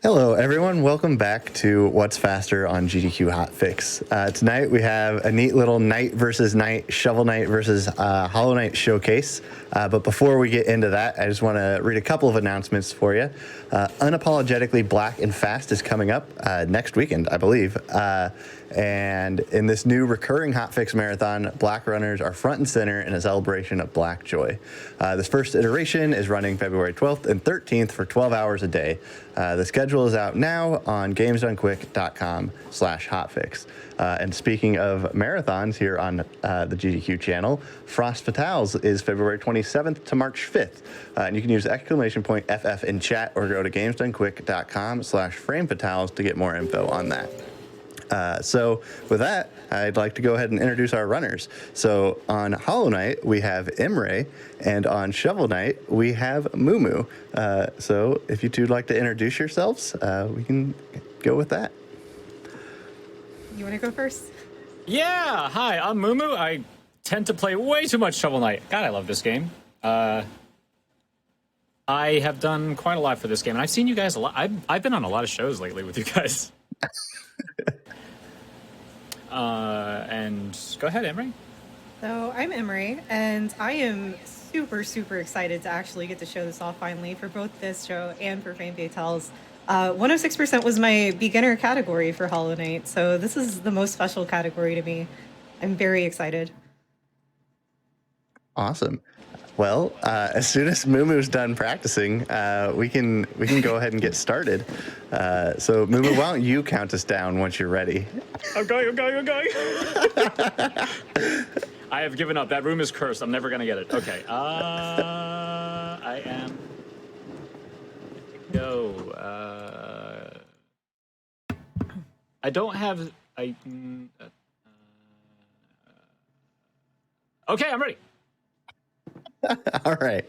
Hello, everyone. Welcome back to What's Faster on GDQ Hotfix. Tonight we have a neat little Knight versus Knight, Shovel Knight versus Hollow Knight showcase. But before we get into that, I just want to read a couple of announcements for you. Unapologetically Black and Fast is coming up next weekend, I believe. And in this new recurring Hotfix marathon, Black runners are front and center in a celebration of Black joy. This first iteration is running February 12th and 13th for 12 hours a day. The schedule is out now on gamesdonequick.com/hotfix. And speaking of marathons here on the GDQ channel, Frost Fatales is February 27th to March 5th. And you can use !FF in chat or go to gamesdonequick.com/framefatales to get more info on that. So with that, I'd like to go ahead and introduce our runners. So on Hollow Knight, we have Imre, and on Shovel Knight, we have Mumu. So if you two would like to introduce yourselves, we can go with that. You want to go first? Yeah, hi, I'm Mumu. I tend to play way too much Shovel Knight. God, I love this game. I have done quite a lot for this game, and I've seen you guys a lot. I've been on a lot of shows lately with you guys. And go ahead, Imre. So I'm Imre, and I am super excited to actually get to show this off finally for both this show and for Frame Fatales. 106% was my beginner category for Hollow Knight, so this is the most special category to me. I'm very excited. Awesome. Well, as soon as Mumu's done practicing, we can go ahead and get started. So Mumu, why don't you count us down once you're ready? I'm going. I have given up. That room is cursed. I'm never gonna get it. Okay. I am. Go. I don't have. Okay, I'm ready. All right.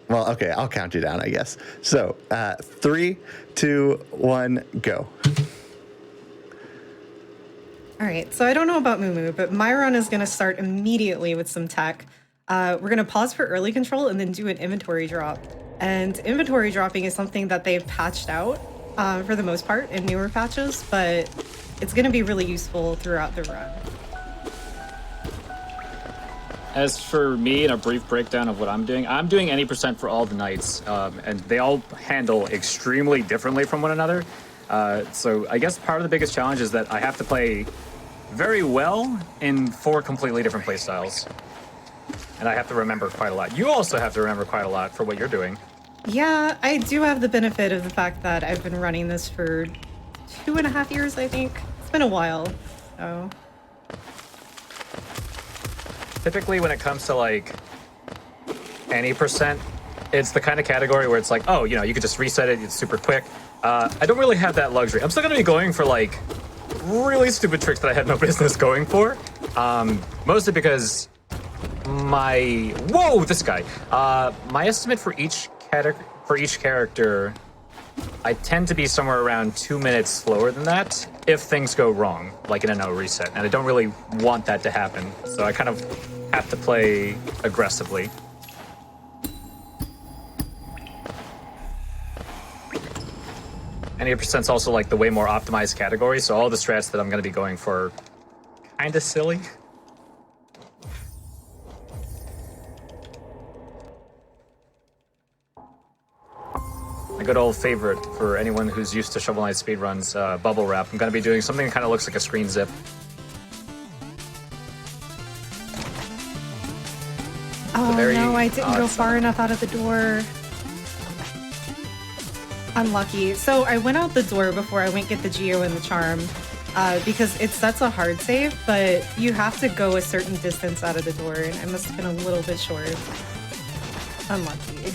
Well, okay, I'll count you down, I guess. So, 3, 2, 1, go. All right, so I don't know about Mumu, but my run is going to start immediately with some tech. We're going to pause for early control and then do an inventory drop. And inventory dropping is something that they've patched out for the most part in newer patches, but it's going to be really useful throughout the run. As for me, and a brief breakdown of what I'm doing any percent for all the knights, and they all handle extremely differently from one another. So I guess part of the biggest challenge is that I have to play very well in 4 completely different play styles. And I have to remember quite a lot. You also have to remember quite a lot for what you're doing. Yeah, I do have the benefit of the fact that I've been running this for 2.5 years, I think. It's been a while, so... Typically, when it comes to, like, any percent, it's the kind of category where it's like, oh, you know, you could just reset it, it's super quick. I don't really have that luxury. I'm still going to be going for, like, really stupid tricks that I had no business going for. Mostly because my... Whoa, this guy. My estimate for each character, I tend to be somewhere around 2 minutes slower than that if things go wrong, like in a no reset. And I don't really want that to happen, so I kind of have to play aggressively. Any percent's also like the way more optimized category, so all the strats that I'm going to be going for are kind of silly. A good old favorite for anyone who's used to Shovel Knight speedruns, bubble wrap. I'm going to be doing something that kind of looks like a screen zip. Oh no, I didn't go far enough out of the door. Unlucky. So I went out the door before I went get the Geo and the Charm, because it sets a hard save, but you have to go a certain distance out of the door, and I must have been a little bit short. Unlucky.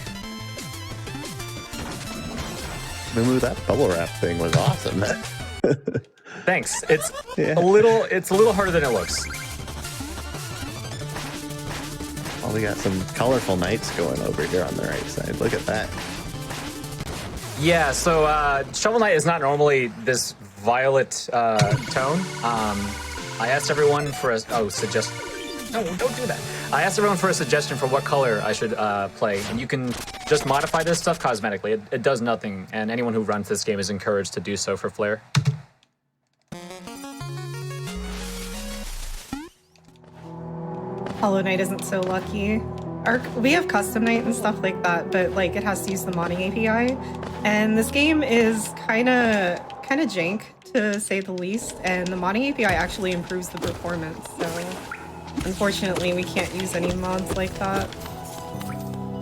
Mumu, that bubble wrap thing was awesome. Thanks. It's a little harder than it looks. Well, we got some colorful knights going over here on the right side. Look at that. Yeah, so Shovel Knight is not normally this violet tone. I asked everyone for a suggest No, don't do that. I asked everyone for a suggestion for what color I should play, and you can just modify this stuff cosmetically. It does nothing, and anyone who runs this game is encouraged to do so for flair. Hollow Knight isn't so lucky. We have custom night and stuff like that, but like it has to use the modding API, and this game is kind of jank to say the least. And the modding API actually improves the performance. So unfortunately, we can't use any mods like that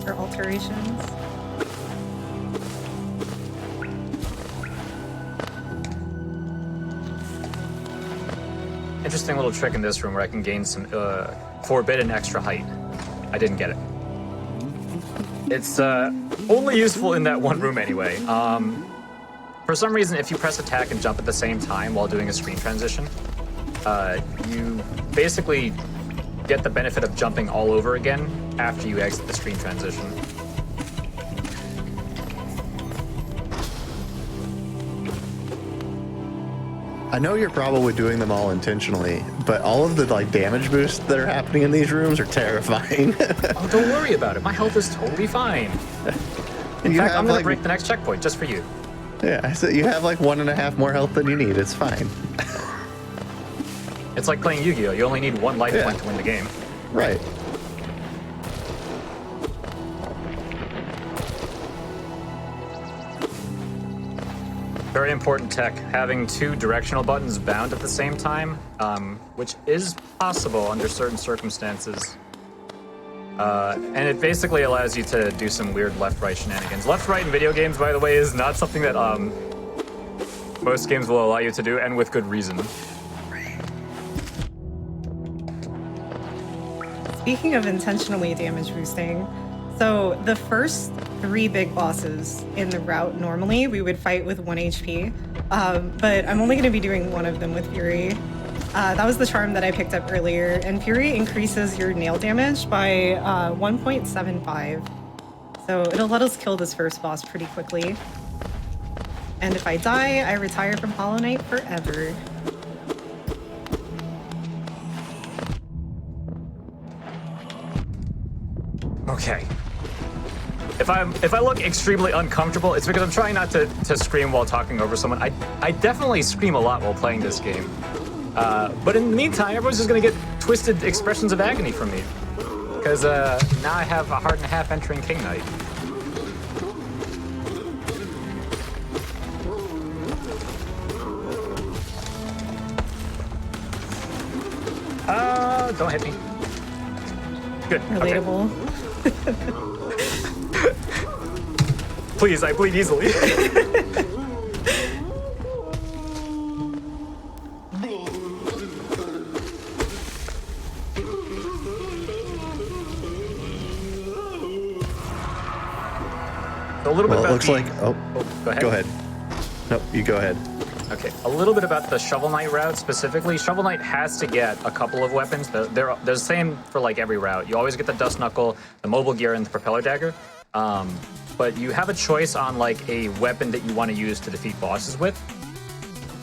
or alterations. Interesting little trick in this room where I can gain some forbidden extra height. I didn't get it. It's only useful in that one room anyway. For some reason, if you press attack and jump at the same time while doing a screen transition, you basically get the benefit of jumping all over again after you exit the screen transition. I know you're probably doing them all intentionally, but all of the like damage boosts that are happening in these rooms are terrifying. Oh, don't worry about it. My health is totally fine. In fact, I'm gonna break the next checkpoint just for you. Yeah, so you have like 1.5 more health than you need. It's fine. It's like playing Yu-Gi-Oh! You only need one life point to win the game. Right. Very important tech, having 2 directional buttons bound at the same time, which is possible under certain circumstances. And it basically allows you to do some weird left-right shenanigans. Left-right in video games, by the way, is not something that most games will allow you to do, and with good reason. Speaking of intentionally damage boosting, so the first 3 big bosses in the route normally we would fight with 1 HP, but I'm only going to be doing one of them with Fury. That was the charm that I picked up earlier, and Fury increases your nail damage by 1.75. So it'll let us kill this first boss pretty quickly. And if I die, I retire from Hollow Knight forever. Okay. If I look extremely uncomfortable, it's because I'm trying not to scream while talking over someone. I definitely scream a lot while playing this game. But in the meantime, everyone's just gonna get twisted expressions of agony from me. Because now I have a heart and a half entering King Knight. Don't hit me. Good. Relatable. Okay. Please, I bleed easily. A little bit about it looks like. Oh, go ahead. Go ahead. Nope, you go ahead. Okay, a little bit about the Shovel Knight route specifically. Shovel Knight has to get a couple of weapons. They're the same for like every route. You always get the Dust Knuckle, the Mobile Gear, and the Propeller Dagger. But you have a choice on like a weapon that you want to use to defeat bosses with.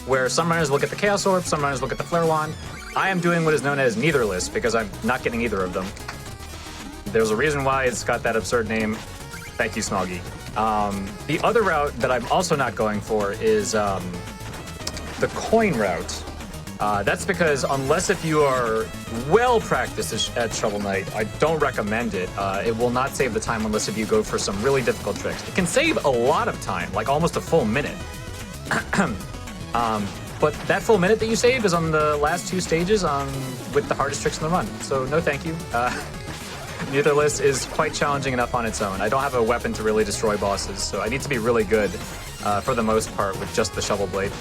Where some runners will get the Chaos Orb, some runners will get the Flare Wand. I am doing what is known as neitherless because I'm not getting either of them. There's a reason why it's got that absurd name. Thank you, Small Geek. The other route that I'm also not going for is the coin route. That's because unless if you are well practiced at Shovel Knight, I don't recommend it. It will not save the time unless if you go for some really difficult tricks. It can save a lot of time, like almost a full minute. But that full minute that you save is on the last 2 stages with the hardest tricks in the run. So no thank you. Neitherless is quite challenging enough on its own. I don't have a weapon to really destroy bosses, so I need to be really good for the most part with just the shovel blade.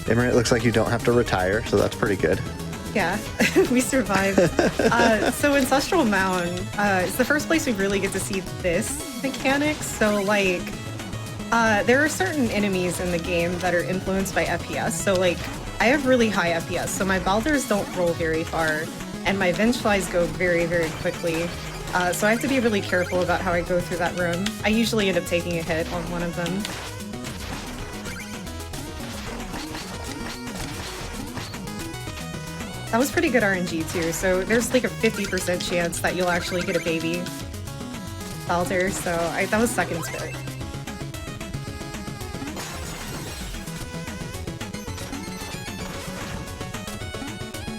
Imran, it looks like you don't have to retire, so that's pretty good. Yeah, we survived. So Ancestral Mound, it's the first place we really get to see this mechanic. So like, there are certain enemies in the game that are influenced by FPS. So like, I have really high FPS, so my Balders don't roll very far, and my Vengeflies go very, very quickly. So I have to be really careful about how I go through that room. I usually end up taking a hit on one of them. That was pretty good RNG too. So there's like a 50% chance that you'll actually get a baby Falter. So that was second spit.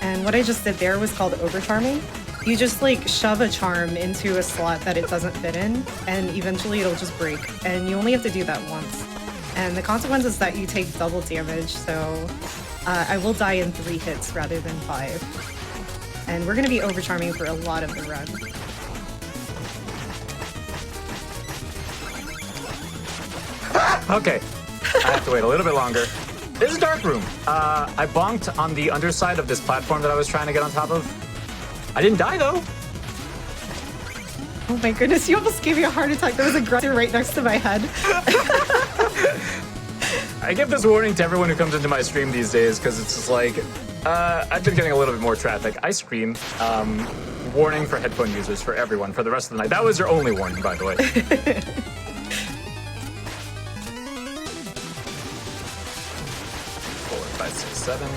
And what I just did there was called overcharming. You just like shove a charm into a slot that it doesn't fit in, and eventually it'll just break. And you only have to do that once. And the consequence is that you take double damage, so I will die in 3 hits rather than 5. And we're gonna be overcharming for a lot of the run. Okay, I have to wait a little bit longer. This is a dark room. I bonked on the underside of this platform that I was trying to get on top of. I didn't die though. Oh my goodness, you almost gave me a heart attack. There was a grunter right next to my head. I give this warning to everyone who comes into my stream these days because it's just like, I've been getting a little bit more traffic. I scream. Warning for headphone users for everyone for the rest of the night. That was your only warning, by the way. 4, 5, 6, 7.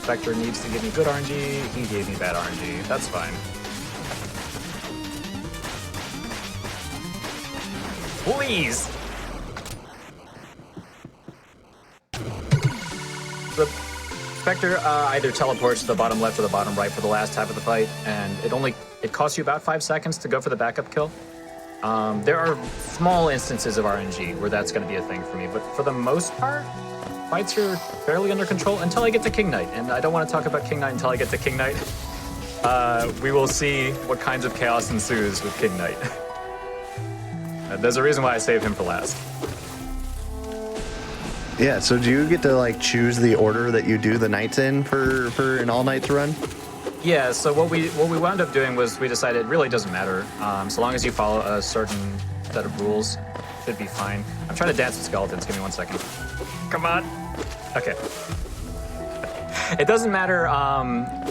Spectre needs to give me good RNG. He gave me bad RNG. That's fine. Please! The Spectre either teleports to the bottom left or the bottom right for the last half of the fight, and it costs you about 5 seconds to go for the backup kill. There are small instances of RNG where that's going to be a thing for me, but for the most part, fights are fairly under control until I get to King Knight, and I don't want to talk about King Knight until I get to King Knight. We will see what kinds of chaos ensues with King Knight. There's a reason why I saved him for last. Yeah, so do you get to like choose the order that you do the knights in for an all nights run? Yeah, so what we wound up doing was we decided it really doesn't matter. So long as you follow a certain set of rules, should be fine. I'm trying to dance with skeletons. Give me 1 second. Come on. Okay. It doesn't matter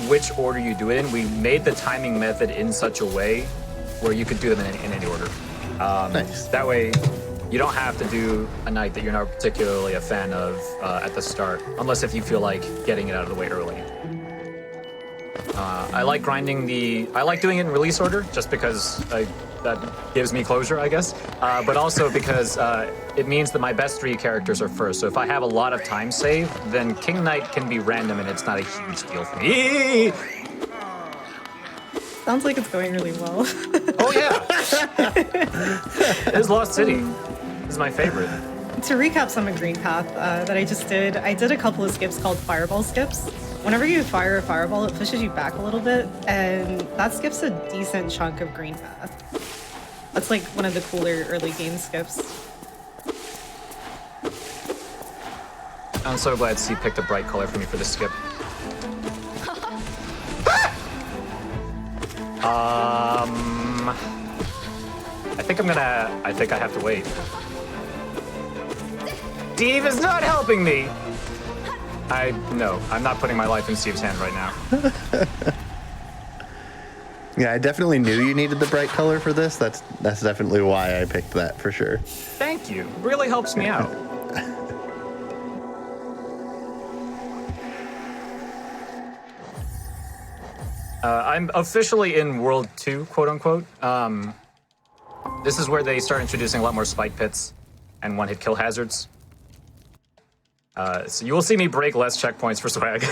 which order you do it in. We made the timing method in such a way where you could do them in any order. Nice. That way, you don't have to do a night that you're not particularly a fan of at the start, unless if you feel like getting it out of the way early. I like I like doing it in release order, just because that gives me closure, I guess. But also because it means that my best 3 characters are first. So if I have a lot of time saved, then King Knight can be random and it's not a huge deal for me. Sounds like it's going really well. Oh yeah! It is Lost City. This is my favorite. To recap some of Green Path that I just did, I did a couple of skips called fireball skips. Whenever you fire a fireball, it pushes you back a little bit, and that skips a decent chunk of Green Path. That's like one of the cooler early game skips. I'm so glad C picked a bright color for me for this skip. I think I have to wait. Steve is not helping me! No, I'm not putting my life in Steve's hand right now. Yeah, I definitely knew you needed the bright color for this. That's definitely why I picked that for sure. Thank you. Really helps me out. I'm officially in World 2, quote unquote. This is where they start introducing a lot more spike pits and one-hit kill hazards. So you will see me break less checkpoints for swag.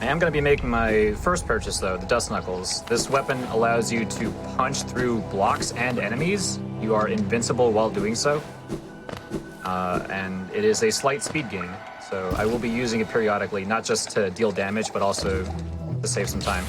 I am going to be making my first purchase, though, the Dust Knuckles. This weapon allows you to punch through blocks and enemies. You are invincible while doing so. And it is a slight speed gain. So I will be using it periodically, not just to deal damage, but also to save some time.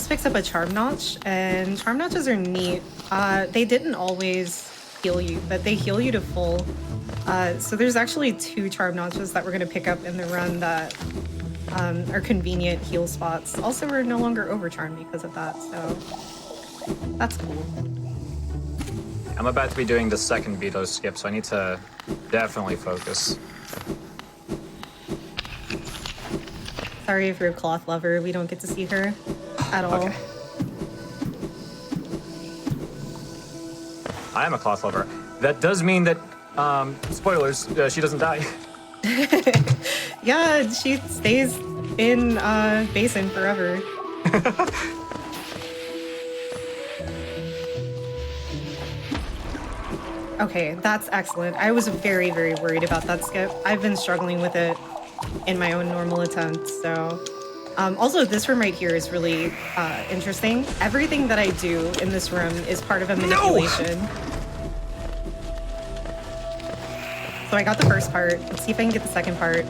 just picked up a charm notch, and charm notches are neat. They didn't always heal you, but they heal you to full. So there's actually 2 charm notches that we're going to pick up in the run that are convenient heal spots. Also, we're no longer overcharmed because of that, so that's cool. I'm about to be doing the second veto skip, so I need to definitely focus. Sorry if you're a cloth lover, we don't get to see her at all. Okay. I am a cloth lover. That does mean that, spoilers, she doesn't die. Yeah, she stays in basin forever. Okay, that's excellent. I was very, very worried about that skip. I've been struggling with it in my own normal attempts, so... also, this room right here is really interesting. Everything that I do in this room is part of a manipulation. No! So I got the first part. Let's see if I can get the second part.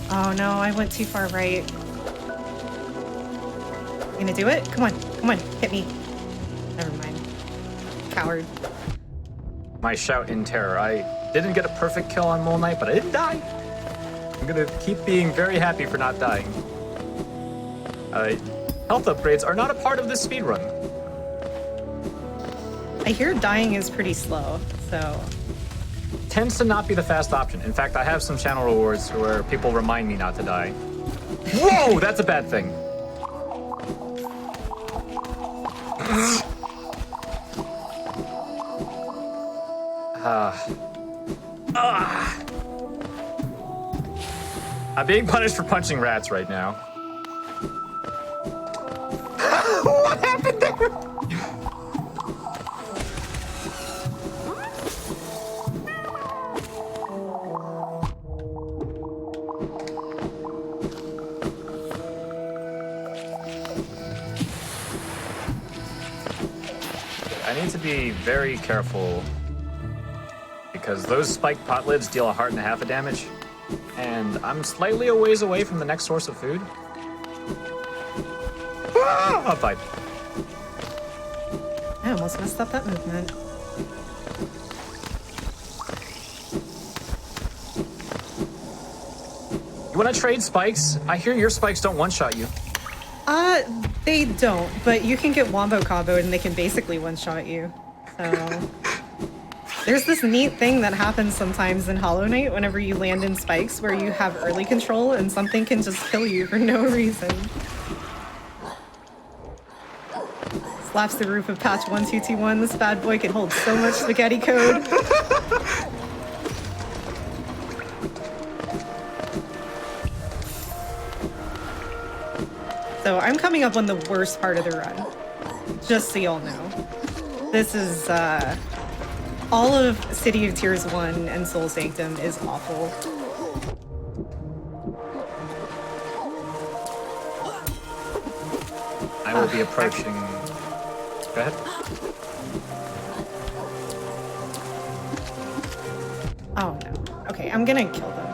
Oh no, I went too far right. You gonna do it? Come on, come on, hit me. Never mind. Coward. My shout in terror. I didn't get a perfect kill on Mole Knight, but I didn't die. I'm gonna keep being very happy for not dying. Health upgrades are not a part of this speedrun. I hear dying is pretty slow, so... Tends to not be the fast option. In fact, I have some channel rewards where people remind me not to die. Whoa, that's a bad thing. I'm being punished for punching rats right now. What happened there? I need to be very careful because those spiked pot lids deal 1.5 hearts of damage, and I'm slightly a ways away from the next source of food. Ah, I'm fine. I almost messed up that movement. You want to trade spikes? I hear your spikes don't one-shot you. They don't, but you can get wombo comboed and they can basically one-shot you. So... There's this neat thing that happens sometimes in Hollow Knight whenever you land in spikes where you have early control and something can just kill you for no reason. Slaps the roof of patch 1221. This bad boy can hold so much spaghetti code. So I'm coming up on the worst part of the run, just so y'all know. This is, all of City of Tears 1 and Soul Sanctum is awful. I will be approaching... Go ahead. Oh no. Okay, I'm gonna kill them.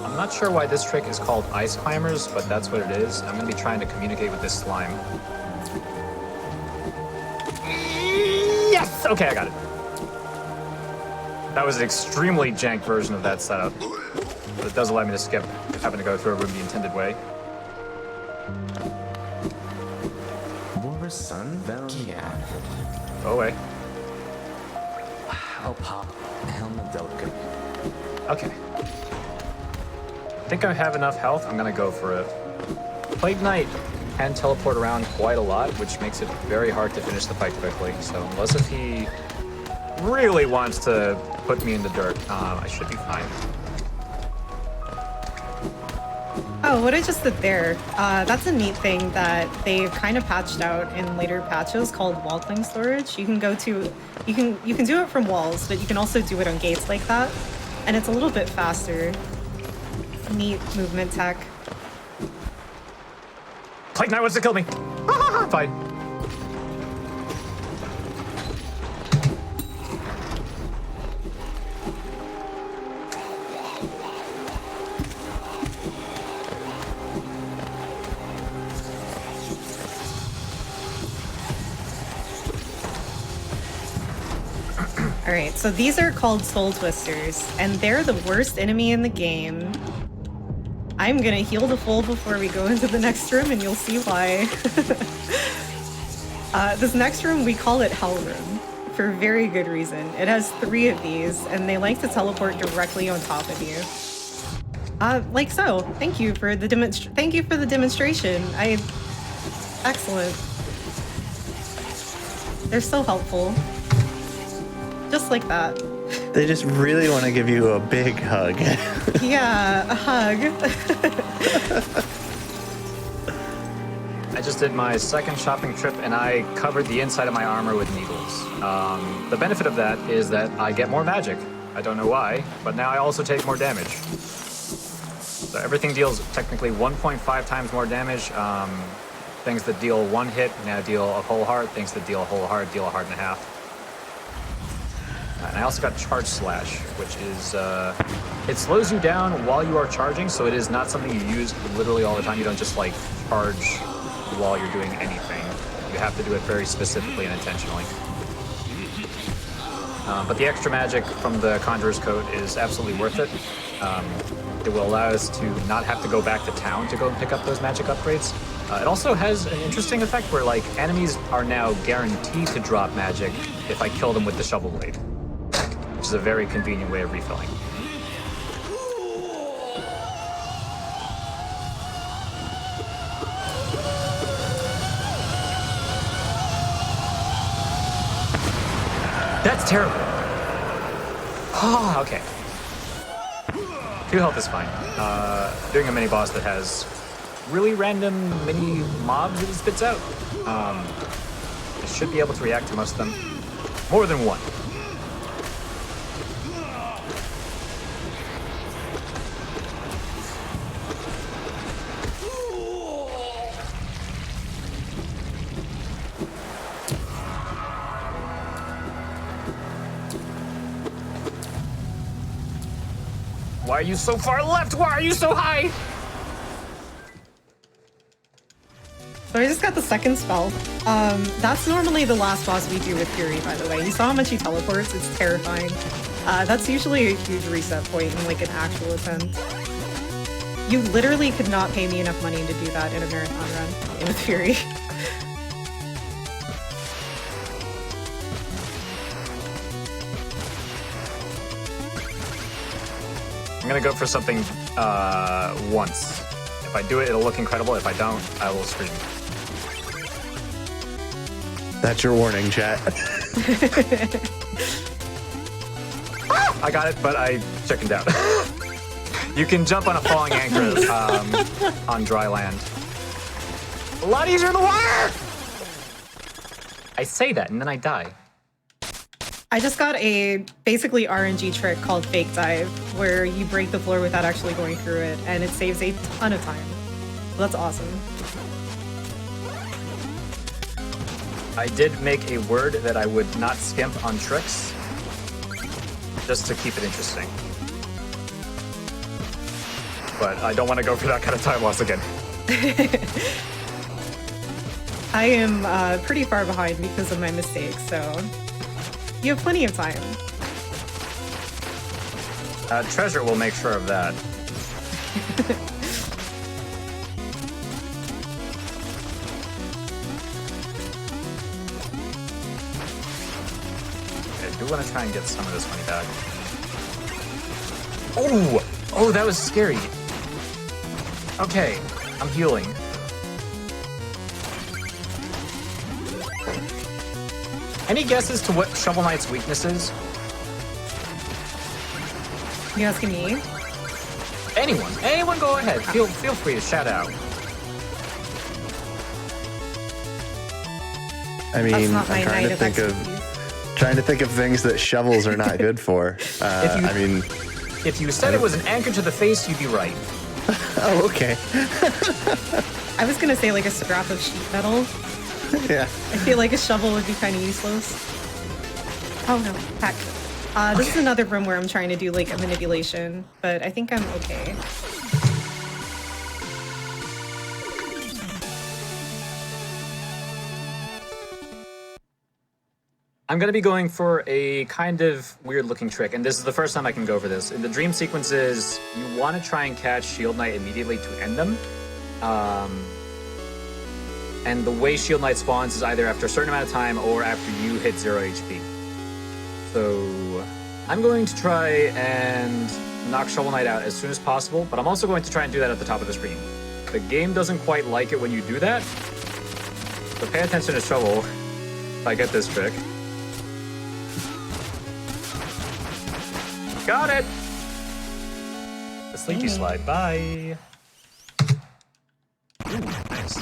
I'm not sure why this trick is called Ice Climbers, but that's what it is. I'm going to be trying to communicate with this slime. Yes! Okay, I got it. That was an extremely jank version of that setup. But it does allow me to skip having to go through a room the intended way. Go away. Okay. I think I have enough health. I'm gonna go for it. Plague Knight can teleport around quite a lot, which makes it very hard to finish the fight quickly. So unless if he really wants to put me in the dirt, I should be fine. Oh, what I just did there, that's a neat thing that they've kind of patched out in later patches called wall cling storage. You can go to, you can do it from walls, but you can also do it on gates like that. And it's a little bit faster. Neat movement tech. Plague Knight wants to kill me. Fine. All right, so these are called Soul Twisters, and they're the worst enemy in the game. I'm gonna heal the full before we go into the next room, and you'll see why. This next room, we call it Hell Room, for very good reason. It has 3 of these, and they like to teleport directly on top of you. Like so. Thank you for the demonstration. Excellent. They're so helpful. Just like that. They just really want to give you a big hug. Yeah, a hug. I just did my second shopping trip and I covered the inside of my armor with needles. The benefit of that is that I get more magic. I don't know why, but now I also take more damage. So everything deals technically 1.5 times more damage. Things that deal 1 hit now deal a whole heart. Things that deal a whole heart deal a heart and a half. And I also got Charge Slash, which is, it slows you down while you are charging, so it is not something you use literally all the time. You don't just like charge while you're doing anything. You have to do it very specifically and intentionally. But the extra magic from the Conjurer's Coat is absolutely worth it. It will allow us to not have to go back to town to go and pick up those magic upgrades. It also has an interesting effect where like enemies are now guaranteed to drop magic if I kill them with the Shovel Blade, which is a very convenient way of refilling. That's terrible. Oh, okay. 2 health is fine. Doing a mini boss that has really random mini mobs that it spits out. I should be able to react to most of them. More than 1. Why are you so far left? Why are you so high? So I just got the second spell. That's normally the last boss we do with Fury, by the way. You saw how much he teleports? It's terrifying. That's usually a huge reset point in like an actual attempt. You literally could not pay me enough money to do that in a marathon run with Fury. I'm gonna go for something once. If I do it, it'll look incredible. If I don't, I will scream. That's your warning, chat. I got it, but I chickened out. You can jump on a falling anchor on dry land. A lot easier in the water! I say that, and then I die. I just got a basically RNG trick called Fake Dive, where you break the floor without actually going through it, and it saves a ton of time. So that's awesome. I did make a word that I would not skimp on tricks, just to keep it interesting. But I don't want to go for that kind of time loss again. I am pretty far behind because of my mistakes, so you have plenty of time. Treasure will make sure of that. I do want to try and get some of this money back. Oh, that was scary. Okay, I'm healing. Any guesses to what Shovel Knight's weakness is? You asking me? Anyone go ahead. Feel free to shout out. I mean, That's not my I'm trying night to of think of things that shovels are not good for. If you said it was an anchor to the face, you'd be right. Oh, okay. I was gonna say like a scrap of sheet metal. Yeah. I feel like a shovel would be kind of useless. Oh no, heck. This is another room where I'm trying to do like a manipulation, but I think I'm okay. I'm going to be going for a kind of weird-looking trick, and this is the first time I can go for this. In the dream sequences, you want to try and catch Shield Knight immediately to end them. And the way Shield Knight spawns is either after a certain amount of time or after you hit 0 HP. So I'm going to try and knock Shovel Knight out as soon as possible, but I'm also going to try and do that at the top of the screen. The game doesn't quite like it when you do that, so pay attention to Shovel if I get this trick. Got it! The Slinky Slide, bye! Ooh, nice.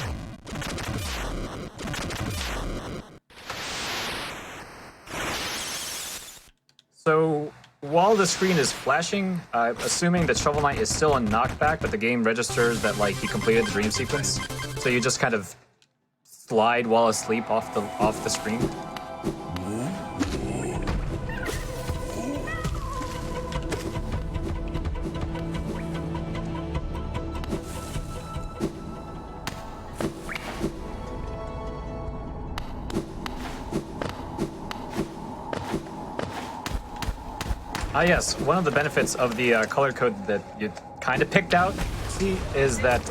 So, while the screen is flashing, assuming that Shovel Knight is still in knockback, but the game registers that, like, he completed the dream sequence, so you just kind of slide while asleep off the screen. Yes, one of the benefits of the color code that you kind of picked out, see, is that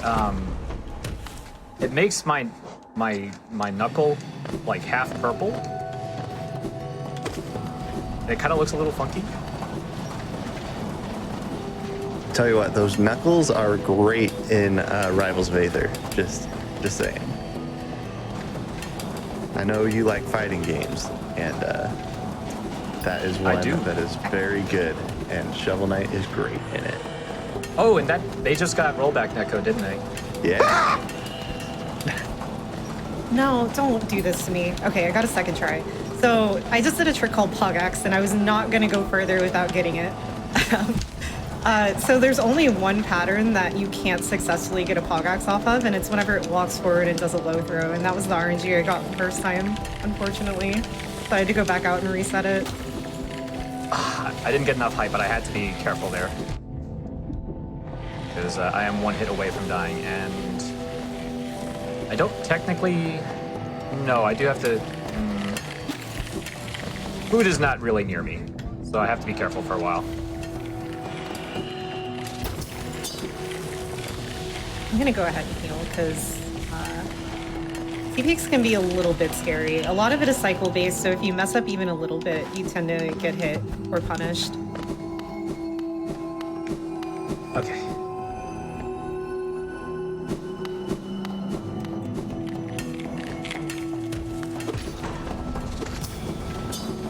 it makes my knuckle like half purple. It kind of looks a little funky. Tell you what, those knuckles are great in Rivals of Aether. Just saying. I know you like fighting games, and that is one that is very good, and Shovel Knight is great in it. Oh, and they just got rollback netcode, didn't they? Yeah. No, don't do this to me. Okay, I got a second try. So I just did a trick called Pogax, and I was not going to go further without getting it. So there's only one pattern that you can't successfully get a Pogax off of, and it's whenever it walks forward and does a low throw, and that was the RNG I got the first time, unfortunately. So I had to go back out and reset it. I didn't get enough hype, but I had to be careful there. Because I am one hit away from dying, and I don't technically... No, I do have to... Food is not really near me, so I have to be careful for a while. I'm gonna go ahead and heal, because TPX can be a little bit scary. A lot of it is cycle-based, so if you mess up even a little bit, you tend to get hit or punished. Okay.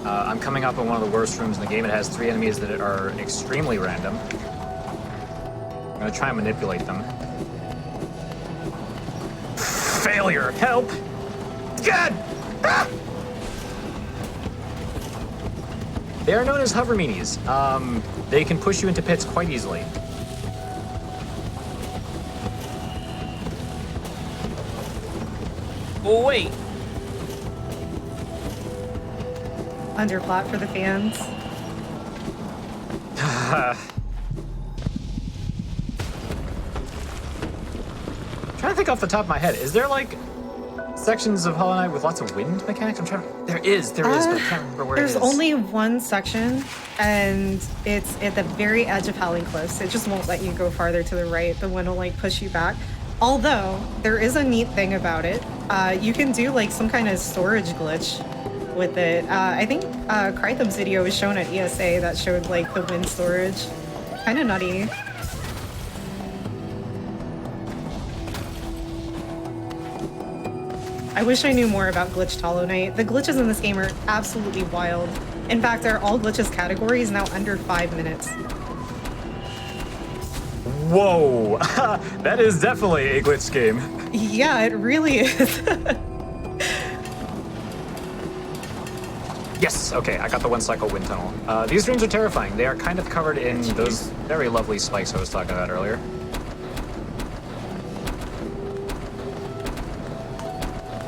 I'm coming up in one of the worst rooms in the game. It has 3 enemies that are extremely random. I'm gonna try and manipulate them. Failure! Help! God! Ah! They are known as hover meanies. They can push you into pits quite easily. Oh, wait! Underplot for the fans. Trying to think off the top of my head, is there like sections of Hollow Knight with lots of wind mechanics? I'm trying to... There is, but I can't remember where it is. There's only one section, and it's at the very edge of Howling Cliffs. It just won't let you go farther to the right. The wind will like push you back. Although, there is a neat thing about it. You can do like some kind of storage glitch with it. I think Krytham's video was shown at ESA that showed like the wind storage. Kind of nutty. I wish I knew more about glitched Hollow Knight. The glitches in this game are absolutely wild. In fact, our all glitches category is now under 5 minutes. Whoa! That is definitely a glitch game. Yeah, it really is. Yes, okay, I got the 1 cycle wind tunnel. These dreams are terrifying. They are kind of covered in those very lovely spikes I was talking about earlier.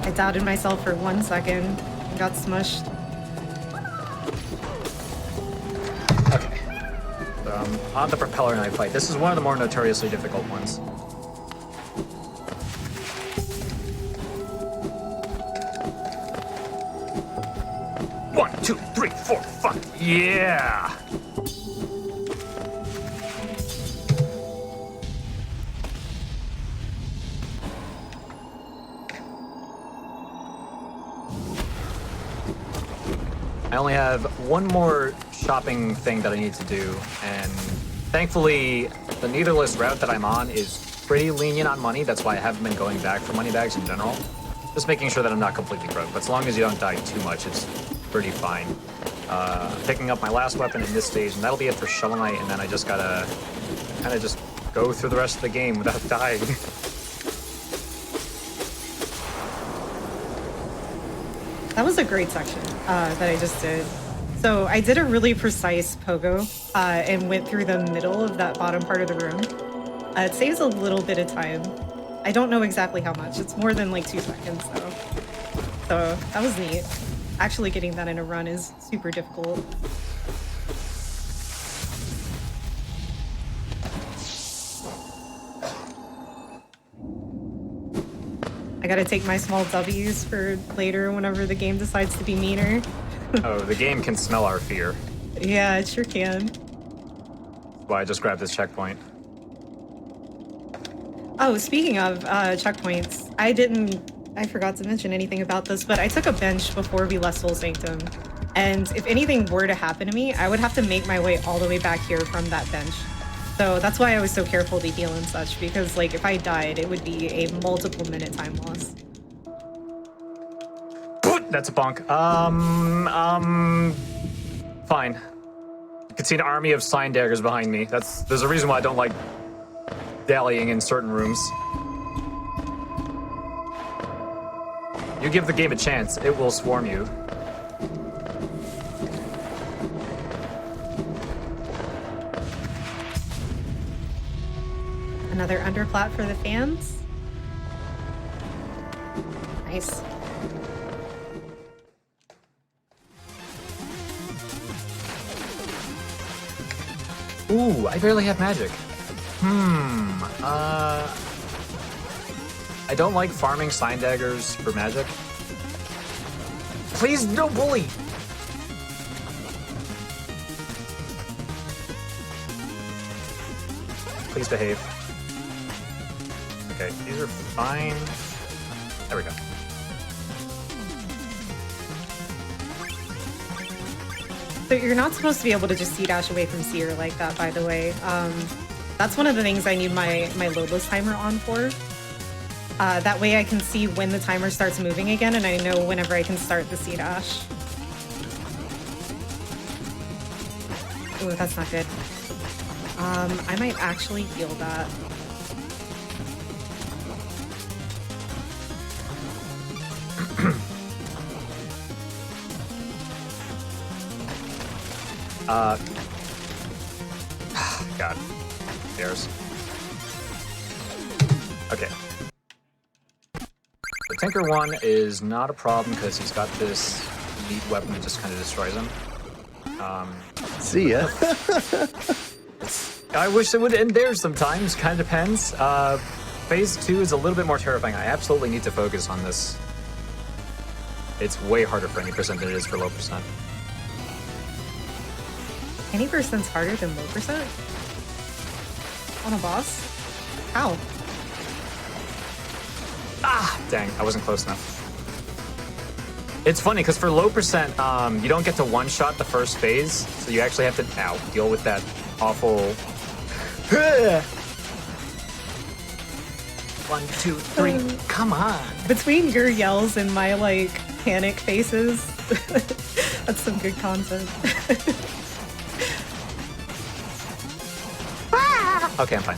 I doubted myself for 1 second and got smushed. Okay. On the propeller knife fight. This is one of the more notoriously difficult ones. 1, 2, 3, 4, 5. Yeah! I only have one more shopping thing that I need to do, and thankfully, the needlerless route that I'm on is pretty lenient on money. That's why I haven't been going back for money bags in general. Just making sure that I'm not completely broke. But as long as you don't die too much, it's pretty fine. Picking up my last weapon in this stage, and that'll be it for Shovel Knight, and then I just gotta kind of just go through the rest of the game without dying. That was a great section that I just did. So I did a really precise pogo and went through the middle of that bottom part of the room. It saves a little bit of time. I don't know exactly how much. It's more than like 2 seconds though. So that was neat. Actually getting that in a run is super difficult. I gotta take my small W's for later whenever the game decides to be meaner. Oh, the game can smell our fear. Yeah, it sure can. That's why I just grabbed this checkpoint. Oh, speaking of checkpoints, I forgot to mention anything about this, but I took a bench before we left Soul Sanctum. And if anything were to happen to me, I would have to make my way all the way back here from that bench. So that's why I was so careful to heal and such, because like if I died, it would be a multiple minute time loss. That's a bonk. Fine. You can see an army of sign daggers behind me. There's a reason why I don't like dallying in certain rooms. You give the game a chance, it will swarm you. Another underplat for the fans. Nice. Ooh, I barely have magic. I don't like farming sign daggers for magic. Please, no bully! Please behave. Okay, these are fine. There we go. So you're not supposed to be able to just C-dash away from Seer like that, by the way. That's one of the things I need my loadless timer on for. That way I can see when the timer starts moving again, and I know whenever I can start the C-dash. Ooh, that's not good. I might actually heal that. God. There's. Okay. The Tinker one is not a problem because he's got this neat weapon that just kind of destroys him. See ya. I wish it would end there sometimes. Kind of depends. Phase 2 is a little bit more terrifying. I absolutely need to focus on this. It's way harder for any percent than it is for low percent. Any percent's harder than low percent? On a boss? How? Ah, dang, I wasn't close enough. It's funny because for low percent, you don't get to one-shot the first phase, so you actually have to deal with that awful. 1, 2, 3, come on. Between your yells and my like panic faces, that's some good content. Okay, I'm fine.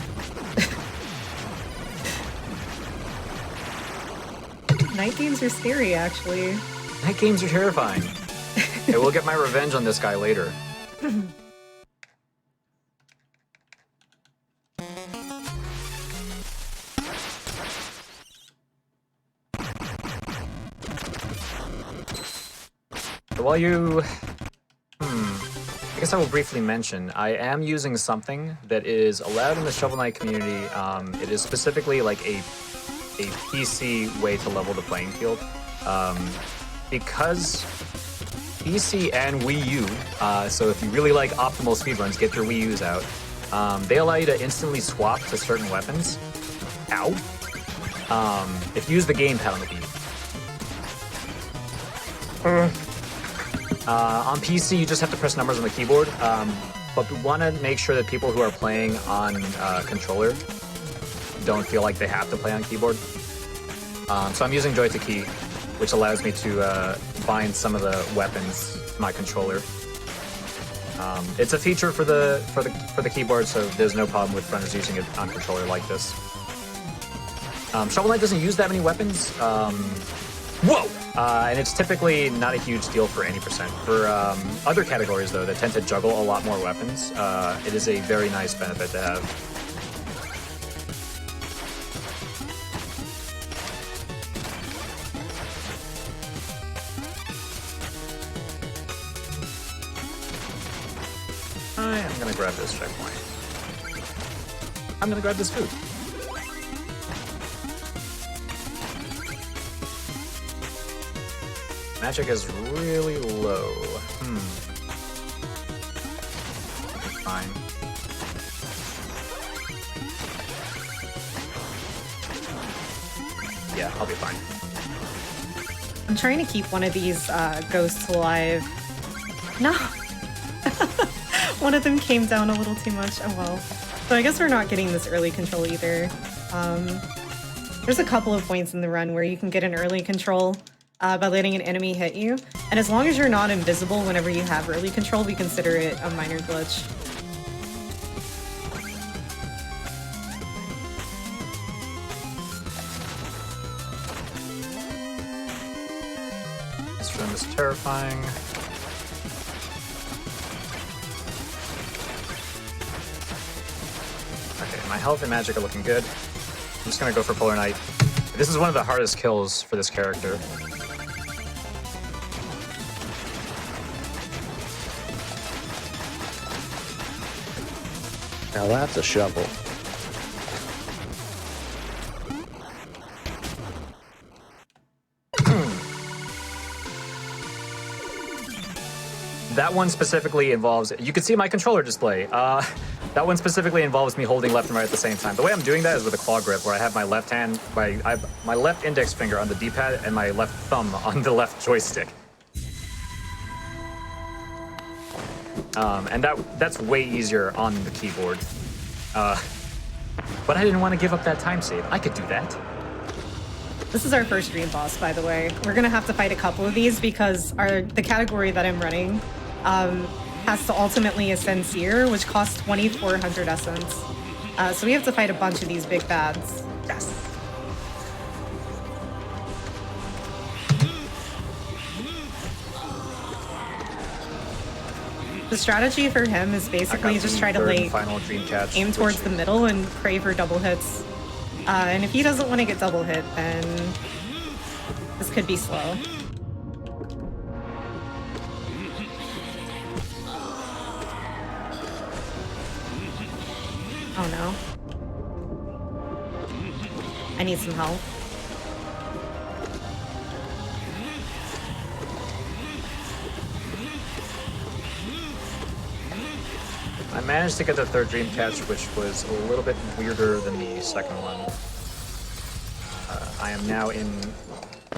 Night games are scary, actually. Night games are terrifying. I will get my revenge on this guy later. While you... I guess I will briefly mention, I am using something that is allowed in the Shovel Knight community. It is specifically like a PC way to level the playing field. Because PC and Wii U. So if you really like optimal speedruns, get your Wii U's out. They allow you to instantly swap to certain weapons. Ow. If you use the gamepad on the Wii. On PC, you just have to press numbers on the keyboard. But we want to make sure that people who are playing on controller don't feel like they have to play on keyboard. So I'm using Joy to Key, which allows me to bind some of the weapons to my controller. It's a feature for the keyboard, so there's no problem with runners using it on controller like this. Shovel Knight doesn't use that many weapons. Whoa! And it's typically not a huge deal for any percent. For other categories, though, that tend to juggle a lot more weapons, it is a very nice benefit to have. I am gonna grab this checkpoint. I'm gonna grab this food. Magic is really low. Fine. Yeah, I'll be fine. I'm trying to keep one of these ghosts alive. No! One of them came down a little too much. Oh well. So I guess we're not getting this early control either. There's a couple of points in the run where you can get an early control by letting an enemy hit you. And as long as you're not invisible whenever you have early control, we consider it a minor glitch. This room is terrifying. Okay, my health and magic are looking good. I'm just gonna go for Polar Knight. This is one of the hardest kills for this character. Now that's a shovel. That one specifically involves, you can see my controller display. That one specifically involves me holding left and right at the same time. The way I'm doing that is with a claw grip, where I have my left hand, I have my left index finger on the D-pad and my left thumb on the left joystick. And that's way easier on the keyboard. But I didn't want to give up that time save. I could do that. This is our first dream boss, by the way. We're gonna have to fight a couple of these because the category that I'm running has to ultimately ascend Seer, which costs 2,400 essence. So we have to fight a bunch of these big bads. Yes. The strategy for him is basically just try to like final dream catch, aim towards the middle and pray for double hits. And if he doesn't want to get double hit, then this could be slow. Oh no. I need some help. I managed to get the third dream catch, which was a little bit weirder than the second one. I am now in,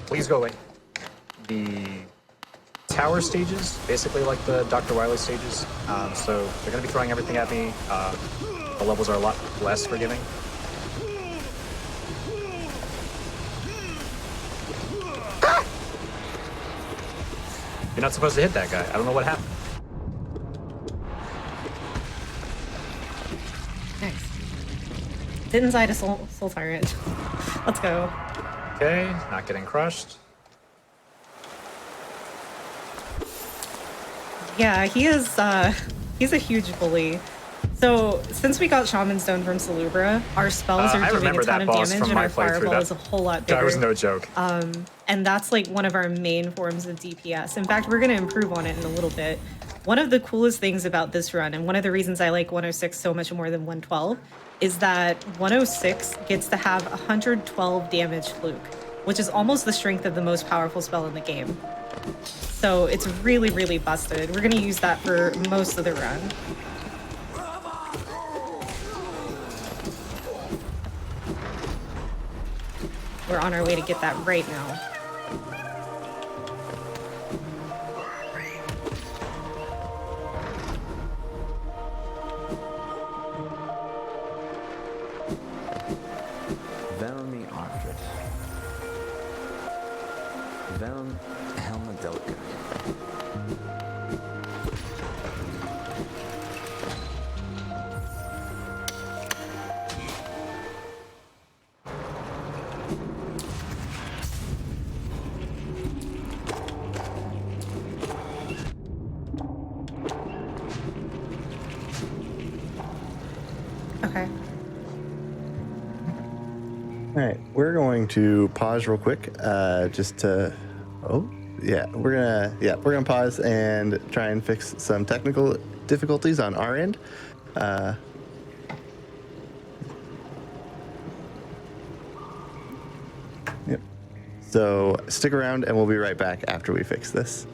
please go away, the tower stages, basically like the Dr. Wily stages. So they're going to be throwing everything at me. The levels are a lot less forgiving. You're not supposed to hit that guy. I don't know what happened. Nice. Sit inside a soul tyrant. Let's go. Okay, not getting crushed. Yeah, he's a huge bully. So since we got Shaman Stone from Salubra, our spells are doing a ton of damage and our fireball is a whole lot bigger. That was no joke. And that's like one of our main forms of DPS. In fact, we're going to improve on it in a little bit. One of the coolest things about this run, and one of the reasons I like 106 so much more than 112, is that 106 gets to have 112 damage fluke, which is almost the strength of the most powerful spell in the game. So it's really, really busted. We're gonna use that for most of the run. We're on our way to get that right now. Velmi Arctis. Velm Helmadilka. Okay. All right, we're going to pause real quick, just to. Oh, yeah, we're gonna pause and try and fix some technical difficulties on our end. Yep. So stick around, and we'll be right back after we fix this.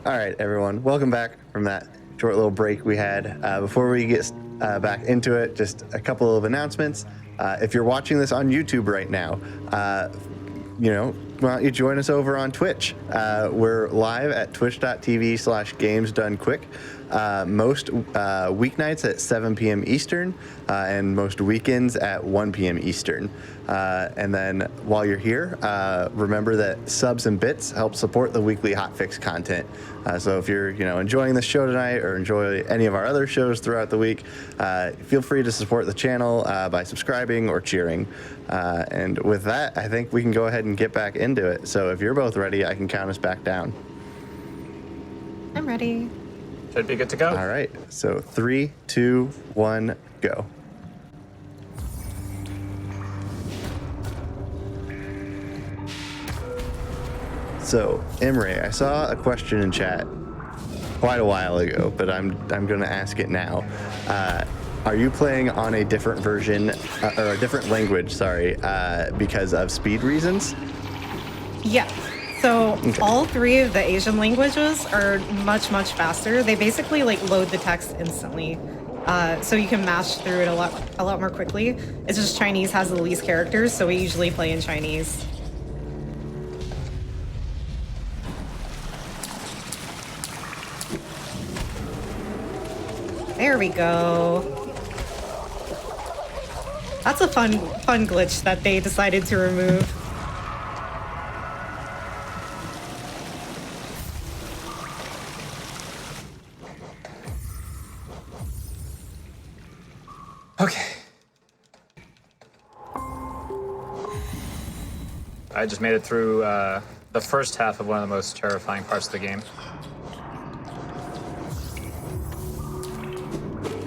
All right, everyone, welcome back from that short little break we had. Before we get back into it, just a couple of announcements. If you're watching this on YouTube right now, why don't you join us over on Twitch? We're live at twitch.tv/gamesdonequick. Most weeknights at 7 p.m. Eastern, and most weekends at 1 p.m. Eastern. And then while you're here, remember that subs and bits help support the weekly hotfix content. So if you're enjoying this show tonight or enjoy any of our other shows throughout the week, feel free to support the channel by subscribing or cheering. And with that, I think we can go ahead and get back into it. So if you're both ready, I can count us back down. I'm ready. Should be good to go. All right. So 3, 2, 1, go. So, Imre, I saw a question in chat quite a while ago, but I'm going to ask it now. Are you playing on a different version or a different language? Sorry, because of speed reasons? Yeah. So all three of the Asian languages are much, much faster. They basically load the text instantly. So you can mash through it a lot more quickly. It's just Chinese has the least characters, so we usually play in Chinese. There we go. That's a fun glitch that they decided to remove. Okay. I just made it through the first half of one of the most terrifying parts of the game.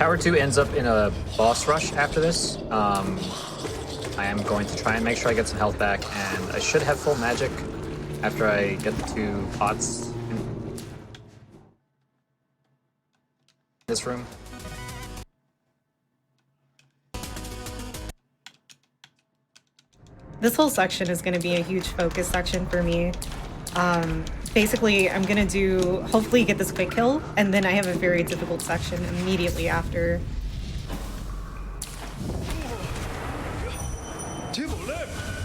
Tower 2 ends up in a boss rush after this. I am going to try and make sure I get some health back, and I should have full magic after I get the 2 pots in this room. This whole section is going to be a huge focus section for me. Basically, I'm going to hopefully get this quick kill, and then I have a very difficult section immediately after.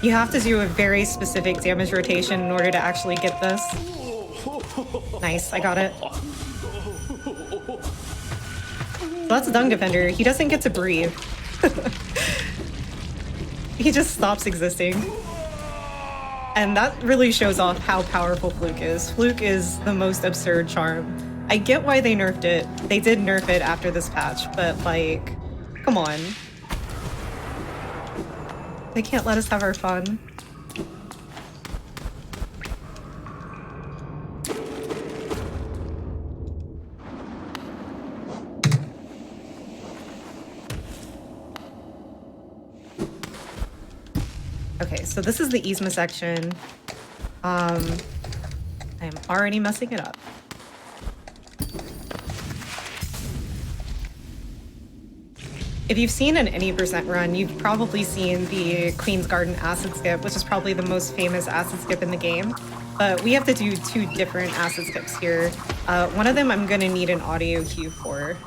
You have to do a very specific damage rotation in order to actually get this. Nice, I got it. So that's a Dung Defender. He doesn't get to breathe. He just stops existing. And that really shows off how powerful Fluke is. Fluke is the most absurd charm. I get why they nerfed it. They did nerf it after this patch, but come on. They can't let us have our fun. Okay, so this is the Yzma section. I am already messing it up. if you've seen an any percent run, you've probably seen the Queen's Garden acid skip, which is probably the most famous acid skip in the game. But we have to do 2 different acid skips here. One of them I'm gonna need an audio cue for.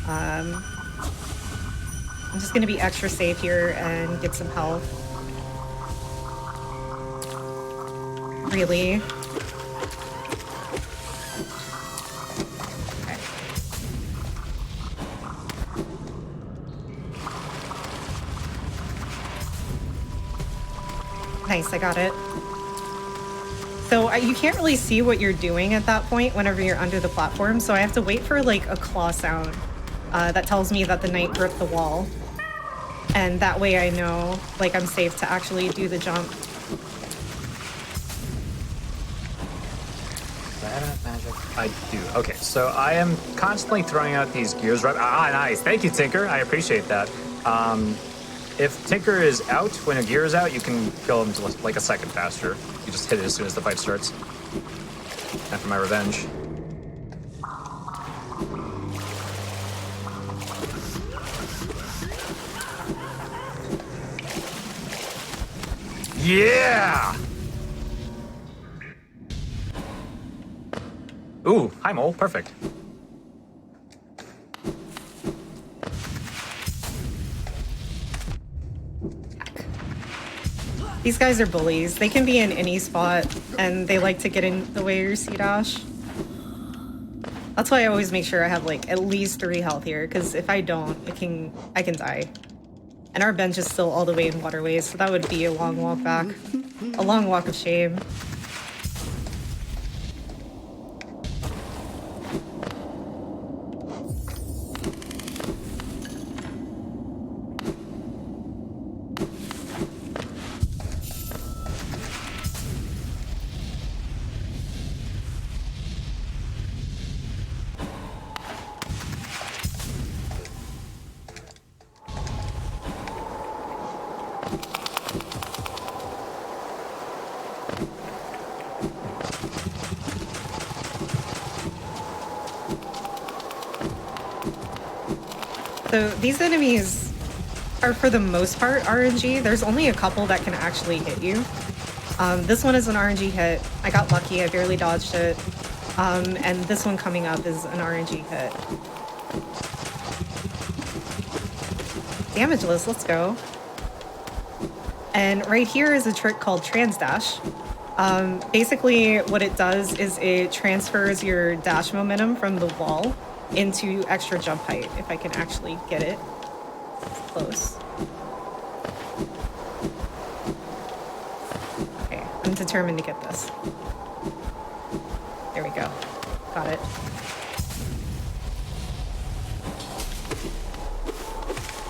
I'm just gonna be extra safe here and get some health. Really? Okay. Nice, I got it. So you can't really see what you're doing at that point whenever you're under the platform, so I have to wait for like a claw sound that tells me that the knight gripped the wall. And that way I know like I'm safe to actually do the jump. Magic. I do. Okay, so I am constantly throwing out these gears. Right? Ah, nice. Thank you, Tinker. I appreciate that. If Tinker is out, when a gear is out, you can kill him like a second faster. You just hit it as soon as the fight starts. And for my revenge. Yeah! Ooh, hi Mole, perfect. These guys are bullies. They can be in any spot, and they like to get in the way of your C-dash. That's why I always make sure I have like at least 3 health here, because if I don't, I can die. And our bench is still all the way in waterways, so that would be a long walk back. A long walk of shame. So these enemies are for the most part RNG. There's only a couple that can actually hit you. This one is an RNG hit. I got lucky, I barely dodged it. And this one coming up is an RNG hit. Damageless, let's go. And right here is a trick called trans dash. Basically what it does is it transfers your dash momentum from the wall into extra jump height, if I can actually get it. It's close. Okay, I'm determined to get this. There we go. Got it.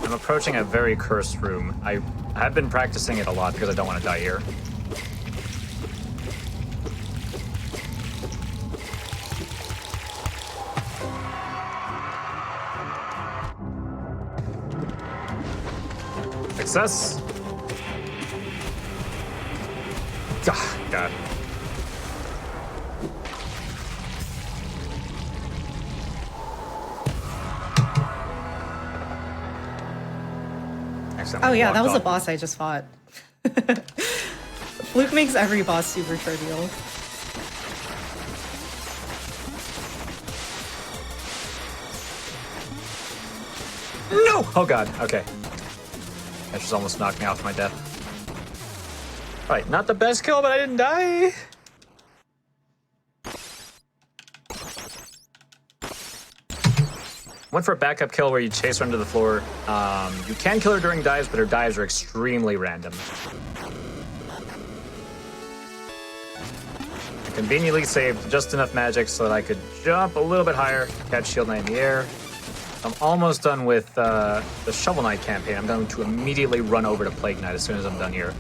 I'm approaching a very cursed room. I have been practicing it a lot because I don't want to die here. Success. Ah, God. Oh yeah, that was a boss I just fought. Fluke makes every boss super trivial. No! Oh God, okay. That just almost knocked me off my death. Alright, not the best kill, but I didn't die. Went for a backup kill where you chase her under the floor. You can kill her during dives, but her dives are extremely random. I conveniently saved just enough magic so that I could jump a little bit higher, catch Shield Knight in the air. I'm almost done with the Shovel Knight campaign. I'm going to immediately run over to Plague Knight as soon as I'm done here.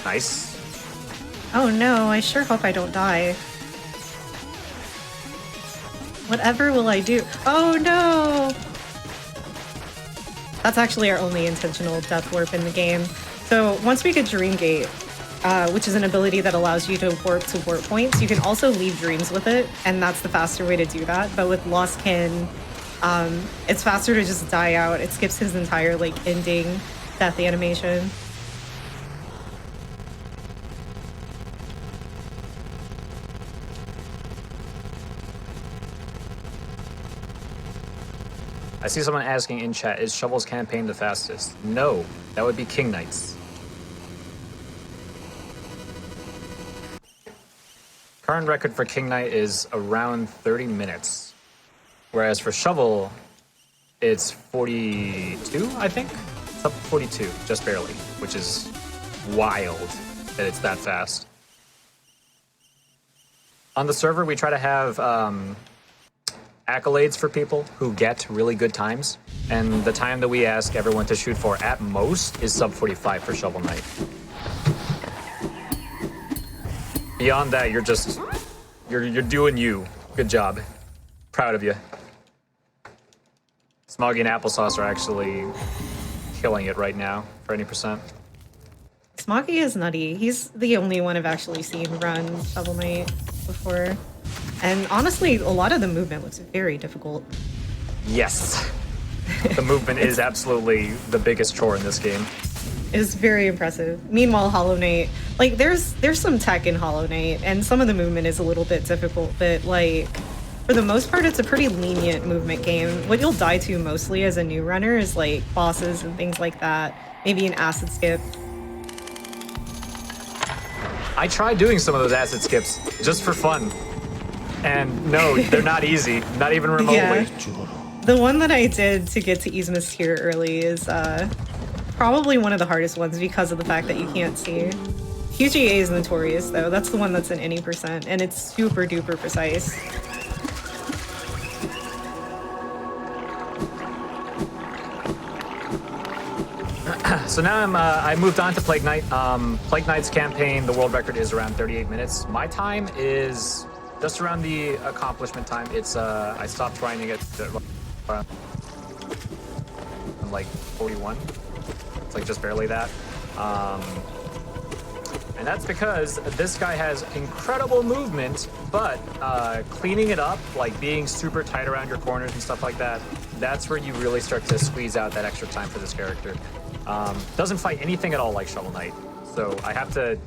Nice. Oh no, I sure hope I don't die. Whatever will I do? Oh no! That's actually our only intentional death warp in the game. So once we get Dream Gate, which is an ability that allows you to warp to warp points. You can also leave dreams with it, and that's the faster way to do that. But with Lost Kin, it's faster to just die out. It skips his entire like ending death animation. I see someone asking in chat, is Shovel's campaign the fastest? No, that would be King Knight's. Current record for King Knight is around 30 minutes. Whereas for Shovel, it's 42, I think? It's up 42, just barely, which is wild that it's that fast. On the server, we try to have accolades for people who get really good times, and the time that we ask everyone to shoot for at most is sub 45 for Shovel Knight. Beyond that, you're just you're doing you. Good job. Proud of you. Smoggy and Applesauce are actually killing it right now for any percent. Smoggy is nutty. He's the only one I've actually seen run Shovel Knight before. And honestly, a lot of the movement looks very difficult. Yes. The movement is absolutely the biggest chore in this game. It's very impressive. Meanwhile, Hollow Knight, like there's some tech in Hollow Knight, and some of the movement is a little bit difficult, but like for the most part, it's a pretty lenient movement game. What you'll die to mostly as a new runner is like bosses and things like that. Maybe an acid skip. I tried doing some of those acid skips just for fun. And no, they're not easy, not even remotely. Yeah. The one that I did to get to Yzma's tier early is probably one of the hardest ones because of the fact that you can't see. QGA is notorious though. That's the one that's in any percent, and it's super duper precise. So now I moved on to Plague Knight. Plague Knight's campaign, the world record is around 38 minutes. My time is just around the accomplishment time. It's I stopped grinding it at like 41. It's like just barely that. And that's because this guy has incredible movement, but cleaning it up, like being super tight around your corners and stuff like that, that's where you really start to squeeze out that extra time for this character. Doesn't fight anything at all like Shovel Knight. So I have to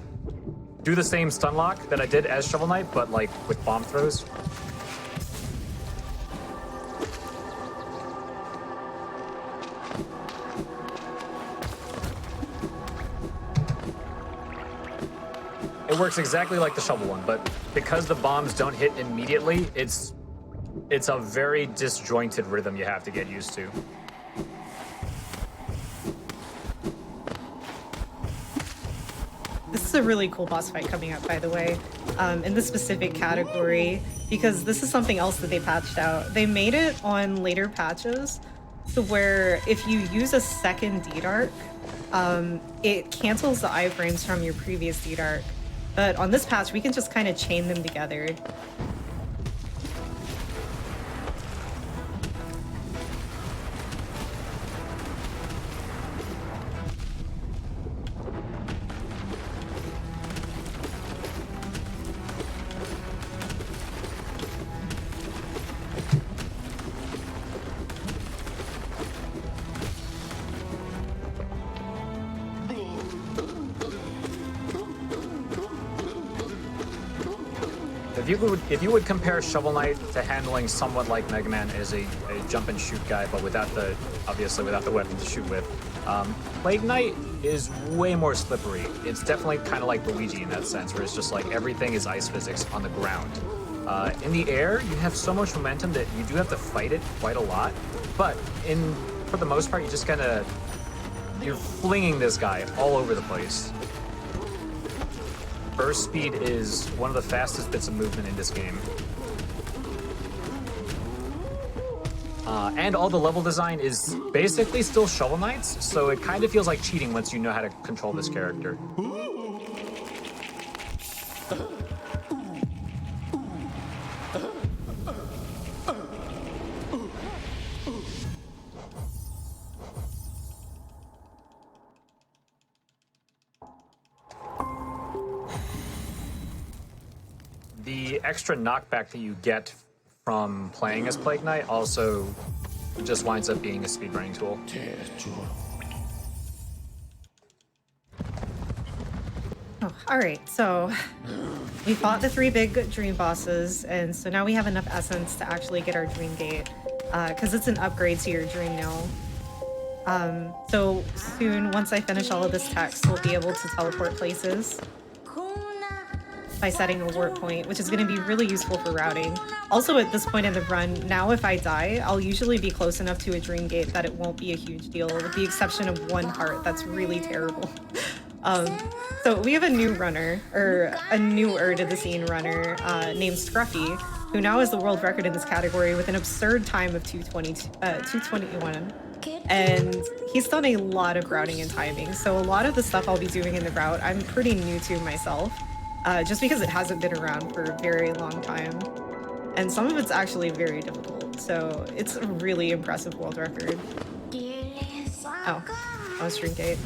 do the same stun lock that I did as Shovel Knight, but like with bomb throws. It works exactly like the Shovel one, but because the bombs don't hit immediately, it's a very disjointed rhythm you have to get used to. This is a really cool boss fight coming up, by the way, in this specific category, because this is something else that they patched out. They made it on later patches to where if you use a second D-Dark, it cancels the iframes from your previous D-Dark. But on this patch, we can just kind of chain them together. If you would compare Shovel Knight to handling somewhat like Mega Man as a jump and shoot guy, but obviously without the weapon to shoot with, Plague Knight is way more slippery. It's definitely kind of like Luigi in that sense, where it's just like everything is ice physics on the ground. In the air, you have so much momentum that you do have to fight it quite a lot, but for the most part, you're flinging this guy all over the place. Burst speed is one of the fastest bits of movement in this game. And all the level design is basically still Shovel Knight's, so it kind of feels like cheating once you know how to control this character. the extra knockback that you get from playing as Plague Knight also just winds up being a speedrunning tool. Oh, all right, so we fought the 3 big dream bosses, and so now we have enough essence to actually get our dream gate, because it's an upgrade to your dream nail. So soon, once I finish all of this text, we'll be able to teleport places by setting a warp point, which is going to be really useful for routing. Also, at this point in the run, now if I die, I'll usually be close enough to a dream gate that it won't be a huge deal, with the exception of one part that's really terrible. So we have a new runner, or a newer to the scene runner, named Scruffy, who now has the world record in this category with an absurd time of 221. And he's done a lot of routing and timing, so a lot of the stuff I'll be doing in the route I'm pretty new to myself, just because it hasn't been around for a very long time. And some of it's actually very difficult, so it's a really impressive world record. Oh, that was Dream Gate.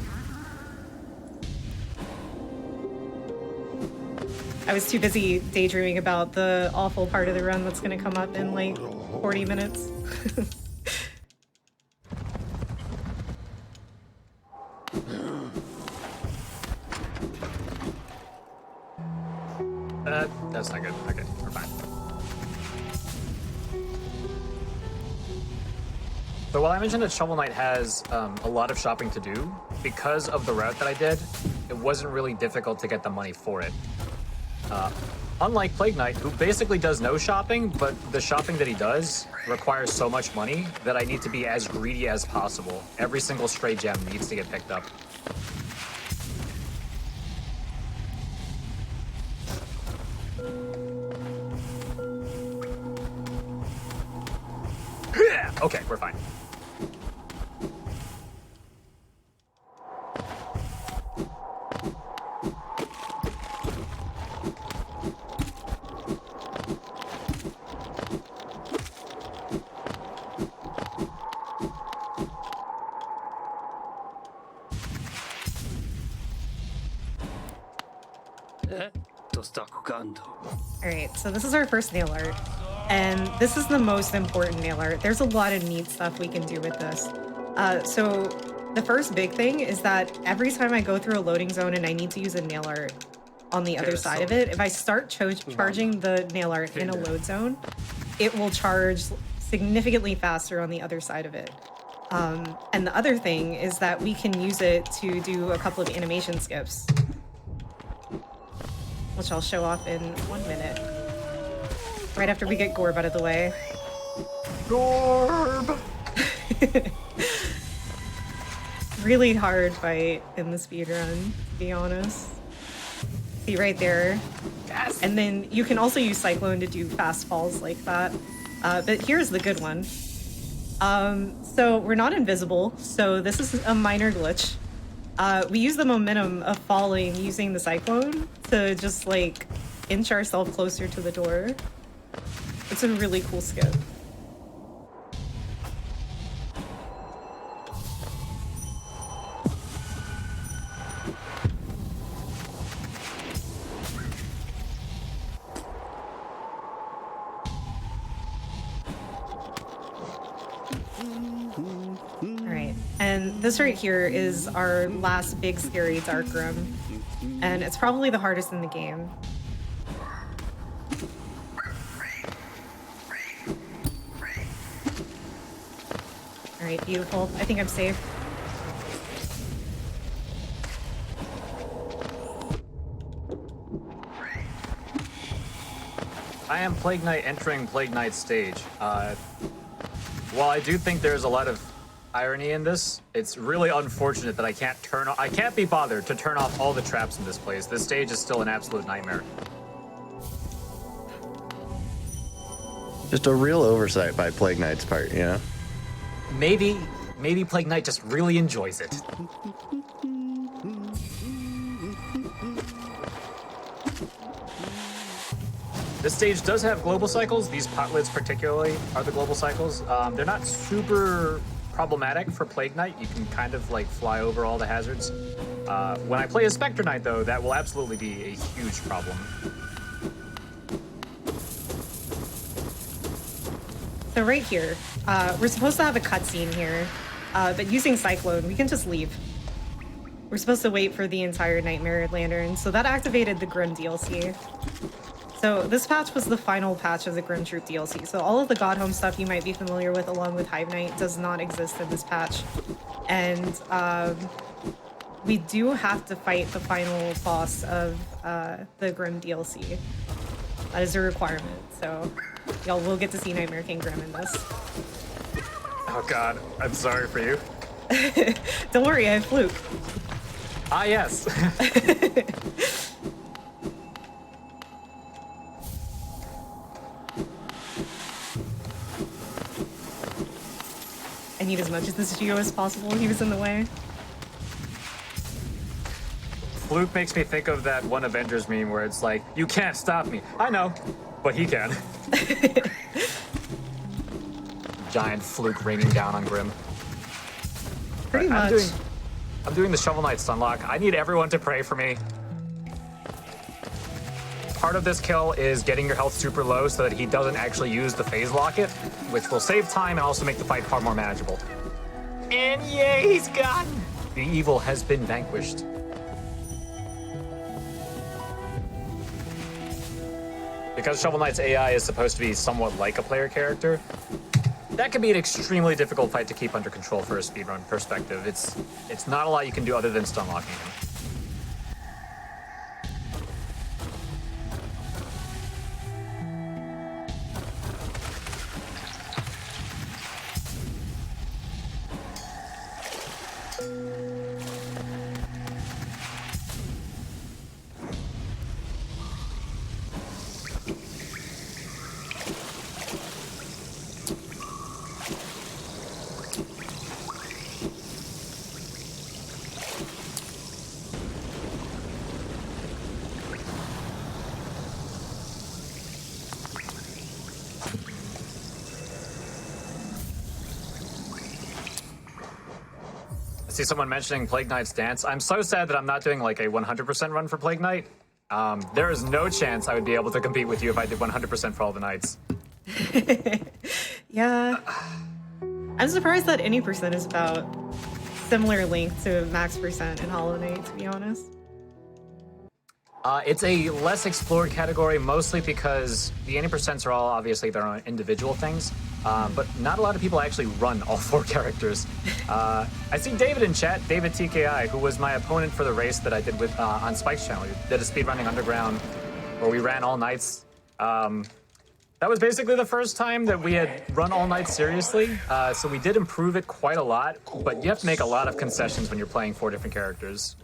I was too busy daydreaming about the awful part of the run that's gonna come up in like 40 minutes. That's not good. Okay, we're fine. So while I mentioned that Shovel Knight has a lot of shopping to do, because of the route that I did, it wasn't really difficult to get the money for it. Unlike Plague Knight, who basically does no shopping, but the shopping that he does requires so much money that I need to be as greedy as possible. Every single stray gem needs to get picked up. Okay, we're fine. Alright, so this is our first nail art, and this is the most important nail art. There's a lot of neat stuff we can do with this. So the first big thing is that every time I go through a loading zone and I need to use a nail art on the other side of it, if I start charging the nail art in a load zone, it will charge significantly faster on the other side of it. And the other thing is that we can use it to do a couple of animation skips, which I'll show off in 1 minute. Right after we get Gorb out of the way. Gorb! Really hard fight in the speedrun, to be honest. See right there. Yes! And then you can also use Cyclone to do fast falls like that. But here's the good one. So we're not invisible, so this is a minor glitch. We use the momentum of falling using the Cyclone to just like inch ourselves closer to the door. It's a really cool skip. Alright, and this right here is our last big scary dark room, and it's probably the hardest in the game. Alright, beautiful. I think I'm safe. I am Plague Knight entering Plague Knight stage. While I do think there's a lot of irony in this, it's really unfortunate that I can't be bothered to turn off all the traps in this place. This stage is still an absolute nightmare. Just a real oversight by Plague Knight's part, you know? Maybe Plague Knight just really enjoys it. This stage does have global cycles. These pot lids particularly are the global cycles. They're not super problematic for Plague Knight. You can kind of like fly over all the hazards. When I play as Spectre Knight though, that will absolutely be a huge problem. So right here, we're supposed to have a cutscene here, but using Cyclone, we can just leave. We're supposed to wait for the entire Nightmare Lantern, so that activated the Grim DLC. So this patch was the final patch of the Grim Troop DLC, so all of the God Home stuff you might be familiar with along with Hive Knight does not exist in this patch. And we do have to fight the final boss of the Grim DLC. That is a requirement, so y'all will get to see Nightmare King Grim in this. Oh god, I'm sorry for you. Don't worry, I have Fluke. Ah, yes. I need as much of this Geo as possible. He was in the way. Fluke makes me think of that one Avengers meme where it's like, you can't stop me. I know, but he can. Giant Fluke raining down on Grim. Pretty Right, much. I'm doing the Shovel Knight Stunlock. I need everyone to pray for me. Part of this kill is getting your health super low so that he doesn't actually use the phase locket, which will save time and also make the fight far more manageable. And yay, he's gone! The evil has been vanquished. Because Shovel Knight's AI is supposed to be somewhat like a player character, that can be an extremely difficult fight to keep under control for a speedrun perspective. It's not a lot you can do other than stun locking him. I see someone mentioning Plague Knight's dance. I'm so sad that I'm not doing like a 100% run for Plague Knight. There is no chance I would be able to compete with you if I did 100% for all the knights. Yeah. I'm surprised that any percent is about similar length to max percent in Hollow Knight, to be honest. It's a less explored category, mostly because the 80% are all obviously their own individual things, but not a lot of people actually run all 4 characters. I see David in chat, David TKI, who was my opponent for the race that I did with on Spike's channel. We did a speedrunning underground where we ran all nights. That was basically the first time that we had run all night seriously, so we did improve it quite a lot, but you have to make a lot of concessions when you're playing 4 different characters.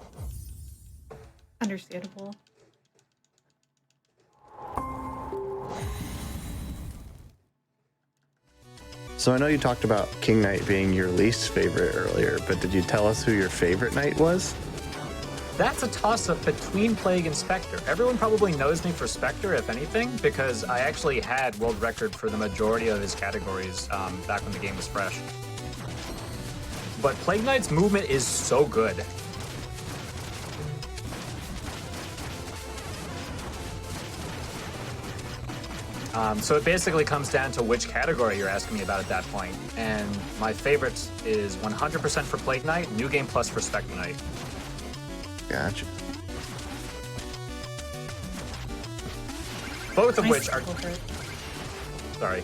Understandable. So I know you talked about King Knight being your least favorite earlier, but did you tell us who your favorite knight was? That's a toss-up between Plague and Spectre. Everyone probably knows me for Spectre, if anything, because I actually had world record for the majority of his categories back when the game was fresh. But Plague Knight's movement is so good. So it basically comes down to which category you're asking me about at that point. And my favorite is 100% for Plague Knight, New Game Plus for Spectre Knight. Gotcha. Both of Nice which are... culprit. Sorry.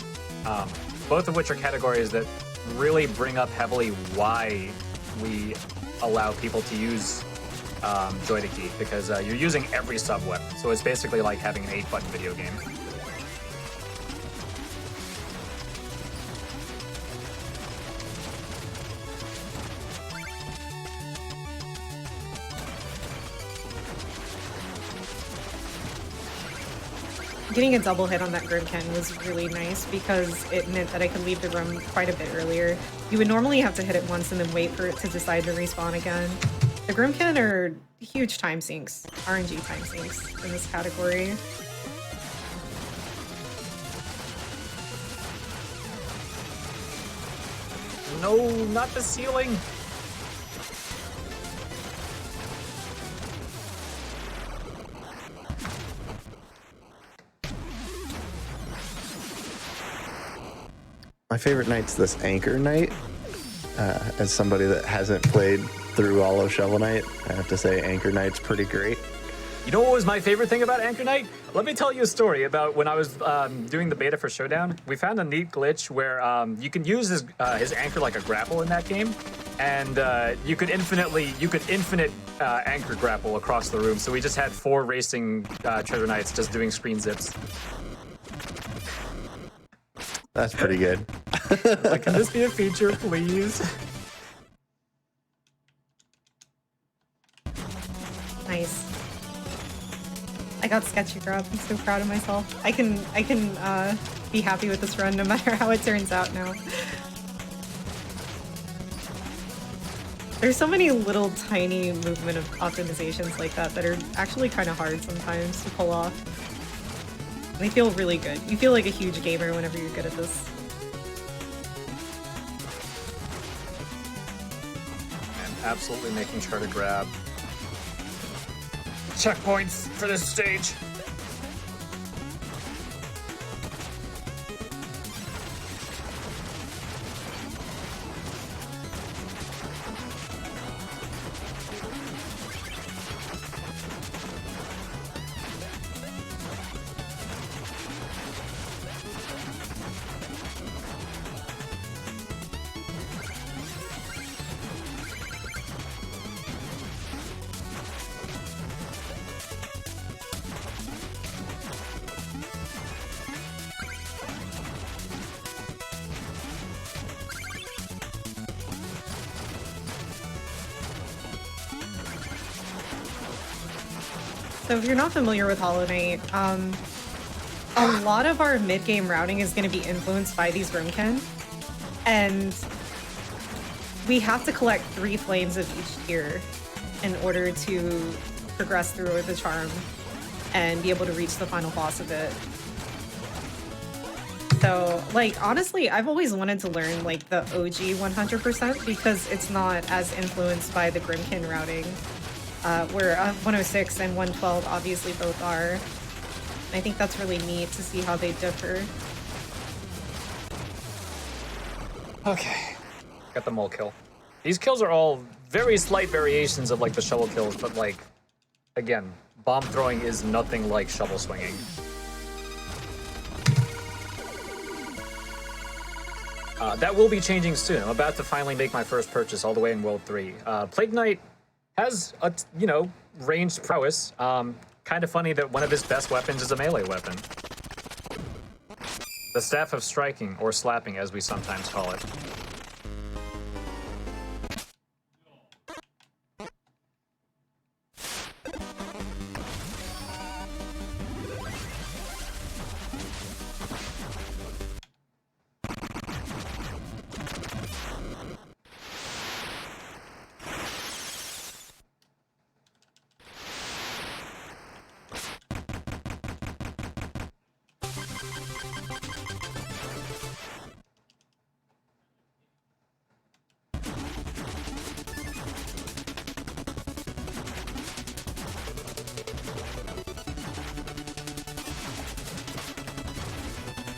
Both of which are categories that really bring up heavily why we allow people to use Joy to Key, because you're using every sub-weapon. So it's basically like having an 8-button video game. Getting a double hit on that Grimkin was really nice because it meant that I could leave the room quite a bit earlier. You would normally have to hit it once and then wait for it to decide to respawn again. The Grimkin are huge time sinks, RNG time sinks in this category. No, not the ceiling. My favorite knight's this Anchor Knight. As somebody that hasn't played through all of Shovel Knight, I have to say Anchor Knight's pretty great. You know what was my favorite thing about Anchor Knight? Let me tell you a story about when I was doing the beta for Showdown. We found a neat glitch where you can use his anchor like a grapple in that game, and you could infinite anchor grapple across the room. So we just had 4 racing treasure knights just doing screen zips. That's pretty good. Like, can this be a feature, please? Nice. I got sketchy grab. I'm so proud of myself. I can be happy with this run no matter how it turns out now. There's so many little tiny movement of optimizations like that that are actually kind of hard sometimes to pull off. They feel really good. You feel like a huge gamer whenever you're good at this. And absolutely making sure to grab checkpoints for this stage. So if you're not familiar with Hollow Knight, a lot of our mid-game routing is going to be influenced by these Rimken, and we have to collect 3 flames of each tier in order to progress through the charm and be able to reach the final boss of it. So, like, honestly, I've always wanted to learn, like, the OG 100% because it's not as influenced by the Grimkin routing. Where 106 and 112 obviously both are. I think that's really neat to see how they differ. Okay, got the mole kill. These kills are all very slight variations of like the shovel kills, but like, again, bomb throwing is nothing like shovel swinging. That will be changing soon. I'm about to finally make my first purchase all the way in World 3. Plague Knight has a, ranged prowess. Kind of funny that one of his best weapons is a melee weapon. The Staff of Striking, or Slapping as we sometimes call it.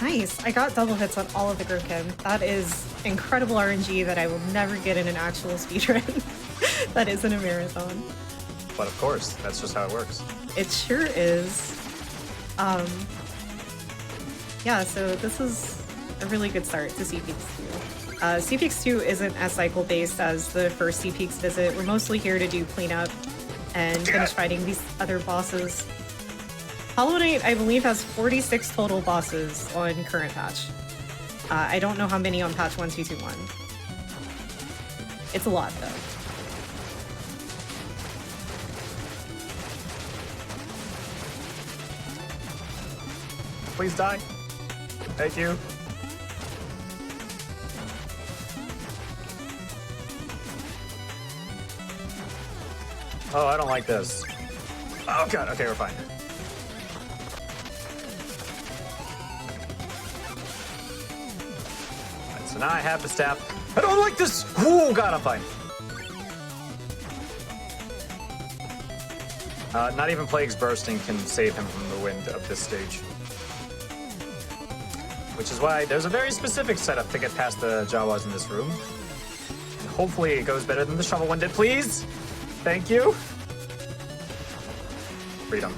Nice. I got double hits on all of the Grimkin. That is incredible RNG that I will never get in an actual speedrun. That isn't a marathon. But of course, that's just how it works. It sure is. Yeah, so this is a really good start to CPX 2. CPX 2 isn't as cycle-based as the first CPX visit. We're mostly here to do cleanup and finish fighting these other bosses. Hollow Knight, I believe, has 46 total bosses on current patch. I don't know how many on patch 1221. It's a lot, though. Please die. Thank you. Oh, I don't like this. Oh god, okay, we're fine. Right, so now I have the staff. I don't like this! Oh god, I'm fine. Not even Plague's Bursting can save him from the wind of this stage. which is why there's a very specific setup to get past the Jawas in this room. And hopefully it goes better than the shovel one did, please. Thank you. Freedom.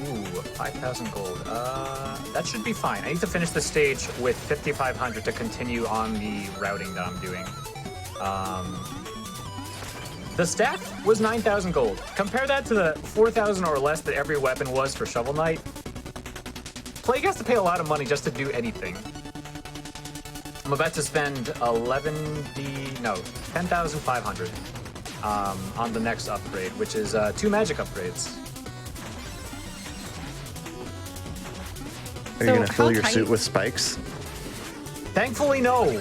Ooh, 5,000 gold. That should be fine. I need to finish the stage with 5,500 to continue on the routing that I'm doing. The staff was 9,000 gold. Compare that to the 4,000 or less that every weapon was for Shovel Knight. Plague has to pay a lot of money just to do anything. I'm about to spend 10,500 on the next upgrade, which is 2 magic upgrades. Are you going to how fill your tight- suit with spikes? Thankfully, no.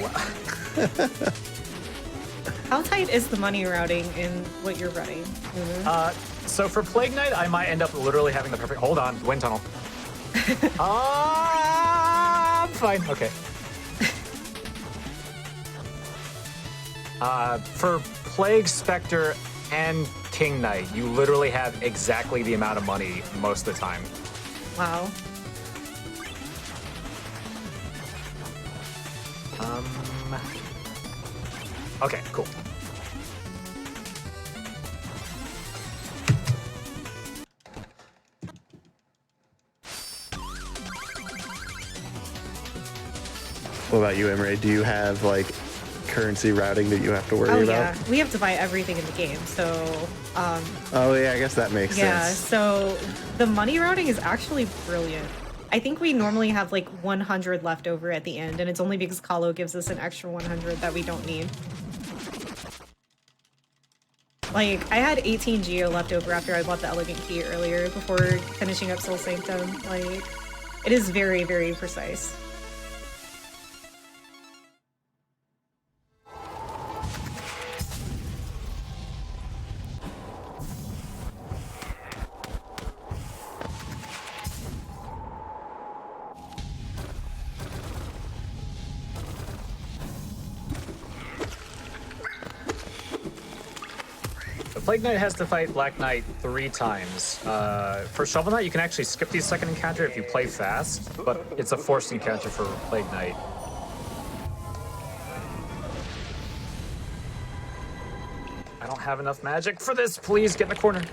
How tight is the money routing in what you're running? So for Plague Knight, I might end up literally having the perfect... Hold on, wind tunnel. I'm fine. Okay. For Plague, Spectre, and King Knight, you literally have exactly the amount of money most of the time. Wow. Okay, cool. What about you, Emre? Do you have like currency routing that you have to worry Oh about? yeah, we have to buy everything in the game. So Oh yeah, I guess that makes yeah, sense. so the money routing is actually brilliant. I think we normally have like 100 left over at the end, and it's only because Kahlo gives us an extra 100 that we don't need. Like, I had 18 Geo left over after I bought the Elegant Key earlier before finishing up Soul Sanctum. Like, it is very, very precise. Plague Knight has to fight Black Knight 3 times. For Shovel Knight, you can actually skip the second encounter if you play fast, but it's a forced encounter for Plague Knight. I don't have enough magic for this. Please get in the corner.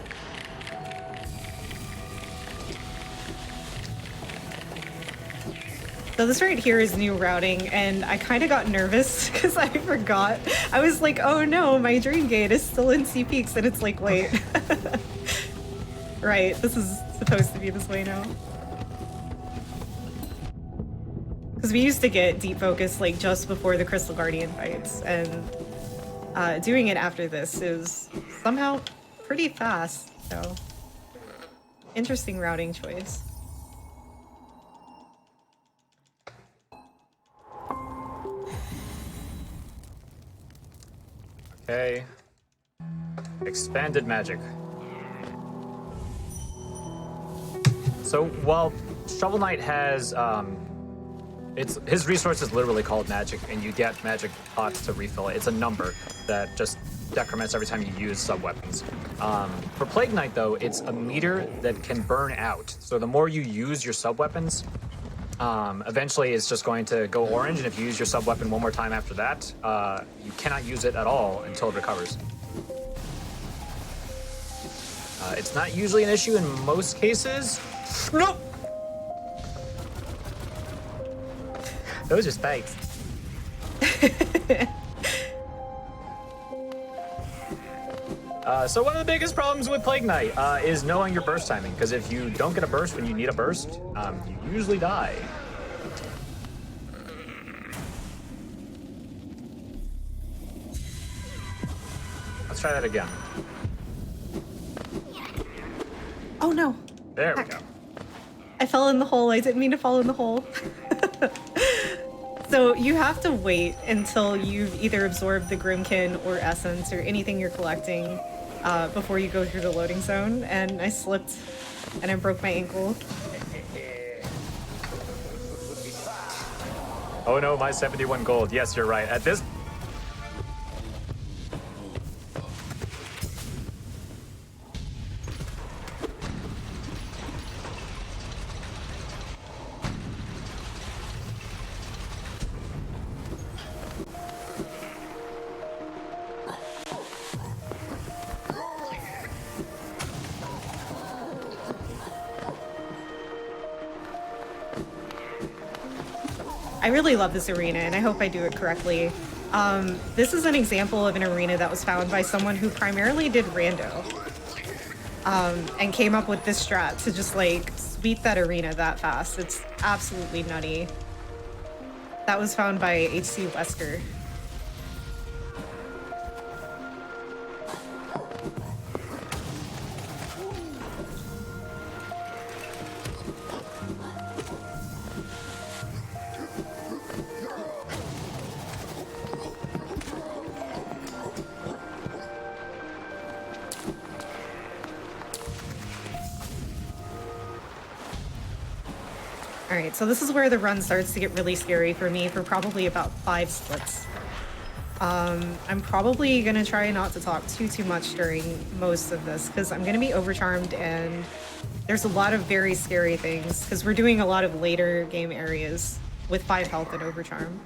So this right here is new routing, and I kind of got nervous because I forgot. I was like, oh no, my Dream Gate is still in Sea Peaks, and it's like, wait. Right, this is supposed to be this way now. Because we used to get Deep Focus like just before the Crystal Guardian fights, and doing it after this is somehow pretty fast, so interesting routing choice. Okay. Expanded magic. So while Shovel Knight has his resource is literally called magic, and you get magic pots to refill it. It's a number that just decrements every time you use sub-weapons. For Plague Knight, though, it's a meter that can burn out. So the more you use your sub-weapons, eventually it's just going to go orange, and if you use your sub-weapon one more time after that, you cannot use it at all until it recovers. It's not usually an issue in most cases. Nope! Those are spikes. So one of the biggest problems with Plague Knight is knowing your burst timing, because if you don't get a burst when you need a burst, you usually die. Let's try that again. Oh no! There we Heck. go. I fell in the hole. I didn't mean to fall in the hole. So you have to wait until you've either absorbed the Grimkin or Essence or anything you're collecting before you go through the loading zone. And I slipped and I broke my ankle. Oh no, my 71 gold. Yes, you're right. At this... I really love this arena, and I hope I do it correctly. This is an example of an arena that was found by someone who primarily did rando. And came up with this strat to just like sweep that arena that fast. It's absolutely nutty. That was found by HC Wesker. Alright, so this is where the run starts to get really scary for me for probably about 5 splits. I'm probably gonna try not to talk too much during most of this because I'm gonna be overcharmed and there's a lot of very scary things because we're doing a lot of later game areas with 5 health and overcharm.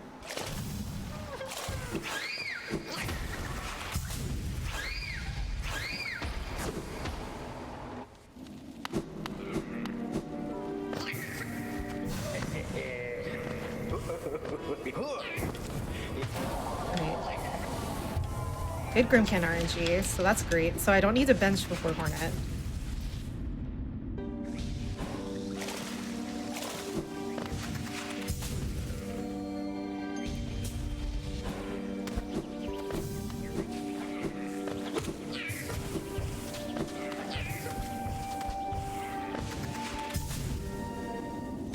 Good Grimkin RNG, so that's great. So I don't need to bench before Hornet.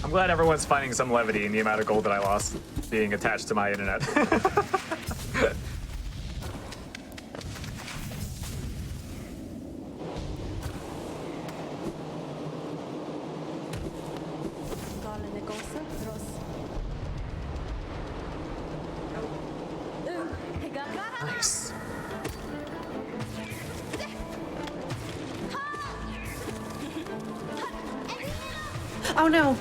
I'm glad everyone's finding some levity in the amount of gold that I lost being attached to my internet. Nice. Oh no!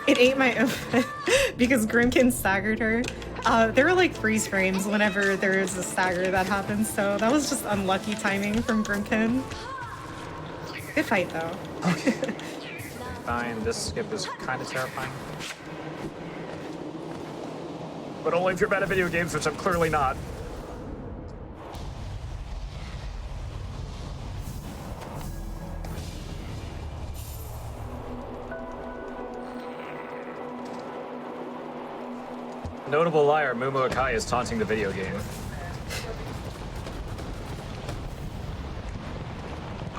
It ate my because Grimkin staggered her. There were like freeze frames whenever there is a stagger that happens, so that was just unlucky timing from Grimkin. Good fight though. Fine, this skip is kind of terrifying. But only if you're bad at video games, which I'm clearly not. Notable liar, Mumu Akai is taunting the video game.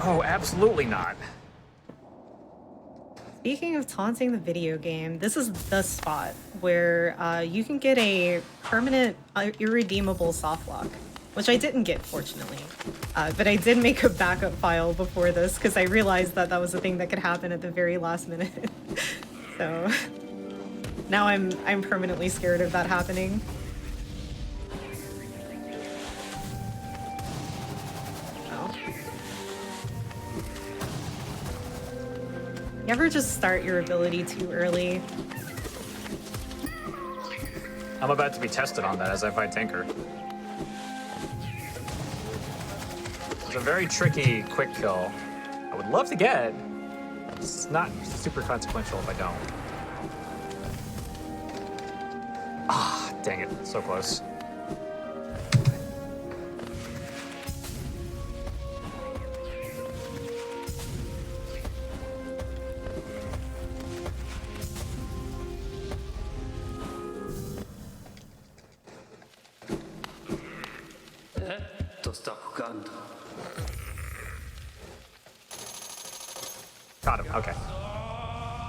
Oh, absolutely not. Speaking of taunting the video game, this is the spot where you can get a permanent, irredeemable softlock, which I didn't get, fortunately. But I did make a backup file before this because I realized that that was a thing that could happen at the very last minute. So now I'm permanently scared of that happening. You ever just start your ability too early? I'm about to be tested on that as I fight Tinker. It's a very tricky quick kill. I would love to get. It's not super consequential if I don't. Ah, dang it, so close. Got him, okay.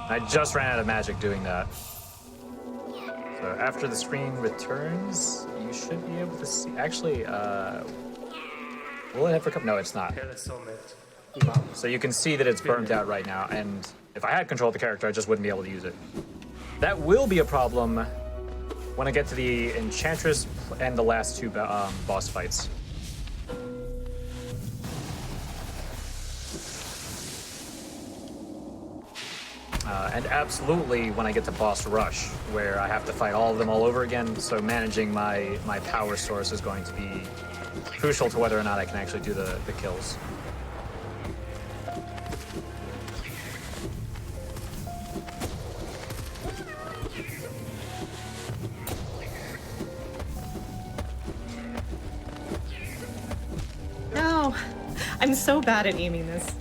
I just ran out of magic doing that. So after the screen returns, you should be able to see. Actually, will it ever come? No, it's not. So you can see that it's burnt out right now, and if I had control of the character, I just wouldn't be able to use it. That will be a problem when I get to the Enchantress and the last two boss fights. And absolutely when I get to boss rush, where I have to fight all of them all over again, so managing my power source is going to be crucial to whether or not I can actually do the kills. I'm so bad at aiming this.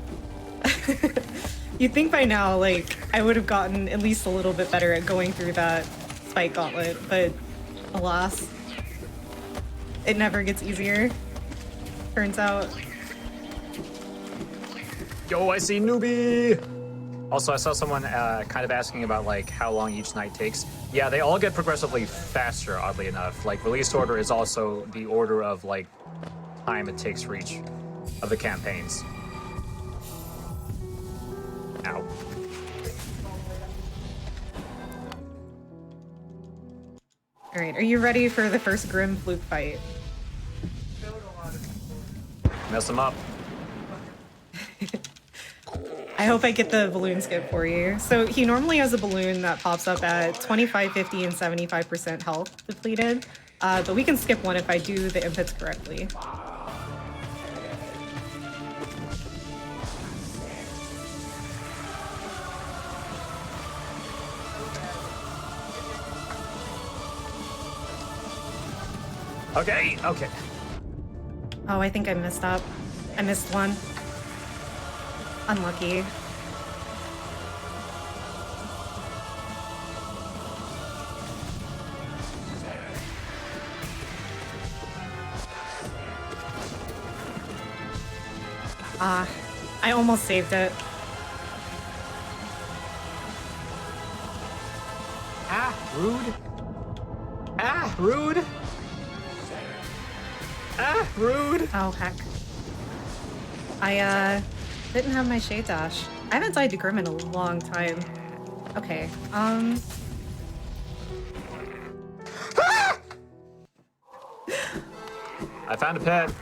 You'd think by now, like, I would have gotten at least a little bit better at going through that spike gauntlet, but alas, it never gets easier, turns out. Yo, I see newbie! Also, I saw someone kind of asking about like how long each night takes. Yeah, they all get progressively faster, oddly enough. Like, release order is also the order of like time it takes for each of the campaigns. Ow. All right, are you ready for the first Grim Fluke fight? Mess them up. I hope I get the balloon skip for you. So he normally has a balloon that pops up at 25, 50, and 75% health depleted. But we can skip one if I do the inputs correctly. Okay, okay. Oh, I think I messed up. I missed one. Unlucky. I almost saved it. Ah, rude. Ah, rude. Ah, rude. Oh, heck. I, didn't have my shade dash. I haven't died to Grim in a long time. Okay, I found a pet.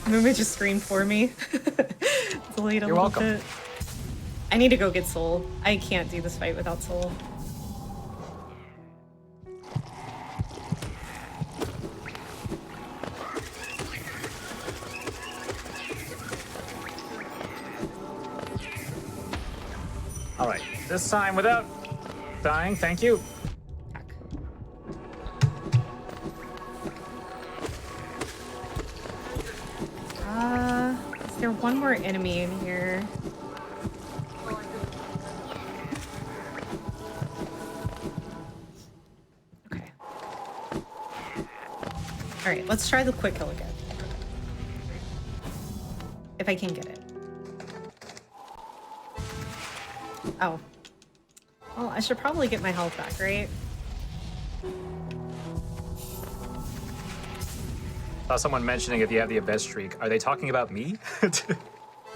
Muma just screamed for me. Delayed a You're little welcome. bit. I need to go get Soul. I can't do this fight without Soul. All right, this time without dying, thank you. Heck. Is there one more enemy in here? Okay. All right, let's try the quick kill again. If I can get it. Oh. Well, I should probably get my health back, right? Saw someone mentioning if you have the Abyss streak. Are they talking about me?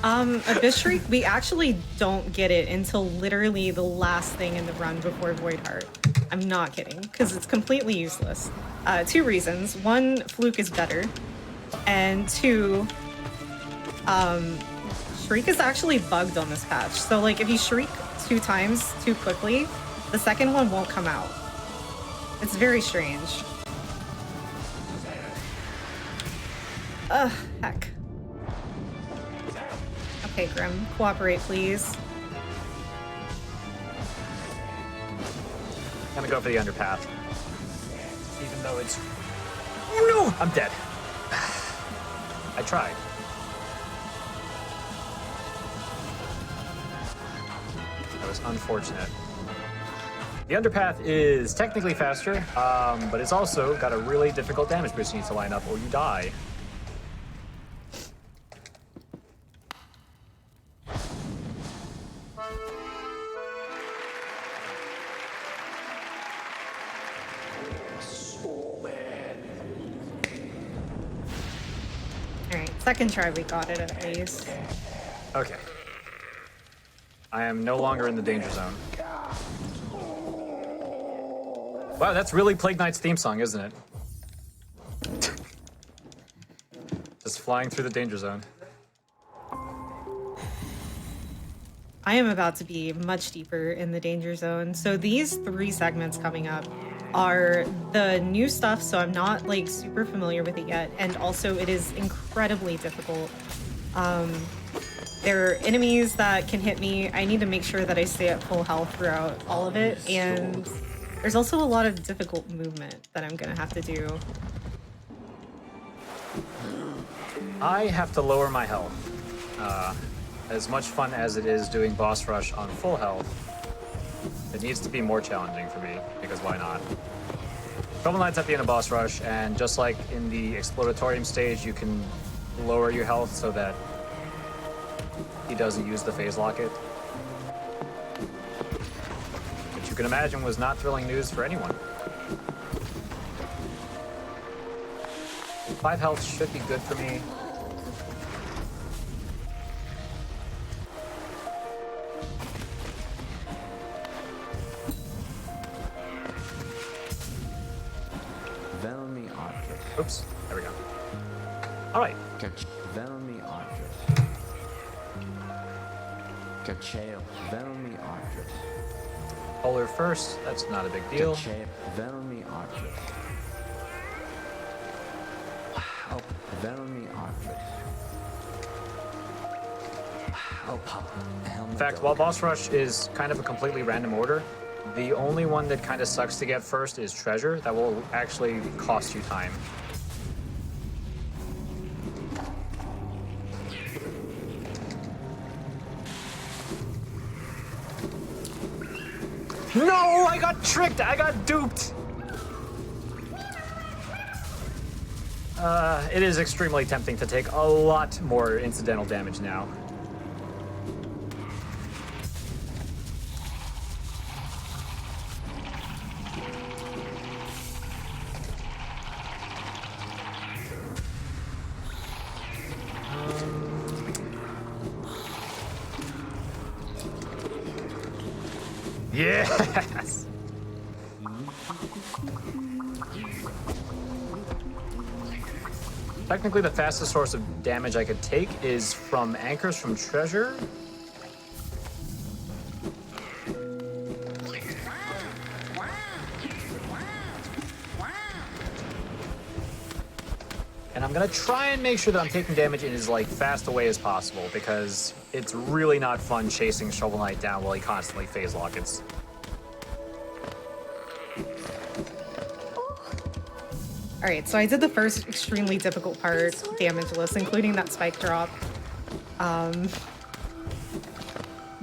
Abyss Shriek, we actually don't get it until literally the last thing in the run before Void Heart. I'm not kidding, because it's completely useless. Two reasons. One, Fluke is better. And two, Shriek is actually bugged on this patch. So, like, if you Shriek 2 times too quickly, the second one won't come out. It's very strange. Ugh, heck. Okay, Grim, cooperate, please. I'm gonna go for the underpath. Even though it's... Oh no! I'm dead. I tried. That was unfortunate. The underpath is technically faster, but it's also got a really difficult damage boost you need to line up or you die. Alright, second try we got it at least. Okay. I am no longer in the danger zone. Wow, that's really Plague Knight's theme song, isn't it? Just flying through the danger zone. I am about to be much deeper in the danger zone. So these 3 segments coming up are the new stuff, so I'm not like super familiar with it yet, and also it is incredibly difficult. There are enemies that can hit me. I need to make sure that I stay at full health throughout all of it, and there's also a lot of difficult movement that I'm gonna have to do. I have to lower my health. As much fun as it is doing boss rush on full health, it needs to be more challenging for me, because why not? Shovel Knight's at the end of boss rush, and just like in the Exploratorium stage, you can lower your health so that he doesn't use the phase locket. Which you can imagine was not thrilling news for anyone. 5 health should be good for me. Velmi Arcus. Oops, there we go. All right. Velmi Arcus. Cacheo. Velmi Arcus. Polar first, that's not a big deal. Cacheo. Velmi Arcus. Oh, Velmi Arcus. Oh, pop. In fact, while boss rush is kind of a completely random order, the only one that kind of sucks to get first is treasure. That will actually cost you time. No, I got tricked. I got duped. It is extremely tempting to take a lot more incidental damage now. Yes! Technically, the fastest source of damage I could take is from anchors from treasure. And I'm gonna try and make sure that I'm taking damage in as like fast a way as possible, because it's really not fun chasing Shovel Knight down while he constantly phase lockets. All right, so I did the first extremely difficult part, damageless, including that spike drop.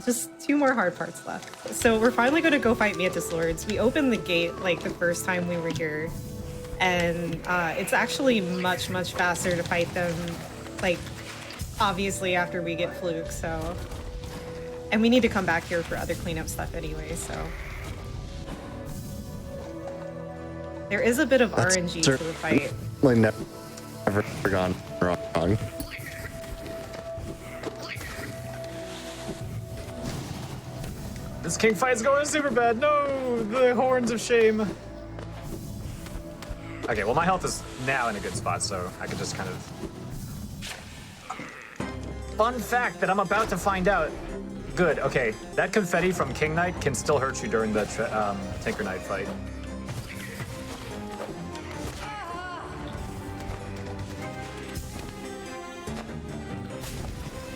Just 2 more hard parts left. So we're finally going to go fight Mantis Lords. We opened the gate like the first time we were here, and it's actually much, much faster to fight them, like, obviously after we get Fluke, so... And we need to come back here for other cleanup stuff anyway, so... There is a bit of RNG to the fight. Never gone wrong. This king fight's going super bad. No, the horns of shame. Okay, well my health is now in a good spot, so I can just kind of... Fun fact that I'm about to find out. Good, okay. That confetti from King Knight can still hurt you during the Tinker Knight fight.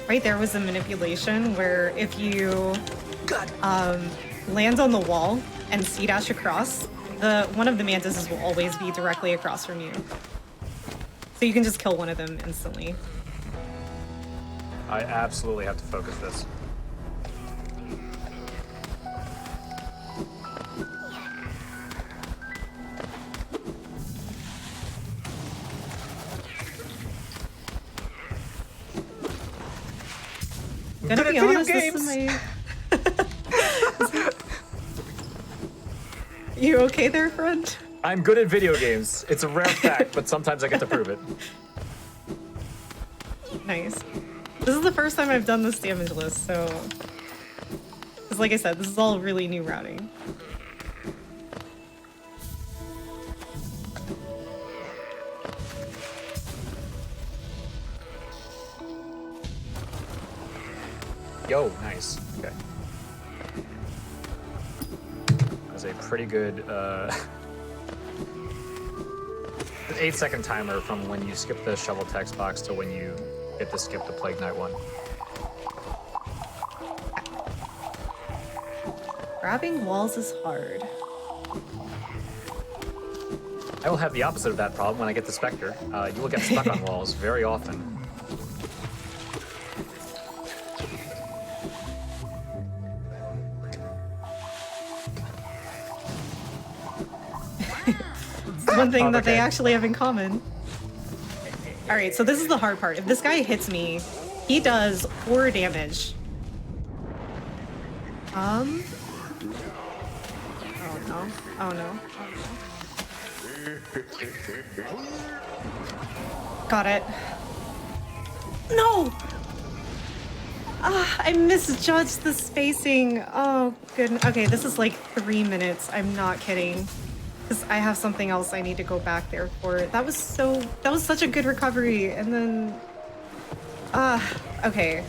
Right there was a manipulation where if you land on the wall and C-dash across, one of the mantises will always be directly across from you. So you can just kill one of them instantly. I absolutely have to focus this. Gonna be honest, this is my... You okay there, friend? I'm good at video games. It's a rare fact, but sometimes I get to prove it. Nice. This is the first time I've done this damage list, so... Because like I said, this is all really new routing. Yo, nice. Okay. That was a pretty good, an 8-second timer from when you skip the shovel text box to when you get to skip the Plague Knight one. Grabbing walls is hard. I will have the opposite of that problem when I get the Spectre. You will get stuck on walls very often. one thing that they okay. actually have in common. All right, so this is the hard part. If this guy hits me, he does 4 damage. Oh no. Oh no. Got it. No! I misjudged the spacing. Oh, goodness. Okay, this is like 3 minutes. I'm not kidding. Because I have something else I need to go back there for. That was such a good recovery. And then, okay.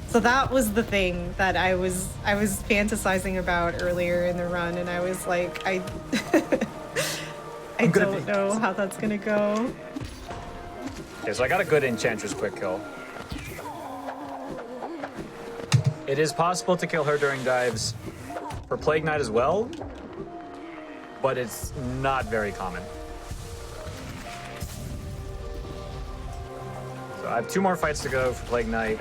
So that was the thing that I was fantasizing about earlier in the run, and I was like, I don't know how that's gonna go. Okay, so I got a good Enchantress quick kill. It is possible to kill her during dives for Plague Knight as well, but it's not very common. So I have 2 more fights to go for Plague Knight.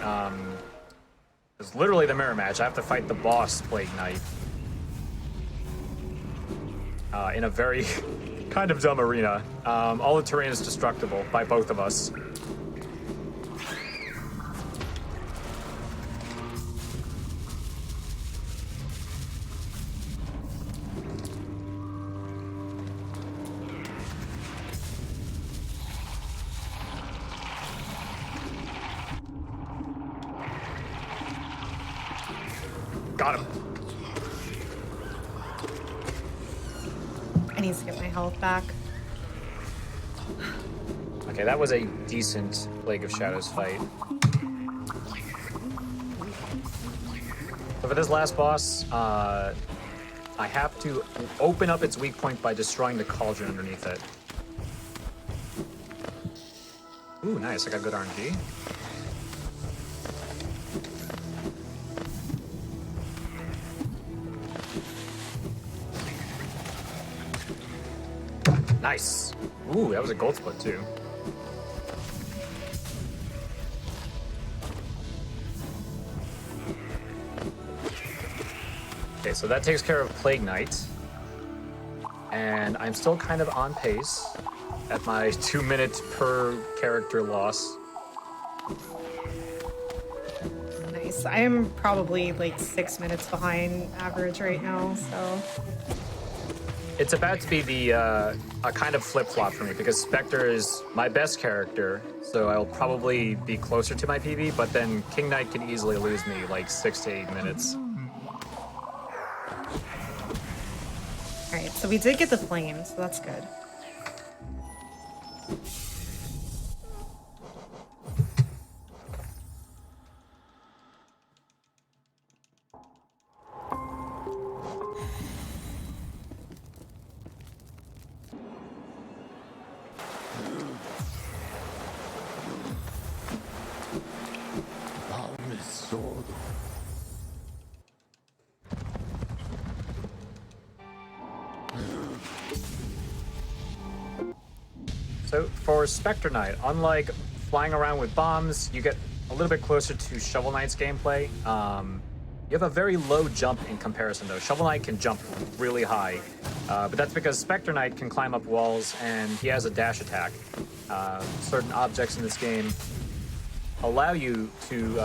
It's literally the mirror match. I have to fight the boss Plague Knight in a very kind of dumb arena. All the terrain is destructible by both of us. Got him. I need to get my health back. Okay, that was a decent Plague of Shadows fight. So for this last boss, I have to open up its weak point by destroying the cauldron underneath it. Ooh, nice. I got good RNG. Nice. Ooh, that was a gold split too. Okay, so that takes care of Plague Knight. And I'm still kind of on pace at my 2 minute per character loss. Nice. I am probably like 6 minutes behind average right now, so. It's about to be the a kind of flip-flop for me because Spectre is my best character, so I'll probably be closer to my PB, but then King Knight can easily lose me like 6 to 8 minutes. All right, so we did get the flame, so that's good. So for Spectre Knight, unlike flying around with bombs, you get a little bit closer to Shovel Knight's gameplay. You have a very low jump in comparison though. Shovel Knight can jump really high, but that's because Spectre Knight can climb up walls and he has a dash attack. Certain objects in this game allow you to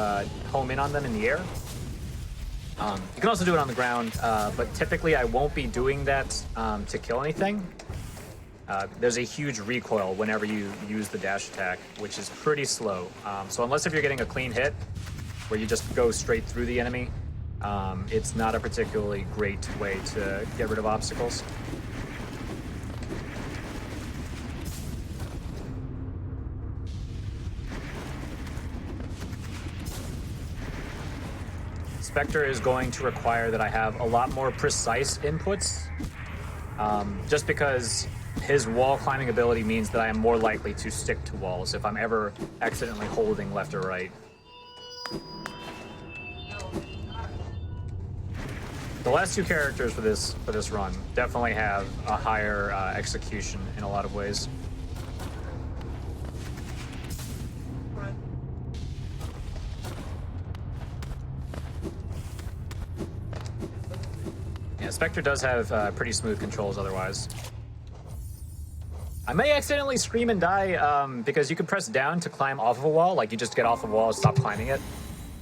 home in on them in the air. You can also do it on the ground, but typically I won't be doing that to kill anything. There's a huge recoil whenever you use the dash attack, which is pretty slow. So unless if you're getting a clean hit, where you just go straight through the enemy, it's not a particularly great way to get rid of obstacles. Spectre is going to require that I have a lot more precise inputs, just because his wall climbing ability means that I am more likely to stick to walls if I'm ever accidentally holding left or right. The last 2 characters for this run definitely have a higher execution in a lot of ways. Yeah, Spectre does have pretty smooth controls otherwise. may accidentally scream and die because you can press down to climb off of a wall. Like, you just get off a wall and stop climbing it.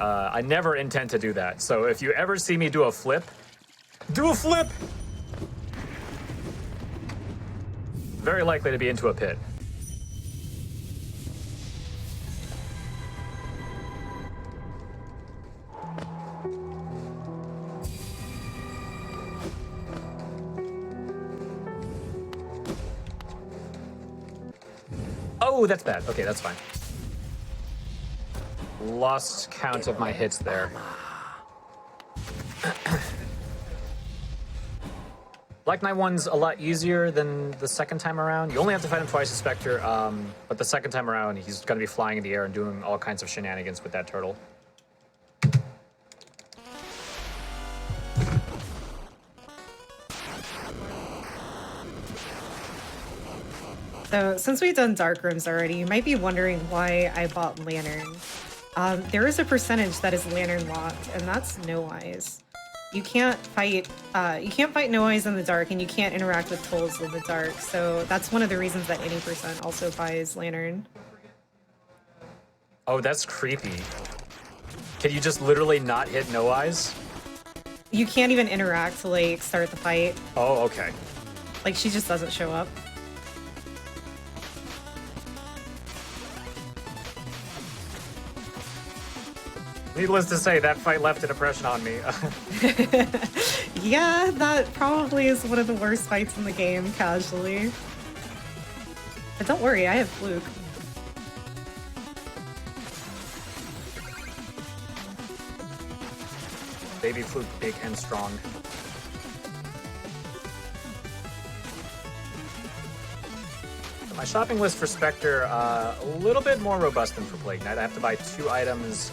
I never intend to do that. So if you ever see me do a flip, do a flip! Very likely to be into a pit. Oh, that's bad. Okay, that's fine. Lost count of my hits there. Black Knight 1's a lot easier than the second time around. You only have to fight him twice as Spectre, but the second time around, he's going to be flying in the air and doing all kinds of shenanigans with that turtle. So since we've done Dark Rooms already, you might be wondering why I bought Lantern. There is a percentage that is Lantern locked, and that's No Eyes. You can't fight No Eyes in the dark, and you can't interact with tolls in the dark. So that's one of the reasons that any percent also buys Lantern. Oh, that's creepy. Can you just literally not hit No Eyes? You can't even interact to like start the fight. Oh, okay. Like she just doesn't show up. Needless to say, that fight left an impression on me. Yeah, that probably is one of the worst fights in the game, casually. But don't worry, I have Fluke. Baby Fluke, big and strong. So my shopping list for Spectre, a little bit more robust than for Plague Knight. I have to buy 2 items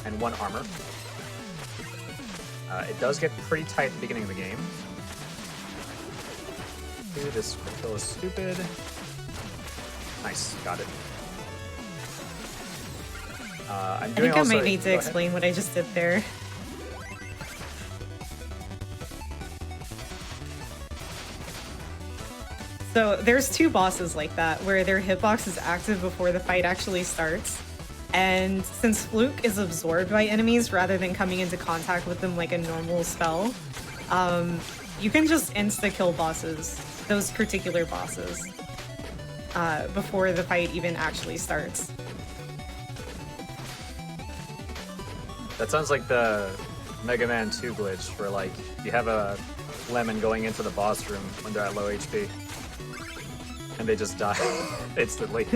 and 1 armor. It does get pretty tight at the beginning of the game. Ooh, this kill is stupid. Nice, got it. I think I might need to explain what I just did there. So there's 2 bosses like that, where their hitbox is active before the fight actually starts. And since Fluke is absorbed by enemies rather than coming into contact with them like a normal spell, you can just insta-kill bosses, those particular bosses, before the fight even actually starts. That sounds like the Mega Man 2 glitch, where like you have a lemon going into the boss room when they're at low HP, and they just die instantly.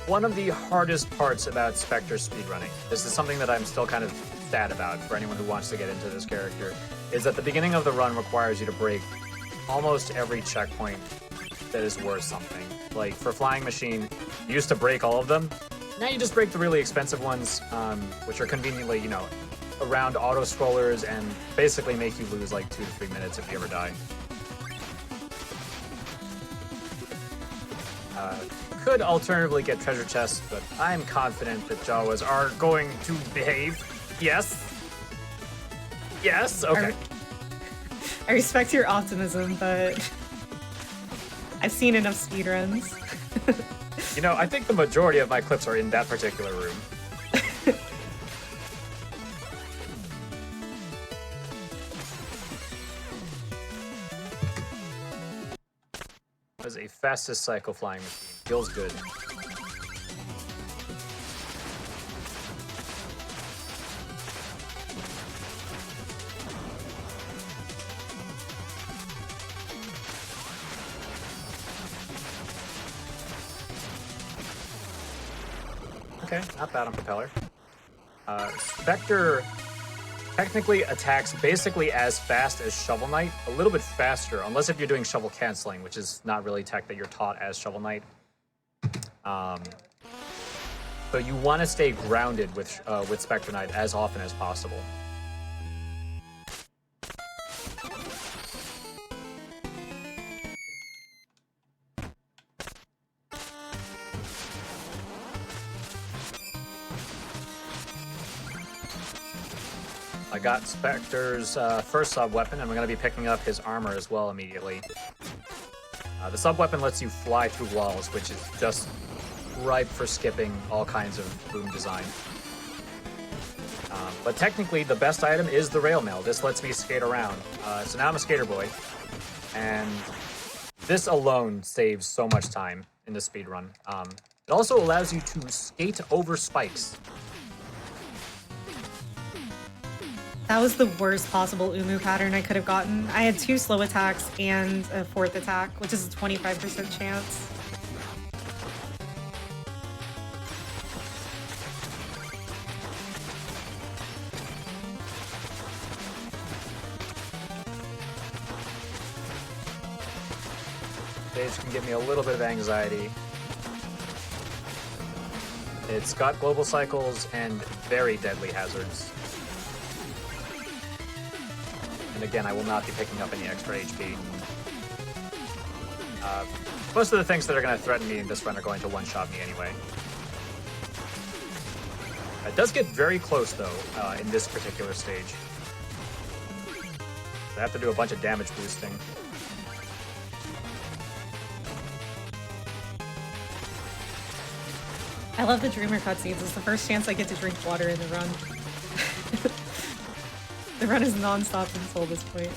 One of the hardest parts about Spectre speedrunning, this is something that I'm still kind of sad about for anyone who wants to get into this character, is that the beginning of the run requires you to break almost every checkpoint that is worth something. Like for Flying Machine, you used to break all of them. Now you just break the really expensive ones, which are conveniently, you know, around auto scrollers and basically make you lose like 2 to 3 minutes if you ever die. Could alternatively get treasure chests, but I'm confident that Jawas are going to behave. Yes? Yes? Okay. I respect your optimism, but I've seen enough speedruns. You know, I think the majority of my clips are in that particular room. That was a fastest cycle flying machine. Feels good. Okay, not bad on Propeller. Spectre technically attacks basically as fast as Shovel Knight, a little bit faster, unless if you're doing shovel canceling, which is not really tech that you're taught as Shovel Knight. So you want to stay grounded with Spectre Knight as often as possible. got Spectre's first sub-weapon, and we're going to be picking up his armor as well immediately. The sub-weapon lets you fly through walls, which is just ripe for skipping all kinds of boom design. But technically, the best item is the rail mail. This lets me skate around. So now I'm a skater boy, and this alone saves so much time in the speedrun. It also allows you to skate over spikes. That was the worst possible Umu pattern I could have gotten. I had 2 slow attacks and a 4th attack, which is a 25% chance. Stage can give me a little bit of anxiety. It's got global cycles and very deadly hazards. And again, I will not be picking up any extra HP. Most of the things that are going to threaten me in this run are going to one-shot me anyway. It does get very close, though, in this particular stage. I have to do a bunch of damage boosting. I love the Dreamer cutscenes. It's the first chance I get to drink water in the run. The run is non-stop until this point.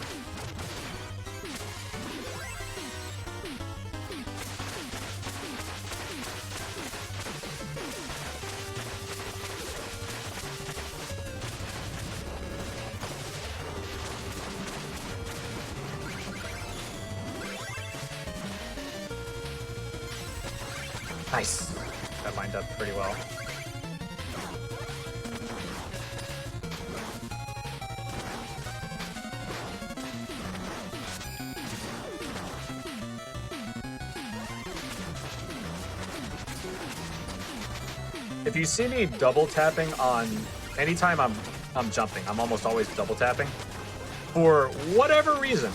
Nice. That lined up pretty well. If you see me double tapping on anytime I'm jumping, I'm almost always double tapping. For whatever reason,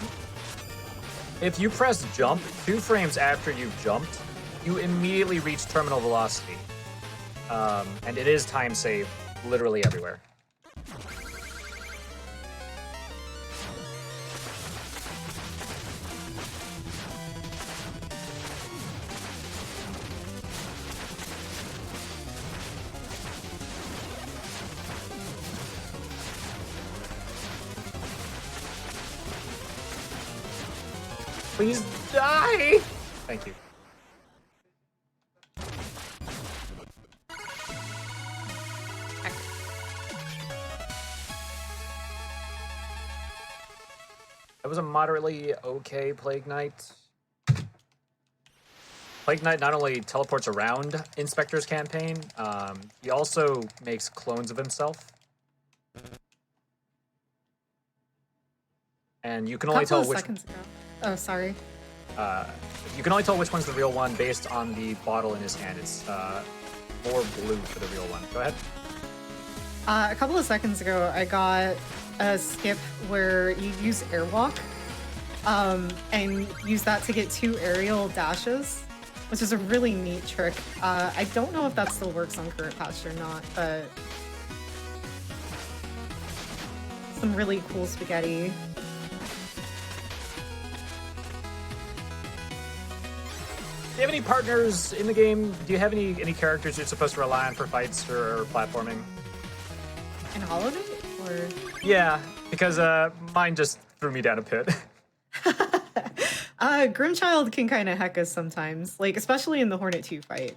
if you press jump 2 frames after you've jumped, you immediately reach terminal velocity. And it is time save literally everywhere. Please die! Thank you. That was a moderately okay Plague Knight. Plague Knight not only teleports around Inspector's campaign, he also makes clones of himself. And you can only tell which... seconds ago. Oh, sorry. You can only tell which one's the real one based on the bottle in his hand. It's more blue for the real one. Go ahead. A couple of seconds ago, I got a skip where you use airwalk and use that to get 2 aerial dashes, which is a really neat trick. I don't know if that still works on current patch or not, but some really cool spaghetti. Do you have any partners in the game? Do you have any characters you're supposed to rely on for fights or platforming? In Hollow Knight? Or... Yeah, because mine just threw me down a pit. Grimchild can kind of heck us sometimes, like especially in the Hornet 2 fight.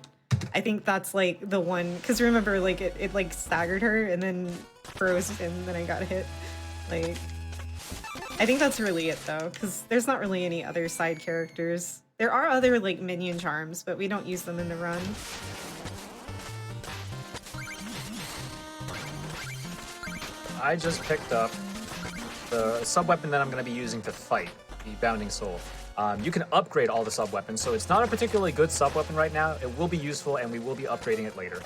I think that's like the one, because remember, like it like staggered her and then froze and then I got hit. Like, I think that's really it though, because there's not really any other side characters. There are other like minion charms, but we don't use them in the run. I just picked up the sub-weapon that I'm going to be using to fight, the Bounding Soul. You can upgrade all the sub-weapons, so it's not a particularly good sub-weapon right now. It will be useful, and we will be upgrading it later.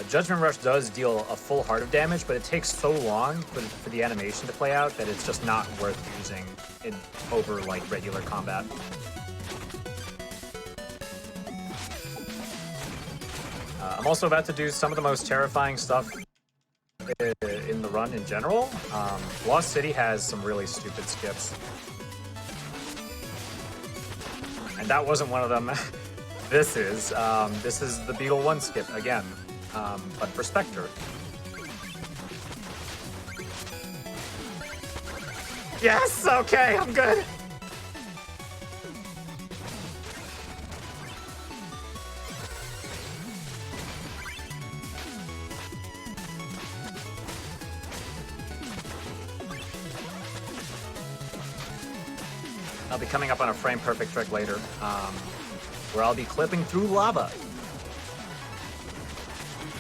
Judgment Rush does deal a full heart of damage, but it takes so long for the animation to play out that it's just not worth using in over like regular combat. I'm also about to do some of the most terrifying stuff in the run in general. Lost City has some really stupid skips. And that wasn't one of them. This is the Beetle 1 skip again, but for Spectre. Yes, okay, I'm good. I'll be coming up on a frame perfect trick later, where I'll be clipping through lava.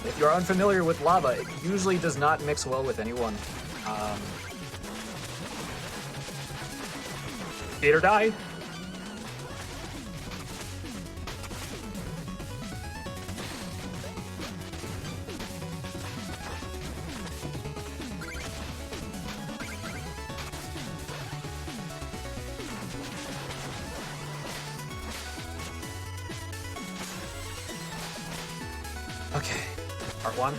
If you're unfamiliar with lava, it usually does not mix well with anyone. Eat or die. Okay, part 1.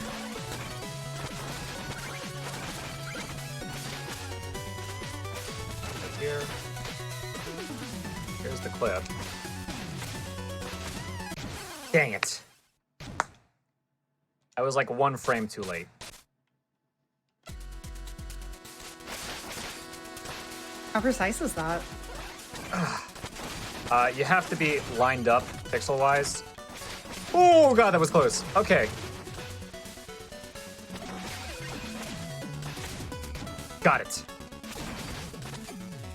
Right here. Here's the clip. Dang it. I was like 1 frame too late. How precise is that? You have to be lined up pixel-wise. Oh god, that was close. Okay. Got it.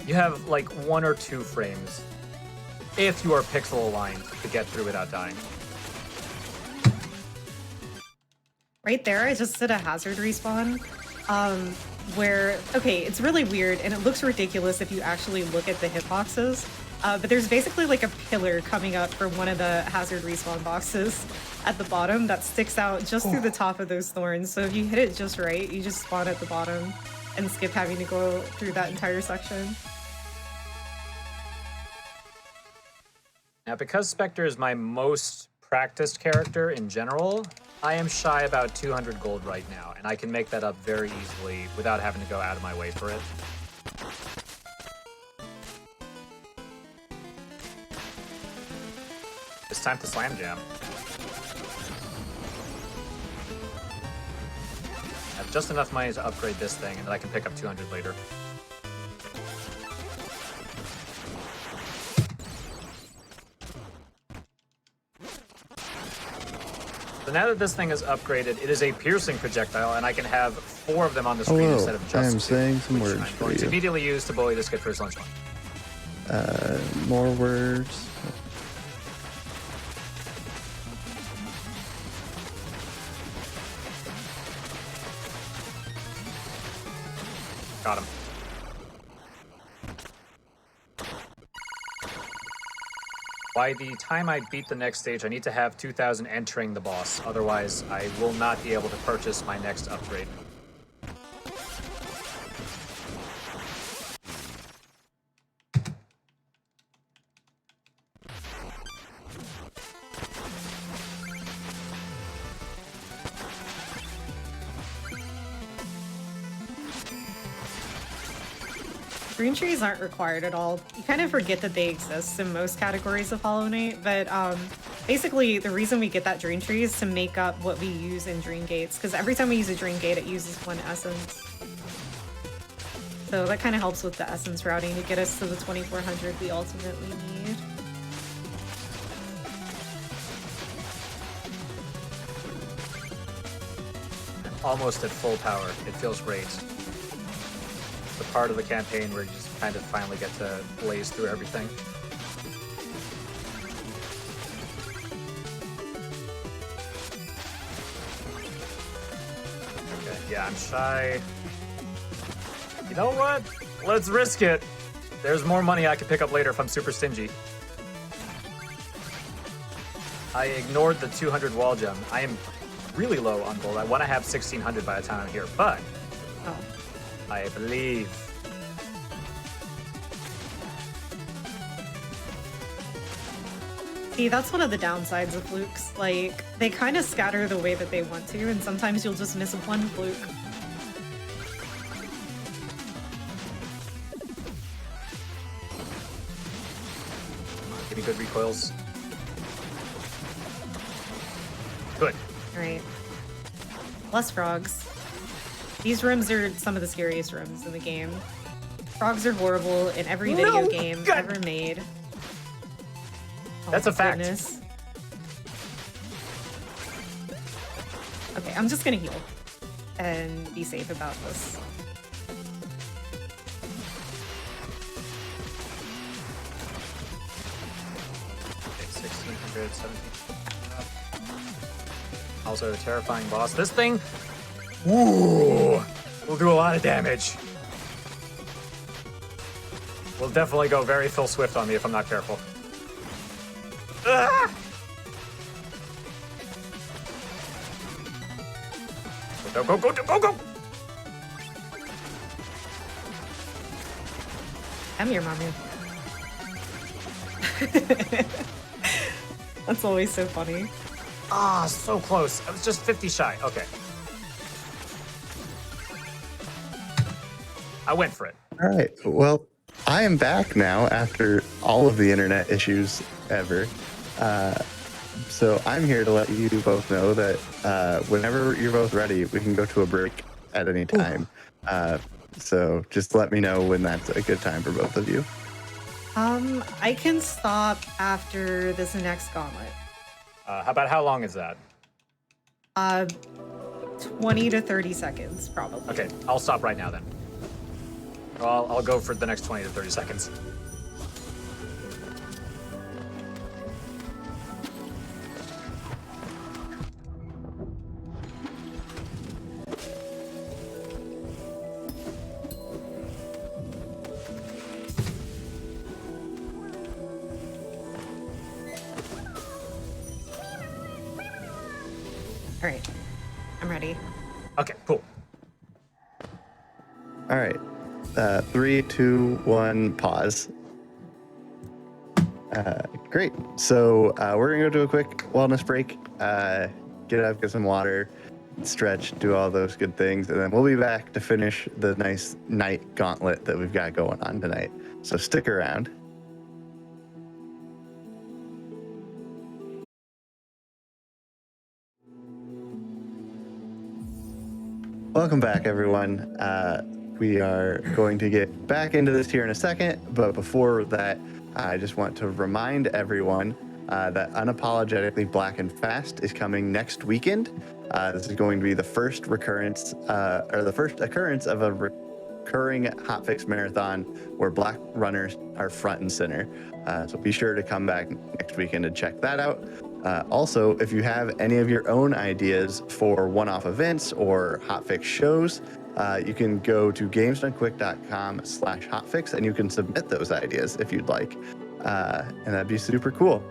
You have like 1 or 2 frames if you are pixel aligned to get through without dying. Right there, I just did a hazard respawn where, okay, it's really weird and it looks ridiculous if you actually look at the hitboxes. But there's basically like a pillar coming up from one of the hazard respawn boxes at the bottom that sticks out just through the top of those thorns. So if you hit it just right, you just spawn at the bottom and skip having to go through that entire section. Now, because Spectre is my most practiced character in general, I am shy about 200 gold right now, and I can make that up very easily without having to go out of my way for it. It's time to slam jam. I have just enough money to upgrade this thing, and then I can pick up 200 later. So now that this thing is upgraded, it is a piercing projectile, and I can have 4 of them on the screen Hello, instead of just I am 2, saying some which words I'm for going to you. immediately use to bully this kid for his lunch money. More words. Got him. By the time I beat the next stage, I need to have 2,000 entering the boss. Otherwise, I will not be able to purchase my next upgrade. Dream trees aren't required at all. You kind of forget that they exist in most categories of Hollow Knight, but basically the reason we get that dream tree is to make up what we use in dream gates, because every time we use a dream gate, it uses 1 essence. So that kind of helps with the essence routing to get us to the 2400 we ultimately need. I'm almost at full power. It feels great. The part of the campaign where you just kind of finally get to blaze through everything. Okay, yeah, I'm shy. You know what? Let's risk it. There's more money I can pick up later if I'm super stingy. I ignored the 200 wall gem. I am really low on gold. I want to have 1600 by the time I'm here, but Oh. I believe. See, that's one of the downsides of flukes. Like, they kind of scatter the way that they want to, and sometimes you'll just miss one fluke. Give me good recoils. Good. Alright. Less frogs. These rooms are some of the scariest rooms in the game. Frogs are horrible in every video game ever made. Oh, That's a fact. goodness. Okay, I'm just gonna heal and be safe about this. Okay, 1600, 1700. Also a terrifying boss. This thing, ooh, will do a lot of damage. Will definitely go very Phil Swift on me if I'm not careful. Ah! Go, go, go, go, go, go! I'm your mommy. That's always so funny. Ah, so close. I was just 50 shy. Okay. I went for it. All right. Well, I am back now after all of the internet issues ever. So I'm here to let you both know that whenever you're both ready, we can go to a break at any time. So just let me know when that's a good time for both of you. I can stop after this next gauntlet. How long is that? 20 to 30 seconds, probably. Okay, I'll stop right now then. I'll go for the next 20 to 30 seconds. All right, I'm ready. Okay, cool. All right. 3, 2, 1, pause. Great. So we're gonna go do a quick wellness break. Get up, get some water, stretch, do all those good things, and then we'll be back to finish the nice night gauntlet that we've got going on tonight. So stick around. Welcome back, everyone. We are going to get back into this here in a second, but before that, I just want to remind everyone that Unapologetically Black and Fast is coming next weekend. This is going to be the first recurrence, or the first occurrence of a recurring hotfix marathon where black runners are front and center. So be sure to come back next weekend and check that out. Also, if you have any of your own ideas for one-off events or hotfix shows, you can go to gamesdonequick.com/hotfix and you can submit those ideas if you'd like. And that'd be super cool.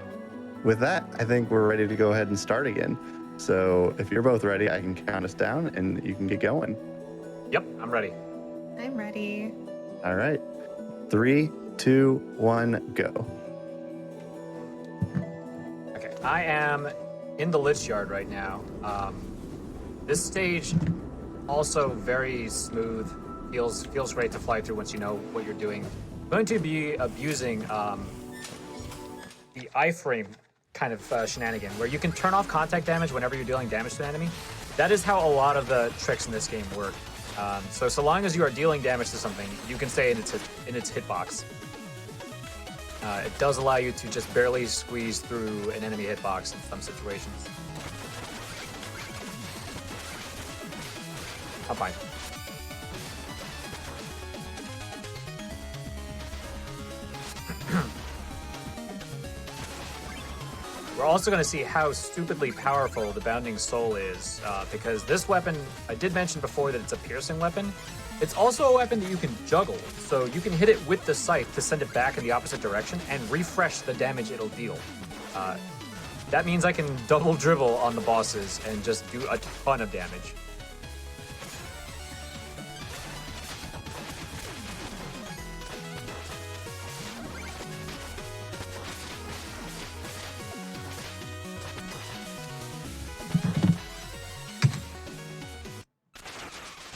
With that, I think we're ready to go ahead and start again. So if you're both ready, I can count us down and you can get going. Yep, I'm ready. I'm ready. All right. 3, 2, 1, go. Okay, I am in the Lich Yard right now. This stage also very smooth. Feels great to fly through once you know what you're doing. I'm going to be abusing the iframe kind of shenanigan, where you can turn off contact damage whenever you're dealing damage to an enemy. That is how a lot of the tricks in this game work. So long as you are dealing damage to something, you can stay in its hitbox. It does allow you to just barely squeeze through an enemy hitbox in some situations. I'm fine. We're also going to see how stupidly powerful the Bounding Soul is, because this weapon, I did mention before that it's a piercing weapon. It's also a weapon that you can juggle, so you can hit it with the scythe to send it back in the opposite direction and refresh the damage it'll deal. That means I can double dribble on the bosses and just do a ton of damage.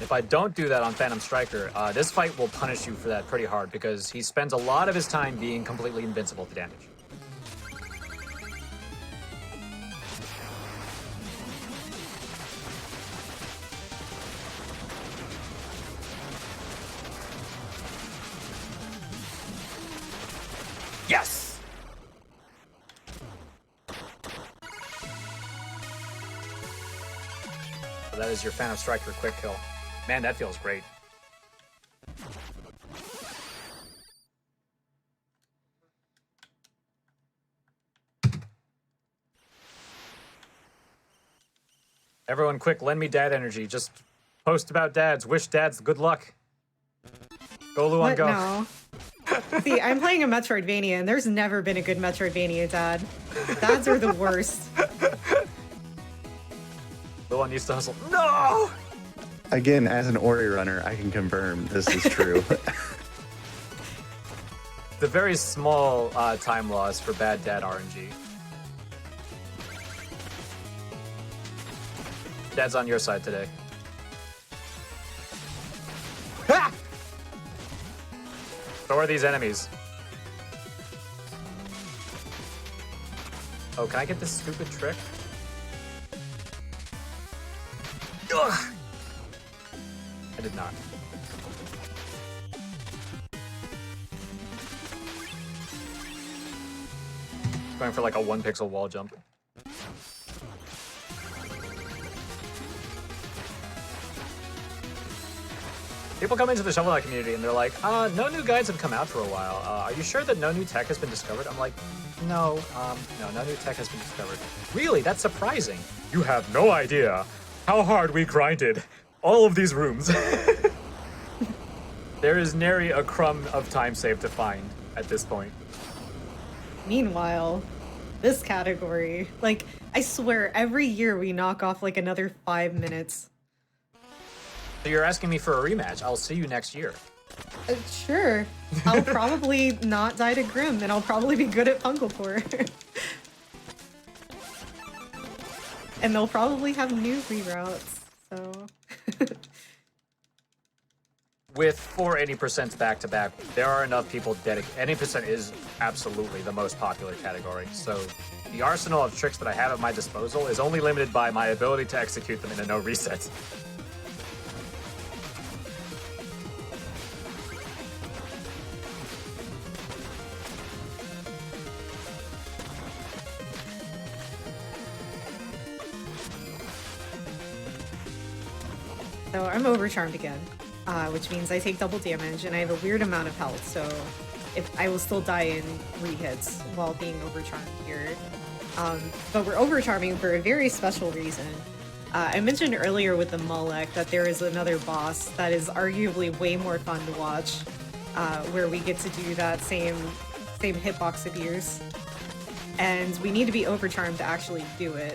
if I don't do that on Phantom Striker, this fight will punish you for that pretty hard because he spends a lot of his time being completely invincible to damage. Yes! So that is your Phantom Striker quick kill. Man, that feels great. Everyone quick, lend me dad energy. Just post about dads. Wish dads good luck. Go, Luan, What? go. No. See, I'm playing a Metroidvania, and there's never been a good Metroidvania, Dad. Dads are the worst. Luan needs to hustle. No! Again, as an Ori runner, I can confirm this is true. The very small time loss for bad dad RNG. Dad's on your side today. Ah! So are these enemies. Oh, can I get this stupid trick? Ugh! I did not. Going for like a 1-pixel wall jump. People come into the Shovel Knight community and they're like, no new guides have come out for a while. Are you sure that no new tech has been discovered? I'm like, no, no new tech has been discovered. Really? That's surprising. You have no idea how hard we grinded all of these rooms. There is nary a crumb of time save to find at this point. Meanwhile, this category, like, I swear, every year we knock off like another 5 minutes. So you're asking me for a rematch. I'll see you next year. Sure. I'll probably not die to Grim, and I'll probably be good at Pungalcore. And they'll probably have new reroutes, so... With 4 80% back-to-back, there are enough people dedicated. 80% is absolutely the most popular category, so the arsenal of tricks that I have at my disposal is only limited by my ability to execute them in a no reset. So I'm overcharmed again, which means I take double damage, and I have a weird amount of health, so if I will still die in rehits while being overcharmed here. But we're overcharming for a very special reason. I mentioned earlier with the Molech that there is another boss that is arguably way more fun to watch, where we get to do that same hitbox abuse. And we need to be overcharmed to actually do it.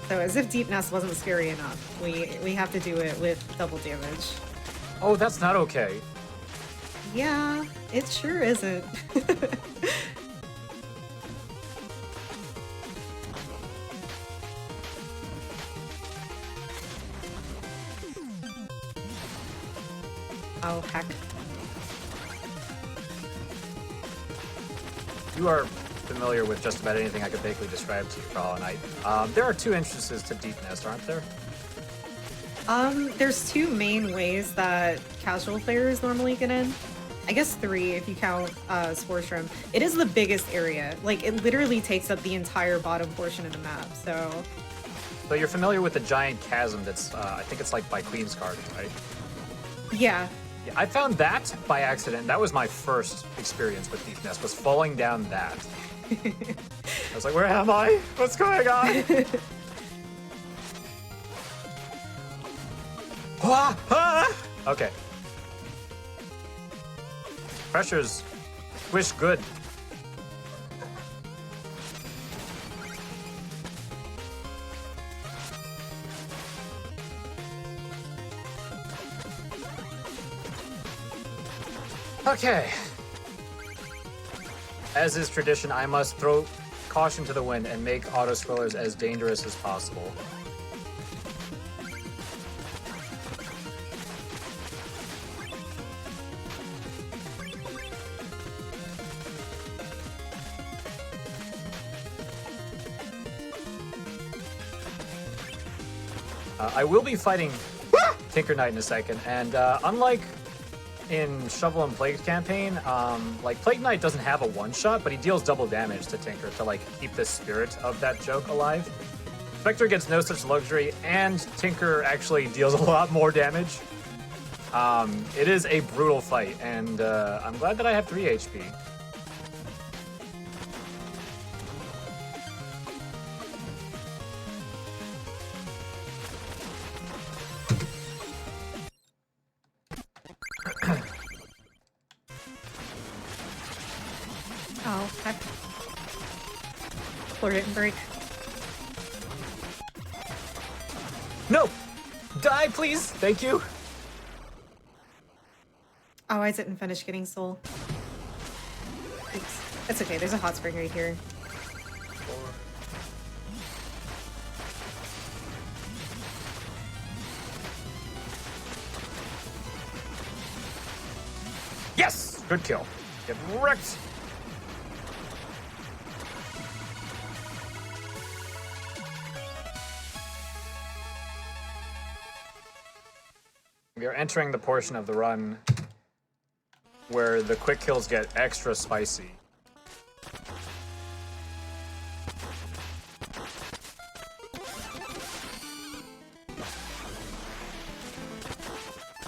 So as if Deep Nest wasn't scary enough, we have to do it with double damage. Oh, that's not okay. Yeah, it sure isn't. Oh, heck. You are familiar with just about anything I could vaguely describe to you for Hollow Knight. There are 2 entrances to Deep Nest, aren't there? There's 2 main ways that casual players normally get in. I guess 3 if you count Spore Shrimp. It is the biggest area. Like, it literally takes up the entire bottom portion of the map, so... So you're familiar with the giant chasm that's, I think it's like by Queen's Garden, right? Yeah. Yeah, I found that by accident. That was my first experience with Deep Nest, was falling down that. I was like, where am I? What's going on? Okay. Pressure's squish good. Okay. As is tradition, I must throw caution to the wind and make auto scrollers as dangerous as possible. I will be fighting Tinker Knight in a second, and unlike in Shovel and Plague campaign, like Plague Knight doesn't have a one-shot, but he deals double damage to Tinker to like keep the spirit of that joke alive. Spectre gets no such luxury, and Tinker actually deals a lot more damage. It is a brutal fight, and I'm glad that I have 3 HP. Oh, heck. Floor didn't break. No! Die, please! Thank you! Oh, I didn't finish getting soul. Oops. That's okay, there's a hot spring right here. Yes! Good kill. Get wrecked! We are entering the portion of the run where the quick kills get extra spicy.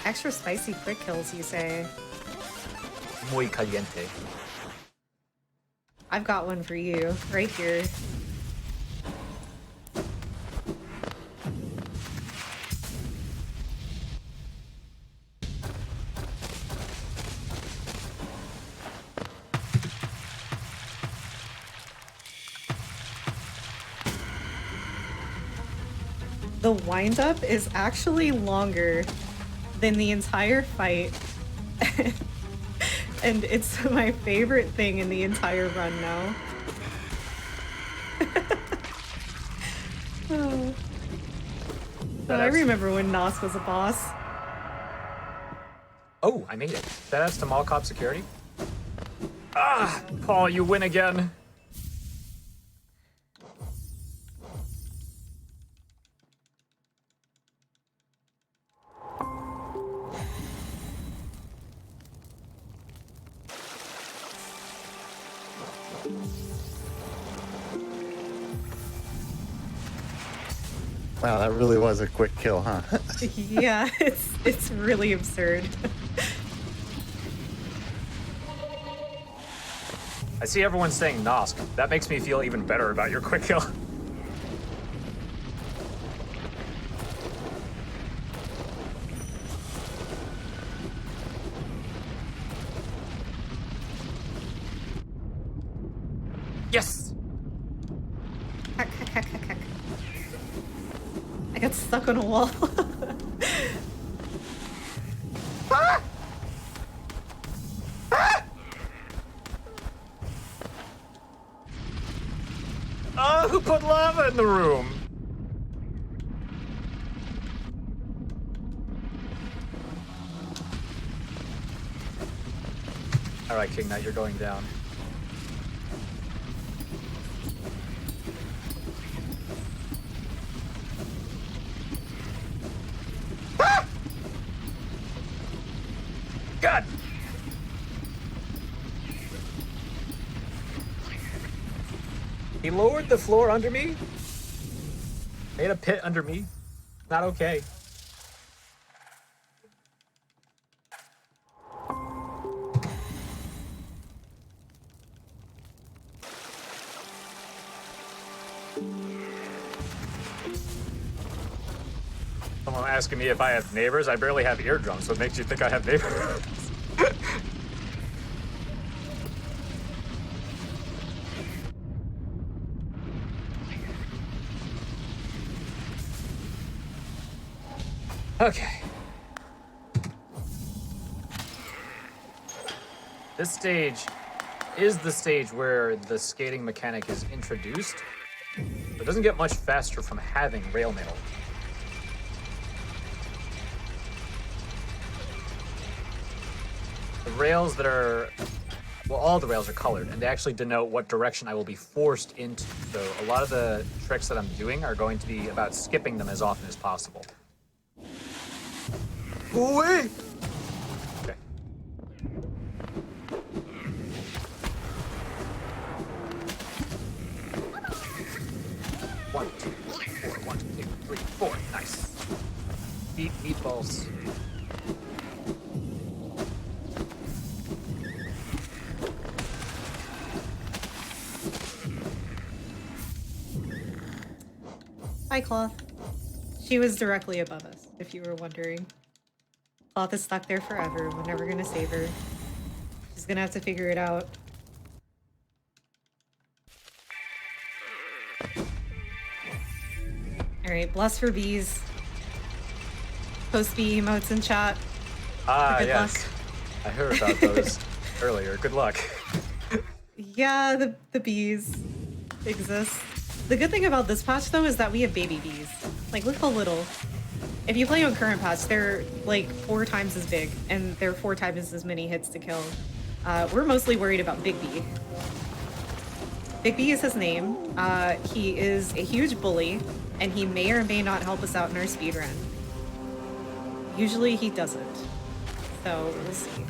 Extra spicy quick kills, you say? Muy caliente. I've got one for you, right here. The wind-up is actually longer than the entire fight. And it's my favorite thing in the entire run now. Oh. I remember when Nos was a boss. Oh, I made it. That adds to Mall Cop security. Ah, Paul, you win again. Wow, that really was a quick kill, huh? Yeah, it's really absurd. I see everyone saying Nosk. That makes me feel even better about your quick kill. Yes! Heck, heck, heck, heck, heck. I got stuck on a wall. Ah! Ah! Oh, who put lava in the room? All right, King Knight, you're going down. Ah! God! He lowered the floor under me? Made a pit under me? Not okay. Someone asking me if I have neighbors. I barely have eardrums. What makes you think I have neighbors? Okay. This stage is the stage where the skating mechanic is introduced. It doesn't get much faster from having rail mail. The rails that are, well, all the rails are colored, and they actually denote what direction I will be forced into. So a lot of the tricks that I'm doing are going to be about skipping them as often as possible. Away! Okay. One, two, three, four. 1, 2, 3, 4. Nice. Beat meatballs. Hi, Cloth. She was directly above us, if you were wondering. Cloth is stuck there forever. We're never gonna save her. She's gonna have to figure it out. Alright, bless for bees. Post bee emotes in chat. Ah, Good yes. luck. I heard about those earlier. Good luck. Yeah, the bees exist. The good thing about this patch, though, is that we have baby bees. Like, look how little. If you play on current patch, they're like 4 times as big, and they're 4 times as many hits to kill. We're mostly worried about Big B. Big B is his name. He is a huge bully, and he may or may not help us out in our speedrun. Usually he doesn't. So, we'll see.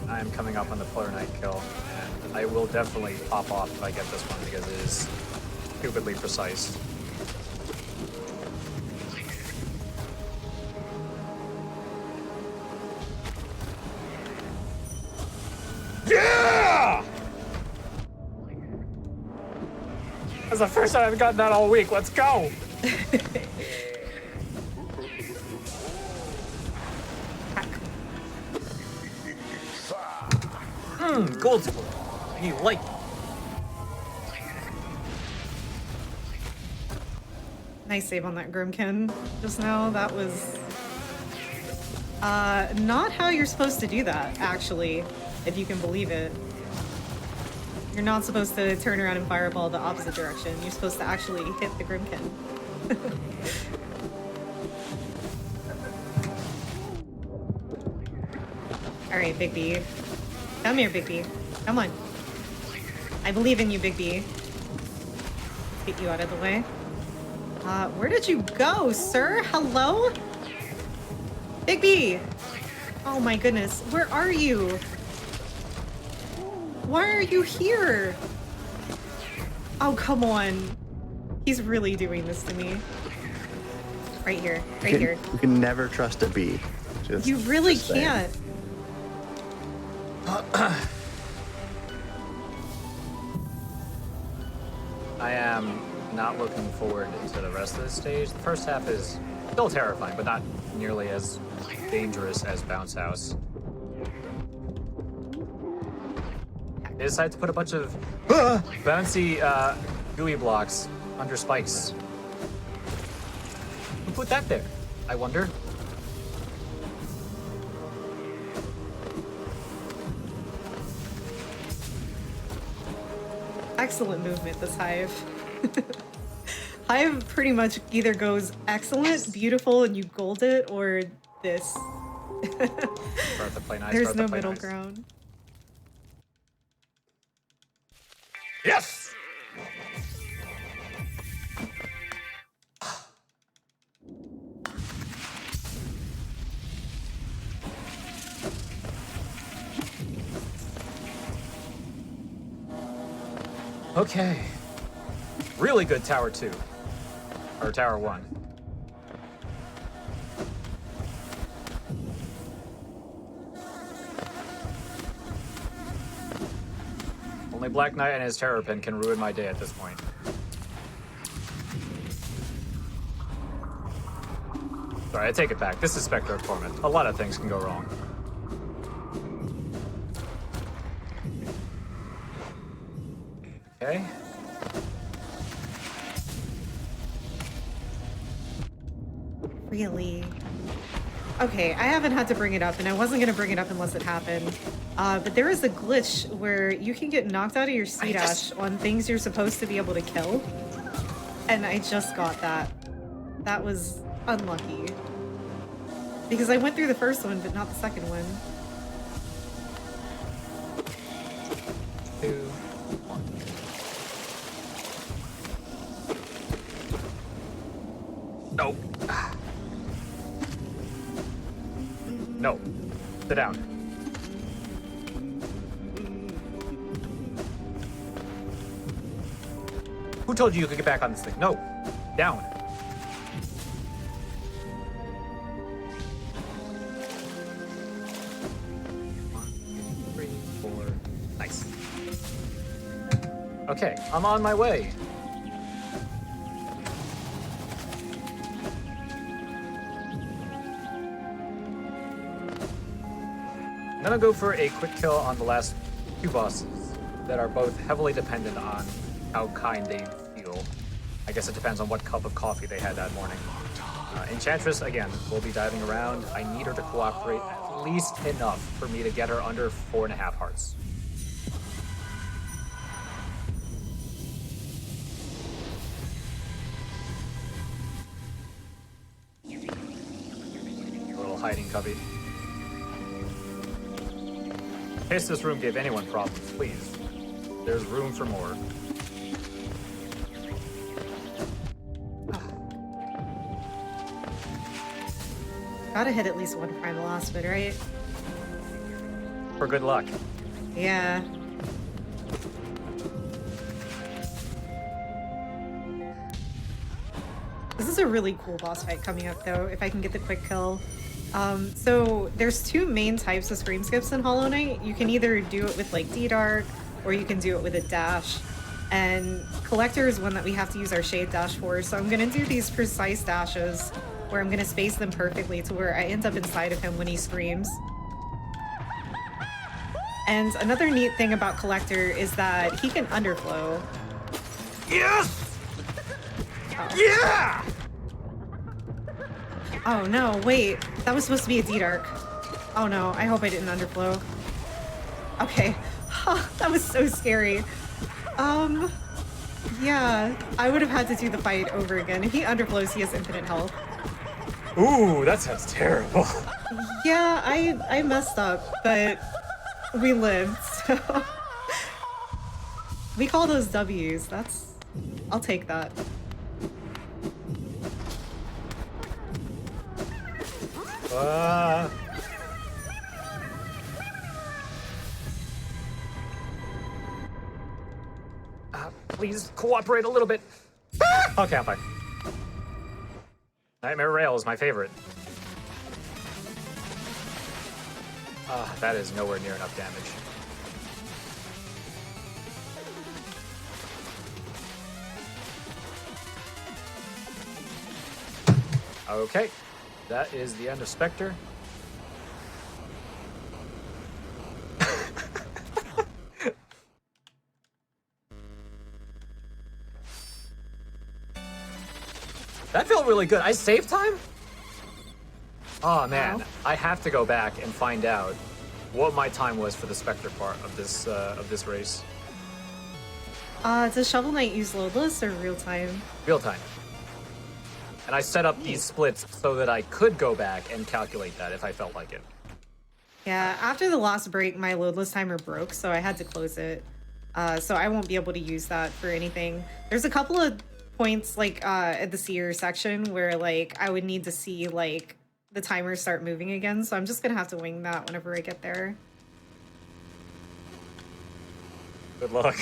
I'm coming up on the Polar Knight kill, and I will definitely pop off if I get this one because it is stupidly precise. Yeah! That's the first time I've gotten that all week. Let's go! Gold score. I need light. Nice save on that Grimkin just now. That was not how you're supposed to do that, actually, if you can believe it. You're not supposed to turn around and fireball the opposite direction. You're supposed to actually hit the Grimkin. Alright, Big B. Come here, Big B. Come on. I believe in you, Big B. Get you out of the way. Where did you go, sir? Hello? Big B! Oh my goodness, where are you? Why are you here? Oh, come on. He's really doing this to me. Right here, right here. You can never trust a bee. You really just saying. can't. I am not looking forward to the rest of this stage. The first half is still terrifying, but not nearly as dangerous as Bounce House. They decided to put a bunch of bouncy gooey blocks under spikes. Who put that there? I wonder. Excellent movement, this Hive. Hive pretty much either goes excellent, beautiful, and you gold it, or this. Start to play nice, There's start to no play middle nice. ground. Yes! Okay. Really good Tower 2. Or Tower 1. Only Black Knight and his Terrapin can ruin my day at this point. Sorry, I take it back. This is Spectre of Torment. A lot of things can go wrong. Okay. Really? Okay, I haven't had to bring it up, and I wasn't going to bring it up unless it happened. But there is a glitch where you can get knocked out of your C-dash on things you're supposed to be able to kill. And I just got that. That was unlucky. Because I went through the first one, but not the second one. 2, 1. No. No. Sit down. Who told you could get back on this thing? No. Down. One, 2, 3, 4. Nice. Okay, I'm on my way. I'm gonna go for a quick kill on the last 2 bosses that are both heavily dependent on how kind they feel. I guess it depends on what cup of coffee they had that morning. Enchantress, again, will be diving around. I need her to cooperate at least enough for me to get her under 4.5 hearts. A little hiding cubby. In case this room gave anyone problems, please. There's room for more. Gotta hit at least one primal aspid, right? For good luck. Yeah. This is a really cool boss fight coming up, though, if I can get the quick kill. So there's 2 main types of scream skips in Hollow Knight. You can either do it with like D-Dark, or you can do it with a dash. And Collector is one that we have to use our shade dash for, so I'm gonna do these precise dashes where I'm gonna space them perfectly to where I end up inside of him when he screams. And another neat thing about Collector is that he can underflow. Yes! Oh. Yeah! Oh no, wait. That was supposed to be a D-Dark. Oh no, I hope I didn't underflow. Okay. That was so scary. Yeah, I would have had to do the fight over again. If he underflows, he has infinite health. Ooh, that sounds terrible. Yeah, I messed up, but we lived, so... We call those W's. I'll take that. Please cooperate a little bit. Okay, I'm fine. Nightmare Rail is my favorite. That is nowhere near enough damage. Okay, that is the end of Spectre. That felt really good. I saved time? Oh man, Wow. I have to go back and find out what my time was for the Spectre part of this race. Does Shovel Knight use loadless or real time? Real time. And I set up these splits so that I could go back and calculate that if I felt like it. Yeah, after the last break, my loadless timer broke, so I had to close it. So I won't be able to use that for anything. There's a couple of points, like, at the seer section where, like, I would need to see, like, the timer start moving again, so I'm just gonna have to wing that whenever I get there. Good luck.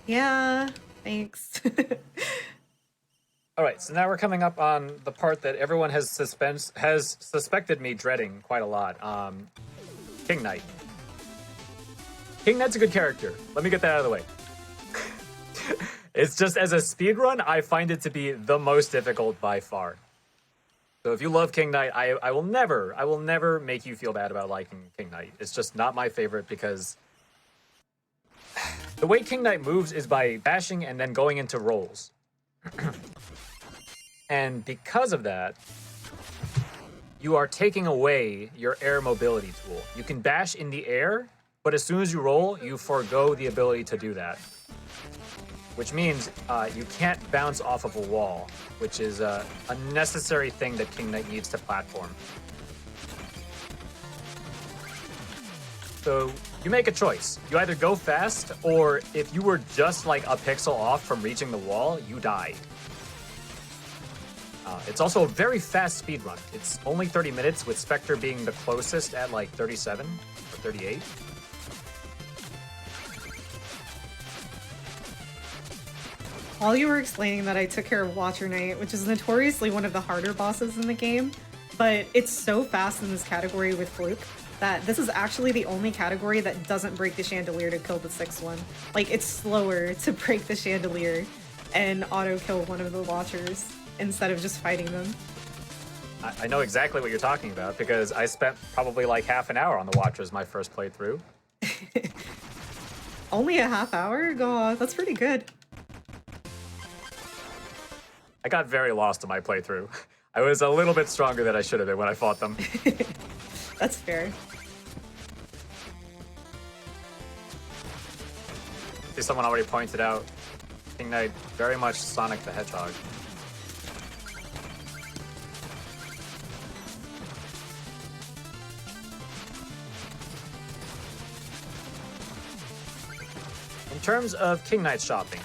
Yeah, thanks. All right, so now we're coming up on the part that everyone has suspected me dreading quite a lot. King Knight. King Knight's a good character. Let me get that out of the way. It's just, as a speedrun, I find it to be the most difficult by far. So if you love King Knight, I will never make you feel bad about liking King Knight. It's just not my favorite because the way King Knight moves is by bashing and then going into rolls. And because of that, you are taking away your air mobility tool. You can bash in the air, but as soon as you roll, you forego the ability to do that. Which means you can't bounce off of a wall, which is a necessary thing that King Knight needs to platform. So you make a choice. You either go fast, or if you were just like a pixel off from reaching the wall, you die. It's also a very fast speedrun. It's only 30 minutes, with Spectre being the closest at like 37 or 38. While you were explaining that, I took care of Watcher Knight, which is notoriously one of the harder bosses in the game, but it's so fast in this category with Fluke that this is actually the only category that doesn't break the chandelier to kill the 6th one. Like, it's slower to break the chandelier and auto-kill one of the Watchers instead of just fighting them. I know exactly what you're talking about, because I spent probably like half an hour on the Watchers my first playthrough. Only a half hour? God, that's pretty good. I got very lost in my playthrough. I was a little bit stronger than I should have been when I fought them. That's fair. See, someone already pointed out, King Knight, very much Sonic the Hedgehog. In terms of King Knight shopping,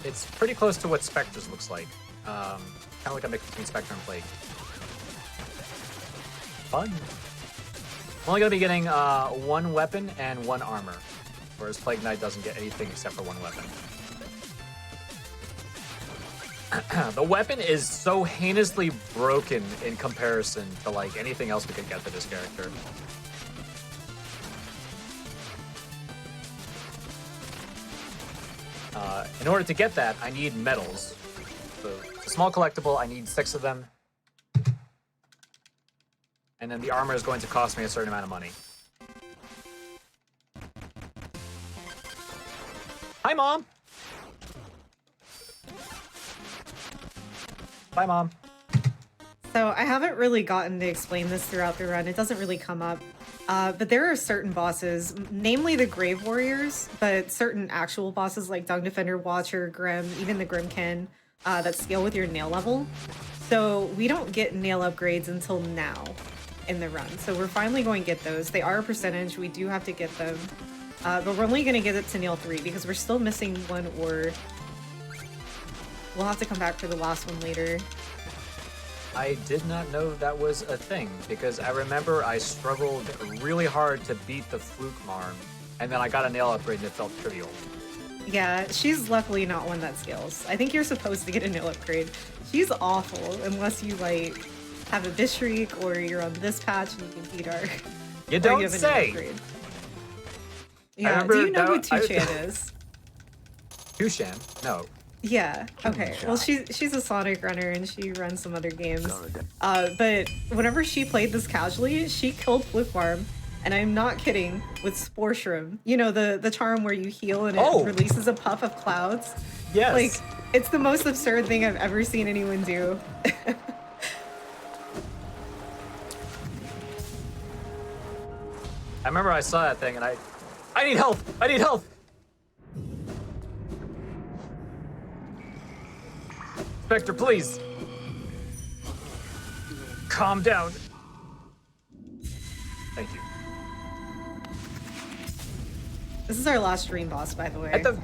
it's pretty close to what Spectre's looks like. Kind of like a mix between Spectre and Plague. Fun. I'm only going to be getting 1 weapon and 1 armor, whereas Plague Knight doesn't get anything except for 1 weapon. The weapon is so heinously broken in comparison to like anything else we could get for this character. In order to get that, I need medals. So it's a small collectible, I need 6 of them. And then the armor is going to cost me a certain amount of money. Hi, Mom! Bye, Mom. So I haven't really gotten to explain this throughout the run. It doesn't really come up. But there are certain bosses, namely the Grave Warriors, but certain actual bosses like Dung Defender, Watcher, Grim, even the Grimkin, that scale with your nail level. So we don't get nail upgrades until now in the run. So we're finally going to get those. They are a percentage. We do have to get them. But we're only going to get it to nail 3 because we're still missing 1 ore. We'll have to come back for the last one later. I did not know that was a thing, because I remember I struggled really hard to beat the Fluke Marm, and then I got a nail upgrade and it felt trivial. Yeah, she's luckily not one that scales. I think you're supposed to get a nail upgrade. She's awful unless you like have a Bishriek or you're on this patch and you can beat her. You don't say! Yeah, do you know who Tushan is? Tushan? No. Yeah, okay. Well, she's a Sonic runner and she runs some other games. But whenever she played this casually, she killed Fluke Marm, and I'm not kidding, with Spore Shroom. You know, the charm where you heal and it releases a puff of clouds? Yes. Like, it's the most absurd thing I've ever seen anyone do. I remember I saw that thing and I need help! I need help! Spectre, please! Calm down. Thank you. This is our last dream boss, by the way. At the...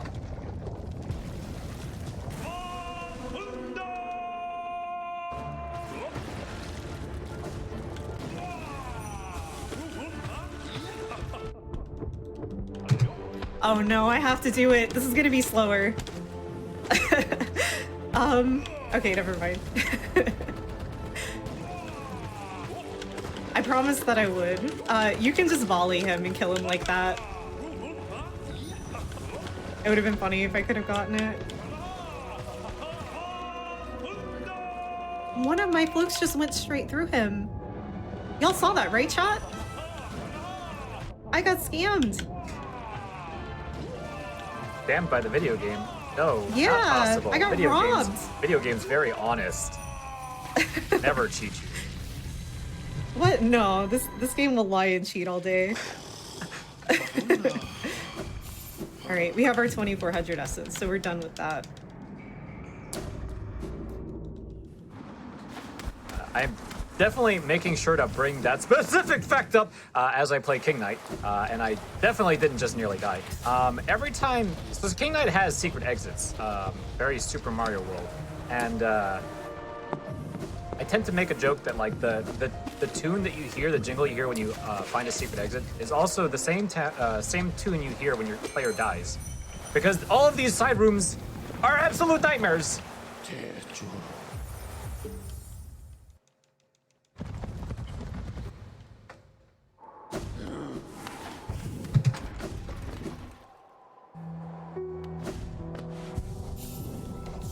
Oh no, I have to do it. This is gonna be slower. Okay, never mind. I promised that I would. You can just volley him and kill him like that. It would have been funny if I could have gotten it. One of my flukes just went straight through him. Y'all saw that, right, chat? I got scammed. Damned by the video game. No, Yeah, not possible. I got video robbed. Video games very honest. Never cheat you. What? No, this game will lie and cheat all day. All right, we have our 2400 essence, so we're done with that. I'm definitely making sure to bring that specific fact up as I play King Knight, and I definitely didn't just nearly die. Every time, so King Knight has secret exits, very Super Mario World, and I tend to make a joke that like the tune that you hear, the jingle you hear when you find a secret exit, is also the same tune you hear when your player dies, because all of these side rooms are absolute nightmares.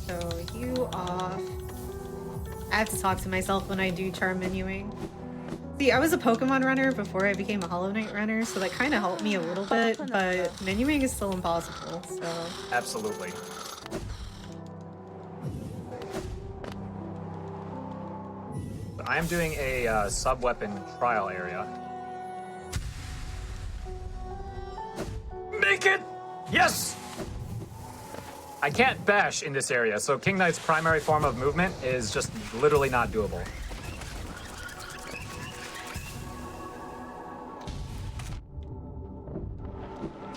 So you off. I have to talk to myself when I do charm menuing. See, I was a Pokemon runner before I became a Hollow Knight runner, so that kind of helped me a little bit, but menuing is still impossible, so... Absolutely. I am doing a sub-weapon trial area. Make it! Yes! I can't bash in this area, so King Knight's primary form of movement is just literally not doable.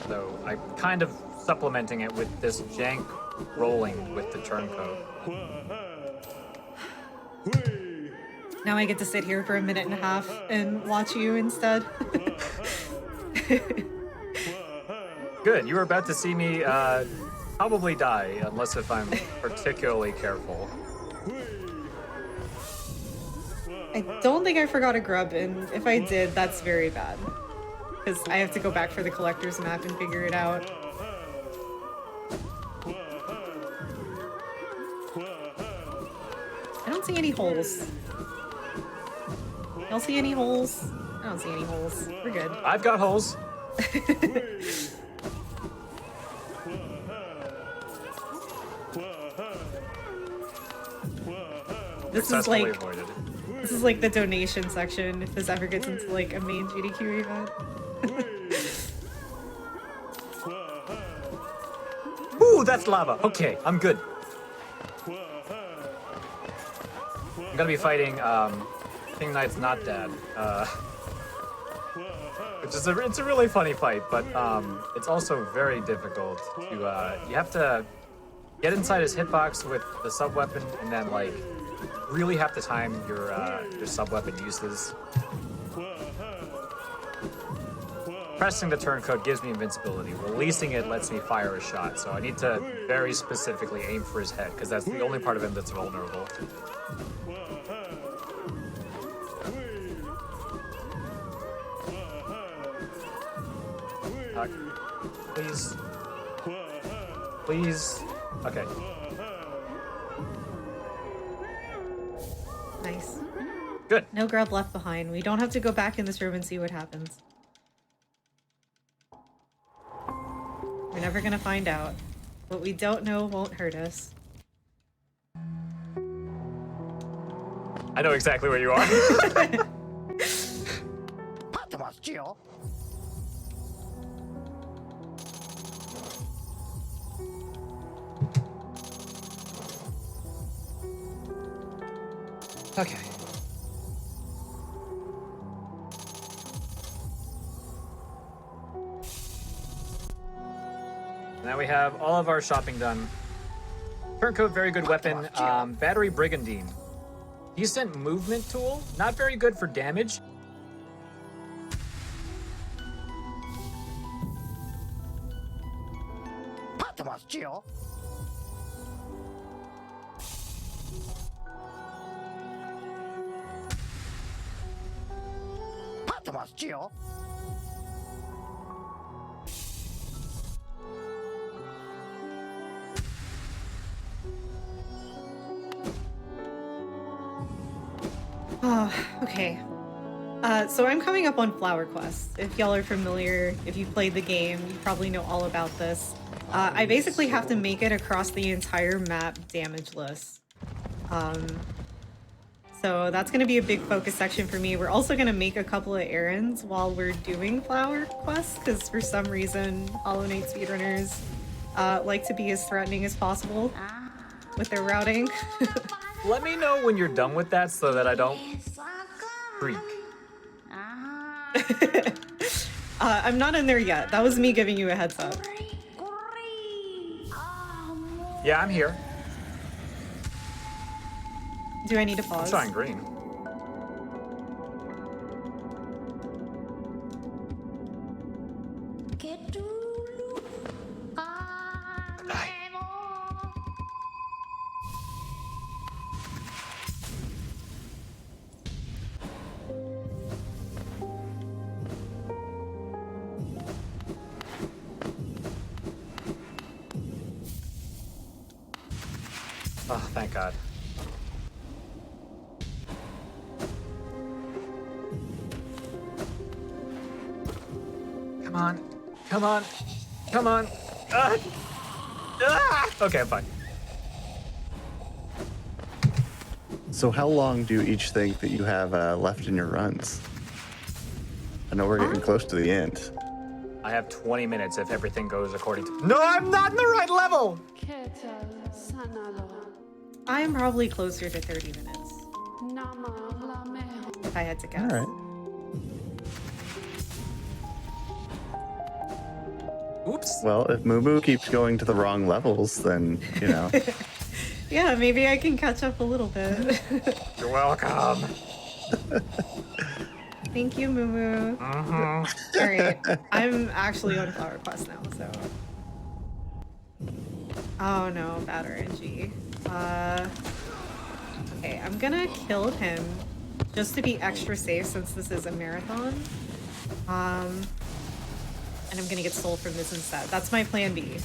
So I'm kind of supplementing it with this jank rolling with the turncoat. Now I get to sit here for a minute and a half and watch you instead. Good, you were about to see me probably die, unless if I'm particularly careful. I don't think I forgot a grub, and if I did, that's very bad. Because I have to go back for the collector's map and figure it out. I don't see any holes. Y'all see any holes? I don't see any holes. We're good. I've got holes. This is like the donation section if this ever gets into like a main GDQ event. Ooh, that's lava. Okay, I'm good. I'm gonna be fighting King Knight's Not Dad, which is it's a really funny fight, but it's also very difficult to you have to get inside his hitbox with the sub weapon and then like really have to time your sub weapon uses. Pressing the turncoat gives me invincibility. Releasing it lets me fire a shot, so I need to very specifically aim for his head because that's the only part of him that's vulnerable. Please. Please. Okay. Nice. Good. No grub left behind. We don't have to go back in this room and see what happens. We're never gonna find out. What we don't know won't hurt us. I know exactly where you are. Okay. Now we have all of our shopping done. Turncoat, very good weapon. Battery Brigandine. Decent movement tool. Not very good for damage. Oh, okay. So I'm coming up on Flower Quest. If y'all are familiar, if you've played the game, you probably know all about this. I basically have to make it across the entire map damageless. So that's going to be a big focus section for me. We're also going to make a couple of errands while we're doing flower quests, because for some reason, Hollow Knight speedrunners like to be as threatening as possible with their routing. Let me know when you're done with that so that I don't freak. I'm not in there yet. That was me giving you a heads up. Yeah, I'm here. Do I need to I'm pause? trying green. Oh, thank God. Come on. Come on. Come on. Ah! Ah! Okay, I'm fine. So how long do you each think that you have left in your runs? I know we're getting close to the end. I have 20 minutes if everything goes according to... No, I'm not in the right level! I'm probably closer to 30 minutes. If I had to guess. All right. Oops. Well, if Moo keeps going to the wrong levels, then, you know. Yeah, maybe I can catch up a little bit. You're welcome. Thank you, Moo. All right, I'm actually on Flower Quest now, so. Oh no, bad RNG. Okay, I'm gonna kill him just to be extra safe since this is a marathon. And I'm gonna get soul from this instead. That's my plan B.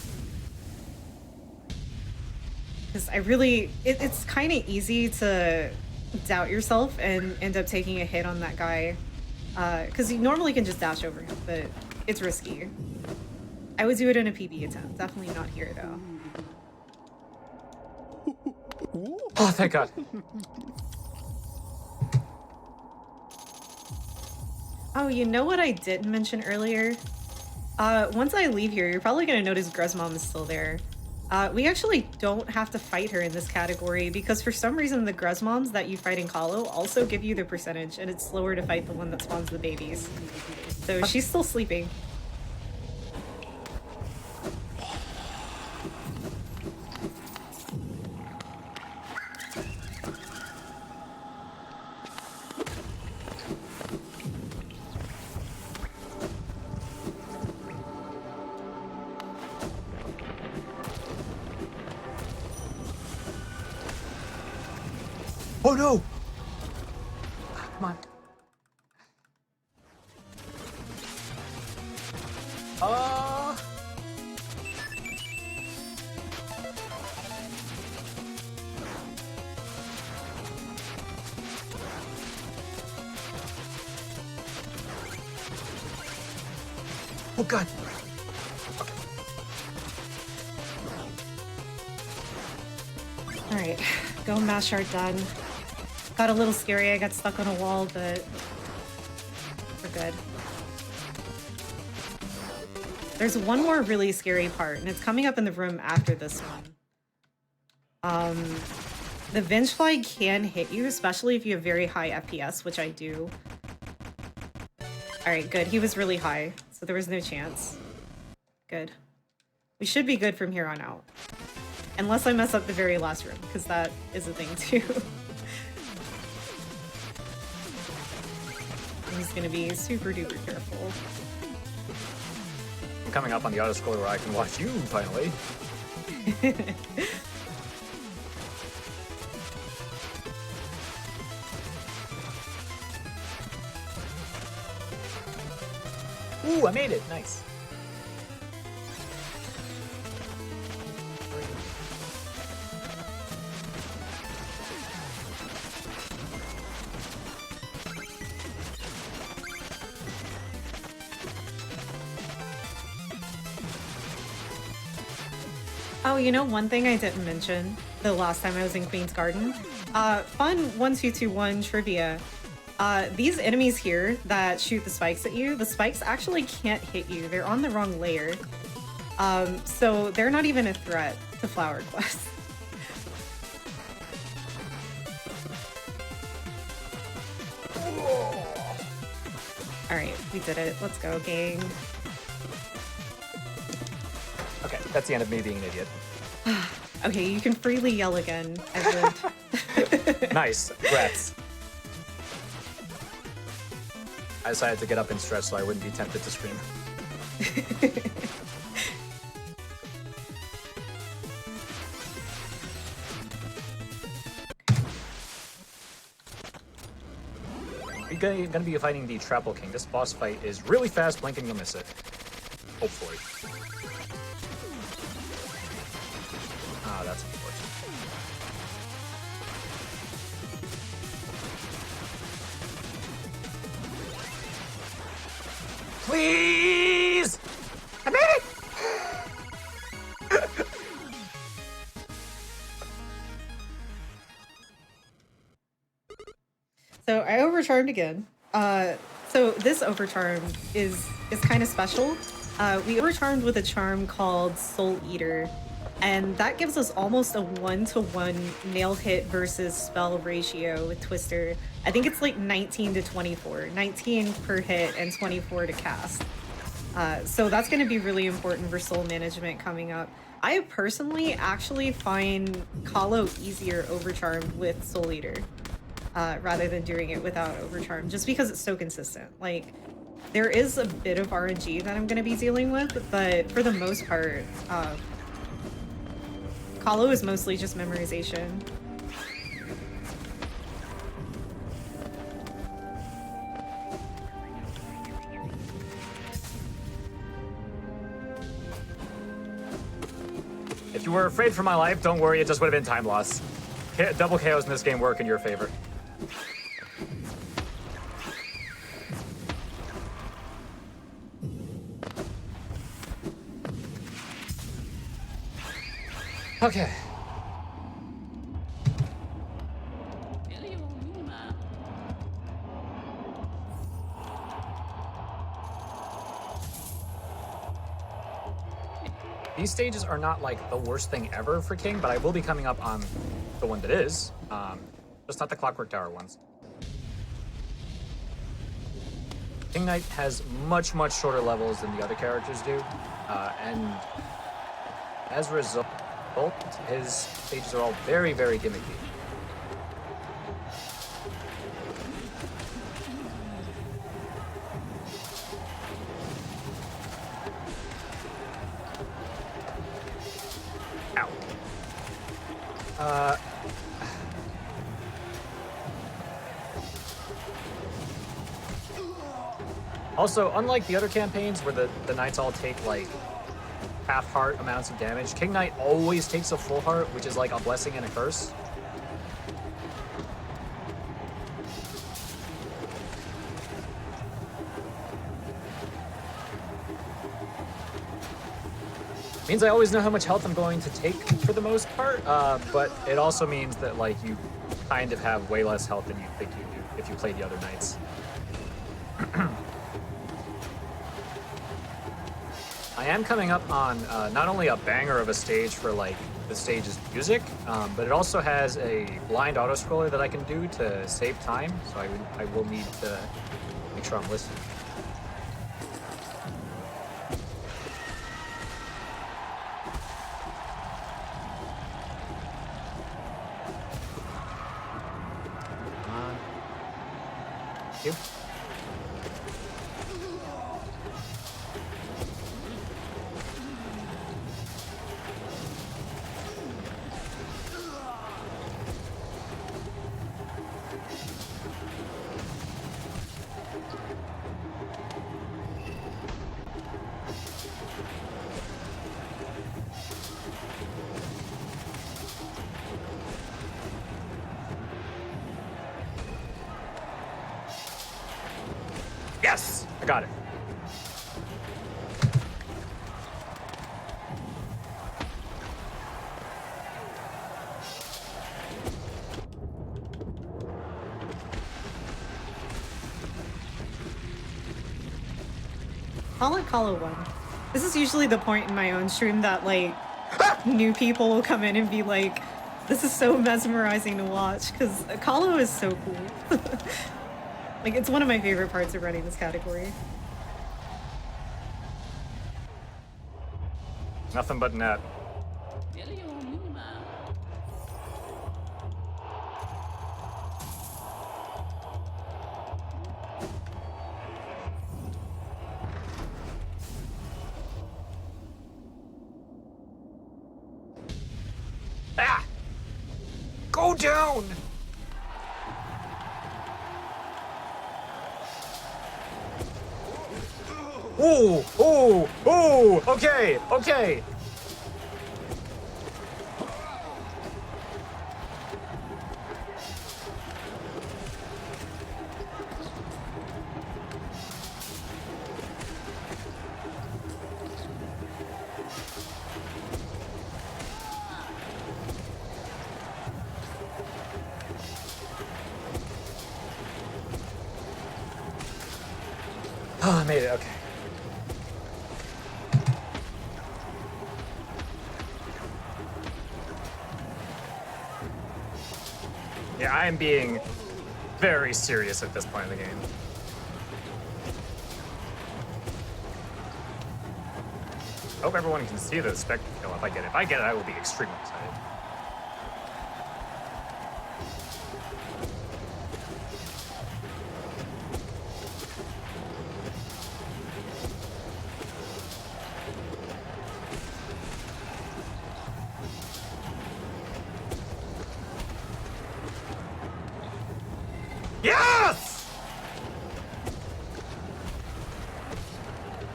Because I really, it's kind of easy to doubt yourself and end up taking a hit on that guy. Because you normally can just dash over him, but it's risky. I would do it in a PB attempt. Definitely not here, though. Oh, thank God. Oh, you know what I didn't mention earlier? Once I leave here, you're probably going to notice Grezmom is still there. We actually don't have to fight her in this category because for some reason the Grezmoms that you fight in Hollow also give you the percentage, and it's slower to fight the one that spawns the babies. So she's still sleeping. Oh no! Come on. Oh God! All right, go mash art done. Got a little scary. I got stuck on a wall, but we're good. There's one more really scary part, and it's coming up in the room after this one. The Vengefly can hit you, especially if you have very high FPS, which I do. All right, good. He was really high, so there was no chance. Good. We should be good from here on out. Unless I mess up the very last room, because that is a thing too. I'm just gonna be super duper careful. I'm coming up on the auto-scroller where I can watch you, finally. Ooh, I made it. Nice. Oh, you know, one thing I didn't mention the last time I was in Queen's Garden? Fun 1221 trivia. These enemies here that shoot the spikes at you, the spikes actually can't hit you. They're on the wrong layer. So they're not even a threat to Flower Quest. Alright, we did it. Let's go, gang. Okay, that's the end of me being an idiot. Okay, you can freely yell again. I've lived. Nice. Congrats. I decided to get up and stretch so I wouldn't be tempted to scream. You're gonna be fighting the Trapple King. This boss fight is really fast, blinking you'll miss it. Hopefully. Ah, that's unfortunate. Please! Come in! So I overcharmed again. So this overcharm is kind of special. We overcharmed with a charm called Soul Eater, and that gives us almost a 1-to-1 nail hit versus spell ratio with Twister. I think it's like 19 to 24, 19 per hit and 24 to cast. So that's going to be really important for soul management coming up. I personally actually find Kahlo easier overcharmed with Soul Eater. Rather than doing it without overcharm, just because it's so consistent. Like, there is a bit of RNG that I'm going to be dealing with, but for the most part, Kahlo is mostly just memorization. If you were afraid for my life, don't worry, it just would have been time loss. Double KOs in this game work in your favor. Okay. These stages are not like the worst thing ever for King, but I will be coming up on the one that is. Just not the Clockwork Tower ones. King Knight has much, much shorter levels than the other characters do. And as a result, his stages are all very, very gimmicky. Ow. Also, unlike the other campaigns where the knights all take like half heart amounts of damage, King Knight always takes a full heart, which is like a blessing and a curse. Means I always know how much health I'm going to take for the most part, but it also means that like you kind of have way less health than you think you do if you play the other knights. I am coming up on not only a banger of a stage for like the stage's music, but it also has a blind auto-scroller that I can do to save time, so I will need to make sure I'm listening. Thank you. Yes! I got it. Call it Hollow 1. This is usually the point in my own stream that, like, new people will come in and be like, this is so mesmerizing to watch, because Hollow is so cool. Like, it's one of my favorite parts of running this category. Nothing but net. Ah! Go down! Ooh, ooh, ooh, okay, okay. Oh, I made it, okay. Yeah, I am being very serious at this point in the game. I hope everyone can see the spectacle if I get it. If I get it, I will be extremely excited. Yes!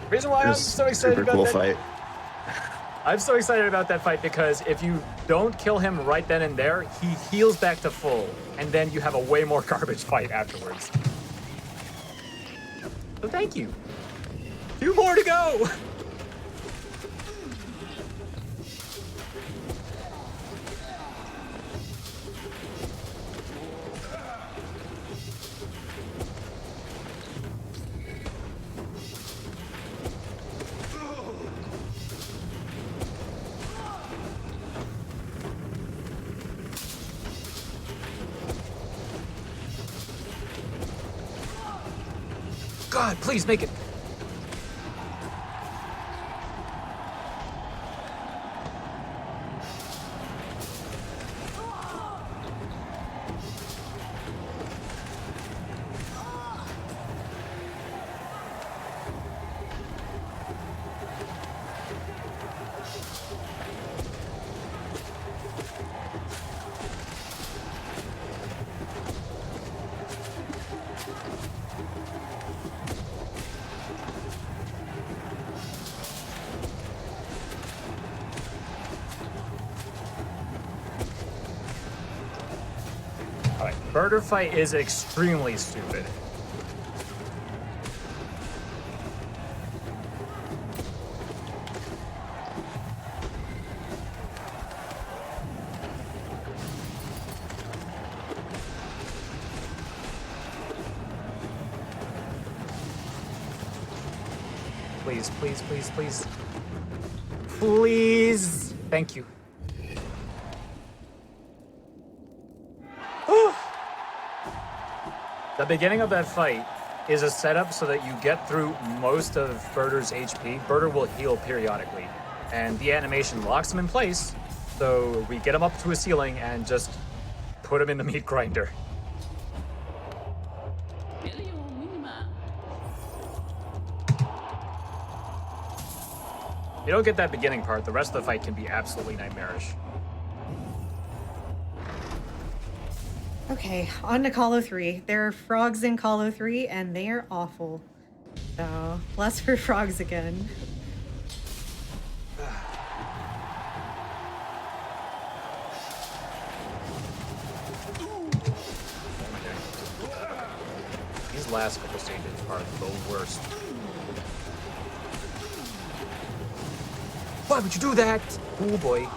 Reason why I'm so excited super about cool that fight. I'm so excited about that fight because if you don't kill him right then and there, he heals back to full, and then you have a way more garbage fight afterwards. So thank you. 2 more to go. God, please make it. Alright, birder fight is extremely stupid. Please, please, please, please. Please. Thank you. The beginning of that fight is a setup so that you get through most of Birder's HP. Birder will heal periodically, and the animation locks him in place, so we get him up to a ceiling and just put him in the meat grinder. You don't get that beginning part, the rest of the fight can be absolutely nightmarish. Okay, on to Hollow 3. There are frogs in Hollow 3, and they are awful. So, less for frogs again. These last couple stages are the worst. Why would you do that? Oh boy.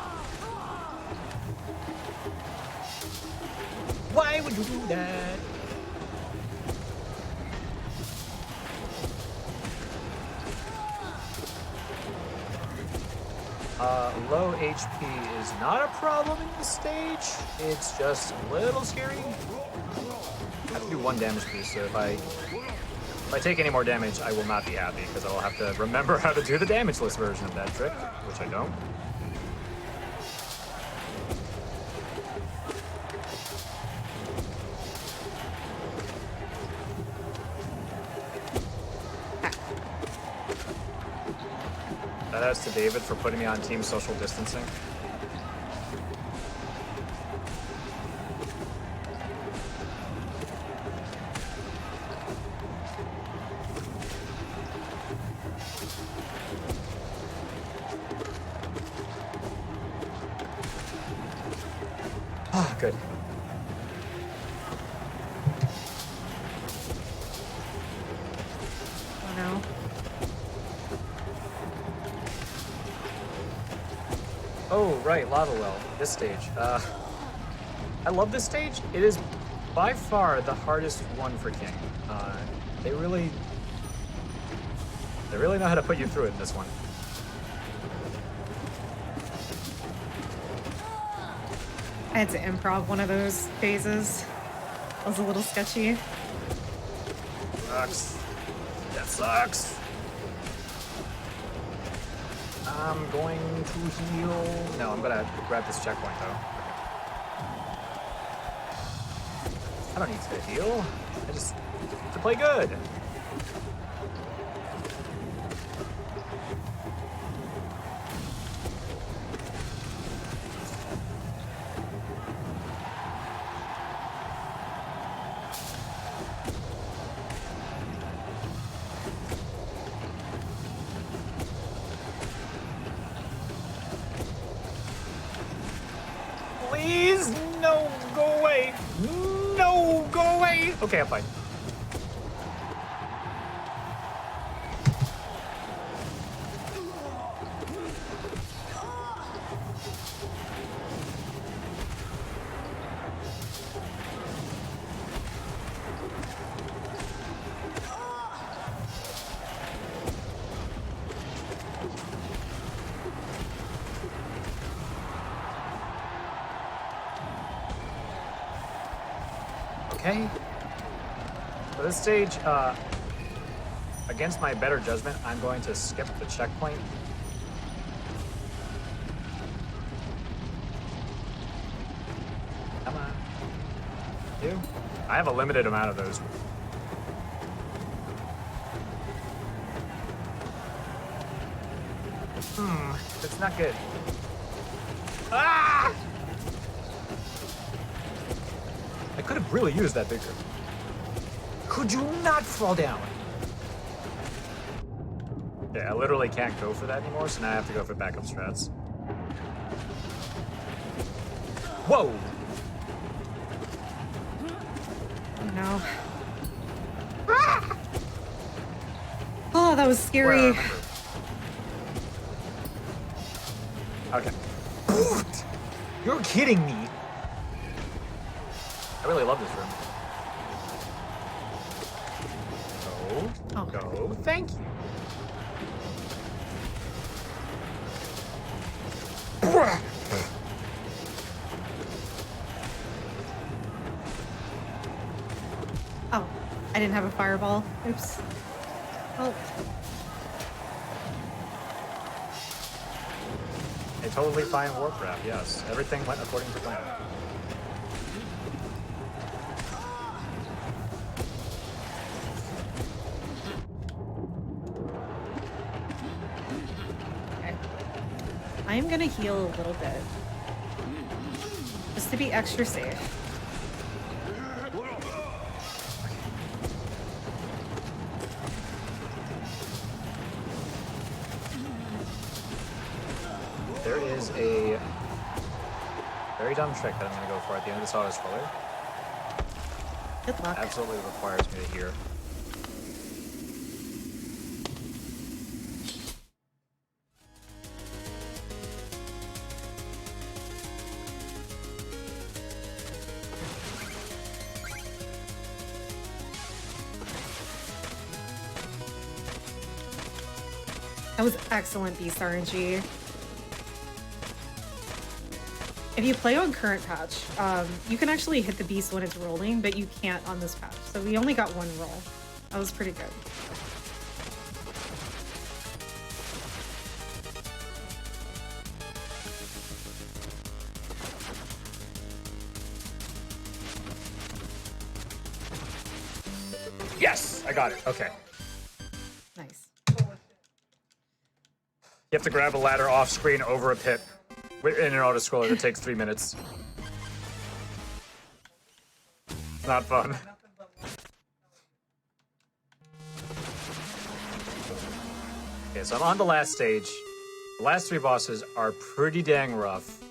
Why would you do that? Low HP is not a problem in this stage. It's just a little scary. I have to do 1 damage boost, so if I take any more damage, I will not be happy because I will have to remember how to do the damageless version of that trick, which I don't. Shout outs to David for putting me on team social distancing. Ah, good. Oh no. Oh, right, lava well. This stage. I love this stage. It is by far the hardest one for King. They really know how to put you through it in this one. I had to improv one of those phases. It was a little sketchy. Sucks. That sucks. I'm going to heal. No, I'm gonna grab this checkpoint though. I don't need to heal. I just need to play good. Please, no, go away. No, go away. Okay, I'm fine. Okay. For this stage, against my better judgment, I'm going to skip the checkpoint. Come on. You? I have a limited amount of those. That's not good. Ah! I could have really used that bigger. Could you not fall down? Yeah, I literally can't go for that anymore, so now I have to go for backup strats. Whoa! Oh no. Ah! Oh, that was scary. Okay. You're kidding me. I really love this room. Go. Oh. Go. Thank you. Oh, I didn't have a fireball. Oops. Oh. A totally fine warp wrap, yes. Everything went according to plan. Okay. I'm gonna heal a little bit. Just to be extra safe. There is a very dumb trick that I'm going to go for at the end of this auto-scroller. Good luck. Absolutely requires me to hear. That was excellent beast RNG. If you play on current patch, you can actually hit the beast when it's rolling, but you can't on this patch. So we only got one roll. That was pretty good. Yes, I got it. Okay. Nice. You have to grab a ladder off screen over a pit in an auto scroller that takes 3 minutes. Not fun. Okay, so I'm on the last stage. The last 3 bosses are pretty dang rough.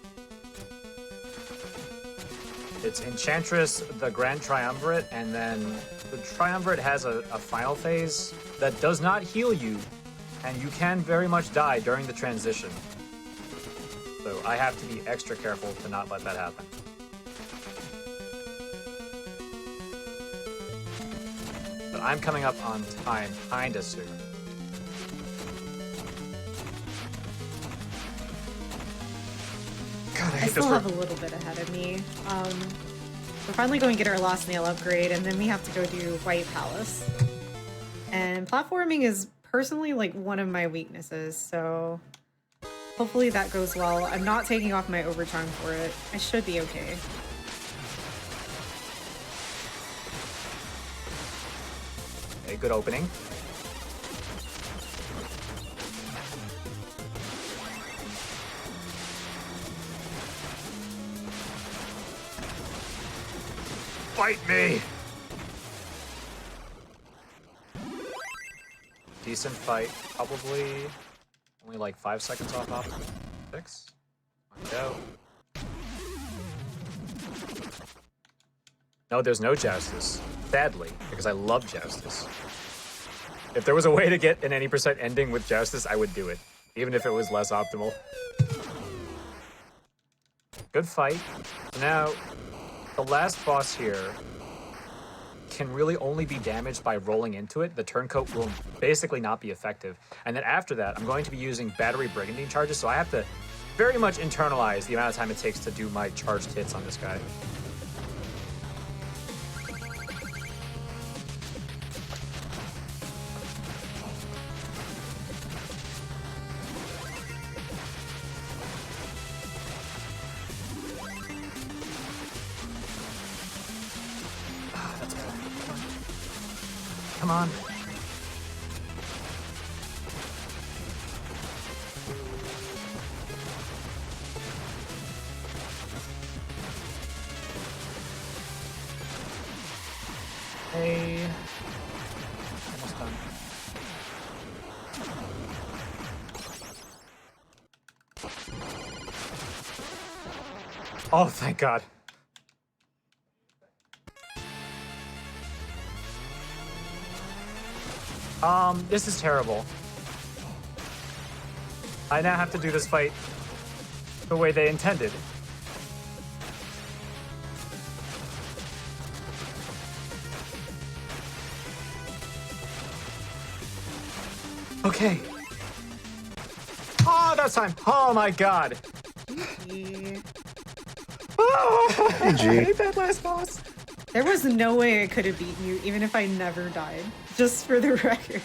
It's Enchantress, the Grand Triumvirate, and then the Triumvirate has a final phase that does not heal you, and you can very much die during the transition. So I have to be extra careful to not let that happen. But I'm coming up on time kinda soon. God, I I hate still this have word. a little bit ahead of me. We're finally going to get our Lost Nail upgrade, and then we have to go do White Palace. And platforming is personally like one of my weaknesses, so hopefully that goes well. I'm not taking off my overtime for it. I should be okay. A good opening. Fight me! Decent fight. Probably only like 5 seconds off 6. On go. No, there's no Joustus. Sadly, because I love Joustus. If there was a way to get an any % ending with Joustus, I would do it. Even if it was less optimal. Good fight. Now, the last boss here can really only be damaged by rolling into it. The turncoat will basically not be effective. And then after that, I'm going to be using battery brigandine charges, so I have to very much internalize the amount of time it takes to do my charged hits on this guy. Come on. Hey. Almost done. Oh, thank God. This is terrible. I now have to do this fight the way they intended. Okay. Oh, that's time. Oh my God. Yeah. Oh, I GG. hate that last boss. There was no way I could have beaten you, even if I never died. Just for the record.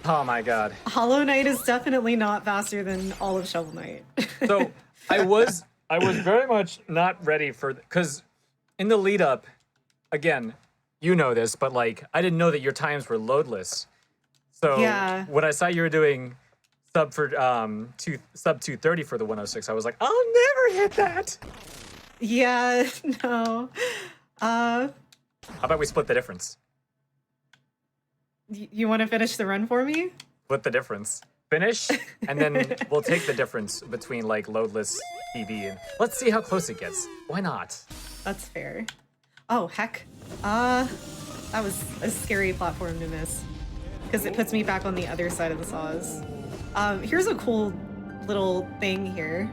Oh my God. Hollow Knight is definitely not faster than all of Shovel Knight. So I was very much not ready for, because in the lead up, again, you know this, but like I didn't know that your times were loadless. So Yeah. when I saw you were doing sub 230 for the 106, I was like, I'll never hit that. Yeah, no. How about we split the difference? You want to finish the run for me? Split the difference. Finish, and then we'll take the difference between like loadless PB and let's see how close it gets. Why not? That's fair. Oh, heck. That was a scary platform to miss. Because it puts me back on the other side of the saws. Here's a cool little thing here.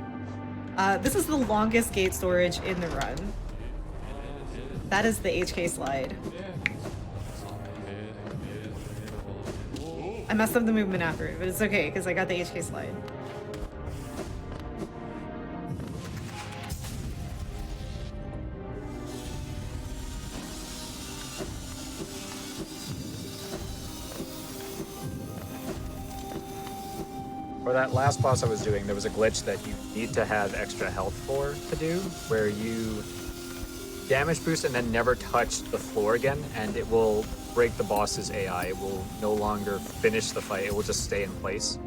This is the longest gate storage in the run. That is the HK slide. I messed up the movement after it, but it's okay because I got the HK slide. For that last boss I was doing, there was a glitch that you need to have extra health for to do, where you damage boost and then never touch the floor again, and it will break the boss's AI. It will no longer finish the fight, it will just stay in place.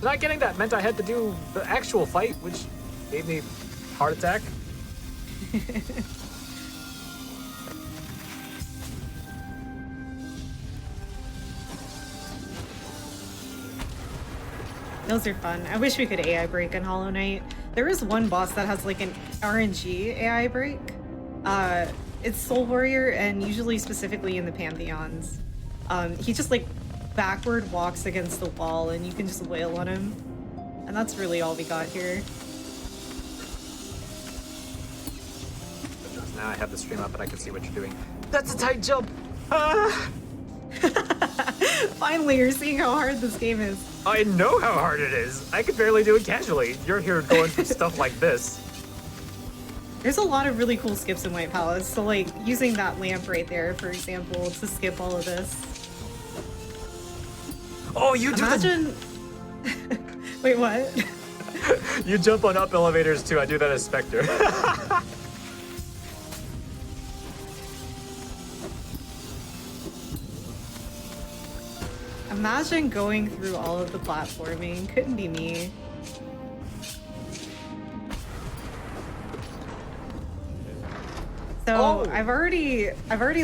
Not getting that meant I had to do the actual fight, which gave me heart attack. Those are fun. I wish we could AI break in Hollow Knight. There is one boss that has like an RNG AI break. It's Soul Warrior, and usually specifically in the Pantheons. He just like backward walks against the wall and you can just wail on him. And that's really all we got here. Now I have the stream up and I can see what you're doing. That's a tight jump! Ah! Finally, you're seeing how hard this game is. I know how hard it is. I could barely do it casually. You're here going for stuff like this. There's a lot of really cool skips in White Palace. So like using that lamp right there, for example, to skip all of this. Oh, you do Imagine... Wait, what? You jump on up elevators too. I do that as Spectre. Imagine going through all of the platforming. Couldn't be me. So Oh. I've already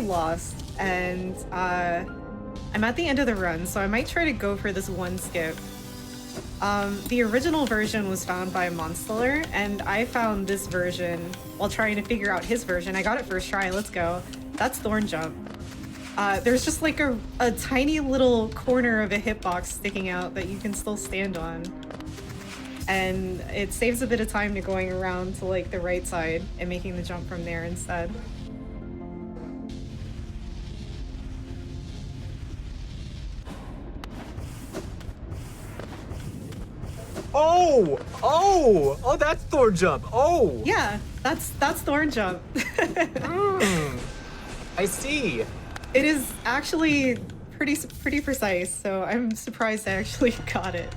lost, and I'm at the end of the run, so I might try to go for this one skip. The original version was found by Monsteller, and I found this version while trying to figure out his version. I got it first try. Let's go. That's Thorn Jump. There's just like a tiny little corner of a hitbox sticking out that you can still stand on. And it saves a bit of time to going around to like the right side and making the jump from there instead. Oh! Oh! Oh, that's Thorn Jump. Oh! Yeah, that's Thorn Jump. I see. It is actually pretty precise, so I'm surprised I actually got it.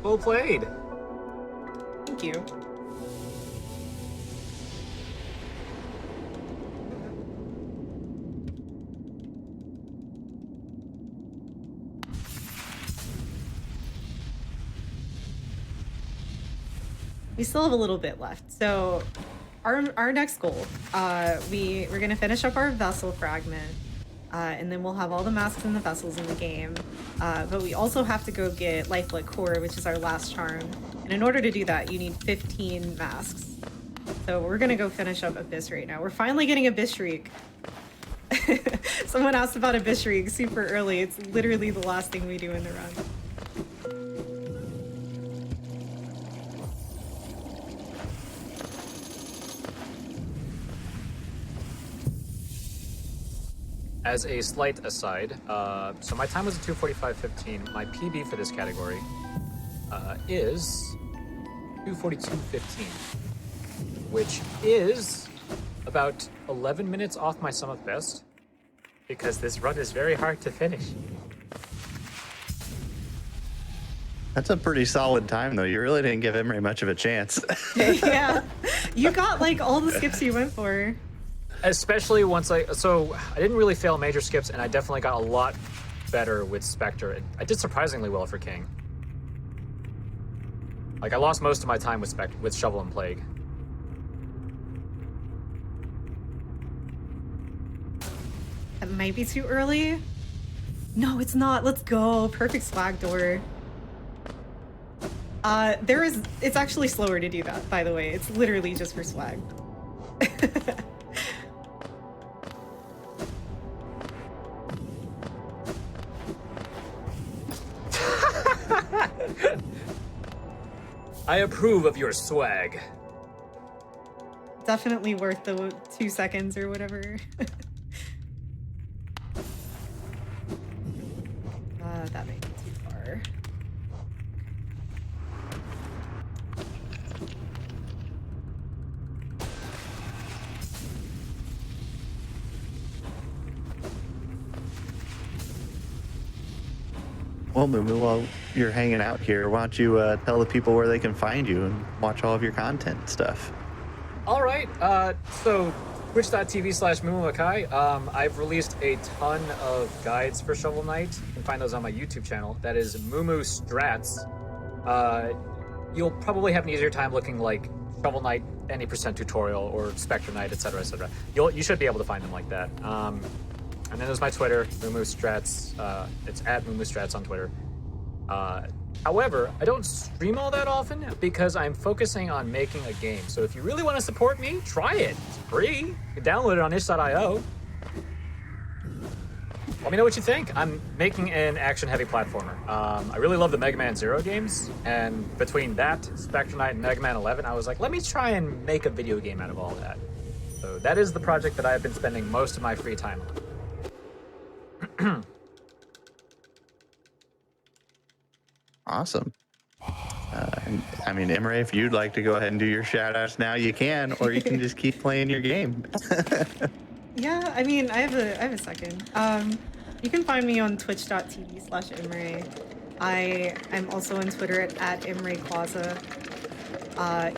Well played. Thank you. We still have a little bit left. So our next goal, we're gonna finish up our vessel fragment, and then we'll have all the masks and the vessels in the game. But we also have to go get Lifelet Core, which is our last charm. And in order to do that, you need 15 masks. So we're gonna go finish up Abyss right now. We're finally getting Abyss Shriek. Someone asked about Abyss Shriek super early. It's literally the last thing we do in the run. As a slight aside, so my time was a 2:45:15. My PB for this category is 2:42:15, which is about 11 minutes off my sum of best, because this run is very hard to finish. That's a pretty solid time, though. You really didn't give Emery much of a chance. Yeah, you got like all the skips you went for. Especially once I didn't really fail major skips, and I definitely got a lot better with Spectre. And I did surprisingly well for King. Like, I lost most of my time with Shovel and Plague. It might be too early. No, it's not. Let's go. Perfect swag door. It's actually slower to do that, by the way. It's literally just for swag. I approve of your swag. Definitely worth the 2 seconds or whatever. That may be too far. Well, Mumu, while you're hanging out here, why don't you tell the people where they can find you and watch all of your content and stuff? All right. So twitch.tv/MumuMakai. I've released a ton of guides for Shovel Knight. You can find those on my YouTube channel. That is Mumu Strats. You'll probably have an easier time looking like Shovel Knight any percent tutorial or Spectre Knight, etc., etc. You should be able to find them like that. And then there's my Twitter, Mumu Strats. It's at Mumu Strats on Twitter. However, I don't stream all that often because I'm focusing on making a game. So if you really want to support me, try it. It's free. You can download it on itch.io. Let me know what you think. I'm making an action-heavy platformer. I really love the Mega Man Zero games, and between that, Spectre Knight, and Mega Man 11, I was like, let me try and make a video game out of all that. So that is the project that I've been spending most of my free time on. Awesome. I mean, Imre, if you'd like to go ahead and do your shout-outs now, you can, or you can just keep playing your game. Yeah, I mean, I have a second. You can find me on twitch.tv/Imre. I'm also on Twitter at ImreQuaza.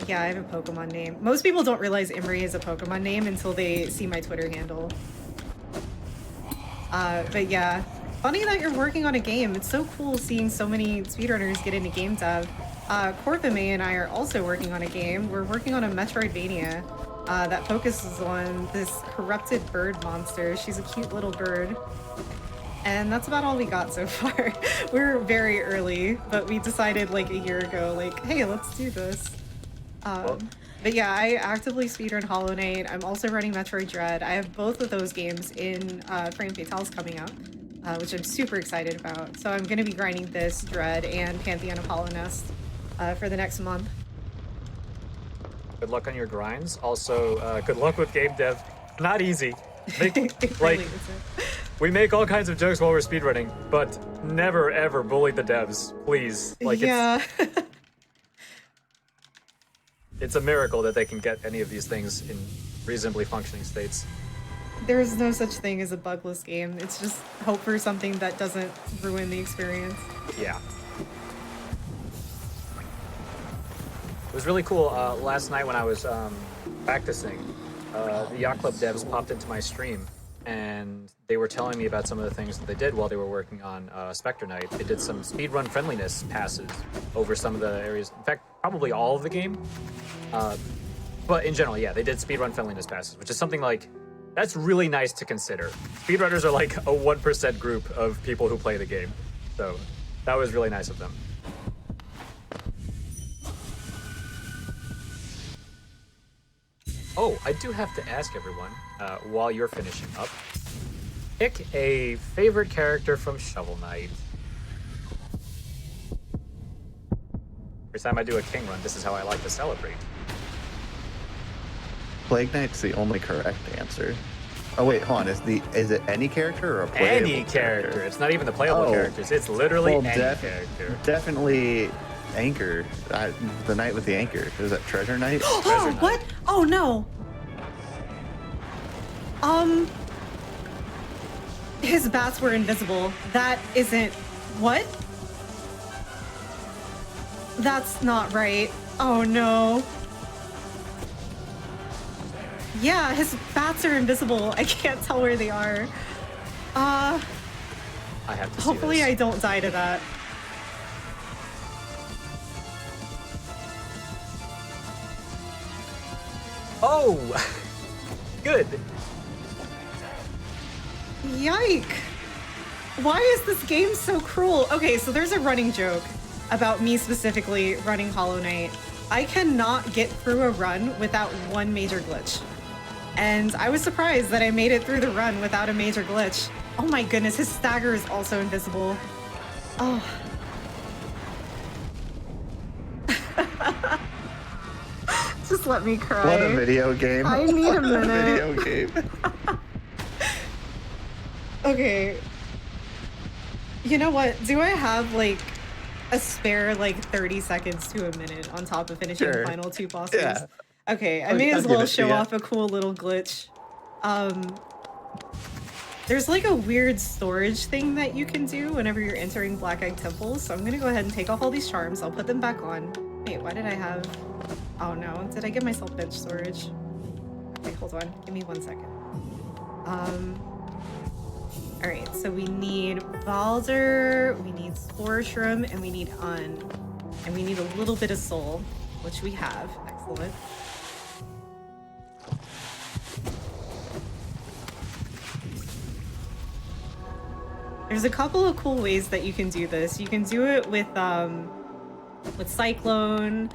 Yeah, I have a Pokemon name. Most people don't realize Imre is a Pokemon name until they see my Twitter handle. But yeah, funny that you're working on a game. It's so cool seeing so many speedrunners get into game dev. Corpame and I are also working on a game. We're working on a Metroidvania that focuses on this corrupted bird monster. She's a cute little bird. And that's about all we got so far. We're very early, but we decided like a year ago, like, hey, let's do this. But yeah, I actively speedrun Hollow Knight. I'm also running Metroid Dread. I have both of those games in Frame Fatales coming out, which I'm super excited about. So I'm going to be grinding this, Dread, and Pantheon of Hollow Nest for the next month. Good luck on your grinds. Also, good luck with game dev. Not easy. We make all kinds of jokes while we're speedrunning, but never ever bully the devs, please. Yeah. It's a miracle that they can get any of these things in reasonably functioning states. There is no such thing as a bugless game. It's just hope for something that doesn't ruin the experience. Yeah. It was really cool. Last night when I was practicing, the Yacht Club devs popped into my stream, and they were telling me about some of the things that they did while they were working on Spectre Knight. They did some speedrun friendliness passes over some of the areas. In fact, probably all of the game. But in general, yeah, they did speedrun friendliness passes, which is something like, that's really nice to consider. Speedrunners are like a 1% group of people who play the game. So that was really nice of them. Oh, I do have to ask everyone, while you're finishing up, pick a favorite character from Shovel Knight. Every time I do a king run, this is how I like to celebrate. Plague Knight's the only correct answer. Oh wait, hold on. Is it any character or a playable Any character. It's not even the playable characters. It's literally any character. Definitely Anchor. The knight with the anchor. Is that Treasure Knight? Oh, what? Oh no. His bats were invisible. That isn't... What? That's not right. Oh no. Yeah, his bats are invisible. I can't tell where they are. I have to see Hopefully this. I don't die to that. Oh! Good. Yike! Why is this game so cruel? Okay, so there's a running joke about me specifically running Hollow Knight. I cannot get through a run without one major glitch. And I was surprised that I made it through the run without a major glitch. Oh my goodness, his stagger is also invisible. Oh. Just let me cry. What a video game. I need a What minute. video game. Okay. You know what? Do I have like a spare like 30 seconds to a minute on top of finishing the final two bosses? Yeah. Okay, I may I'll as give well it to show ya. off a cool little glitch. There's like a weird storage thing that you can do whenever you're entering Black Egg Temples. So I'm gonna go ahead and take off all these charms. I'll put them back on. Wait, why did I have... Oh no, did I give myself bench storage? Okay, hold on. Give me 1 second. Alright, so we need Balder, we need Spore Shroom, and we need Un. And we need a little bit of Soul, which we have. Excellent. There's a couple of cool ways that you can do this. You can do it with Cyclone.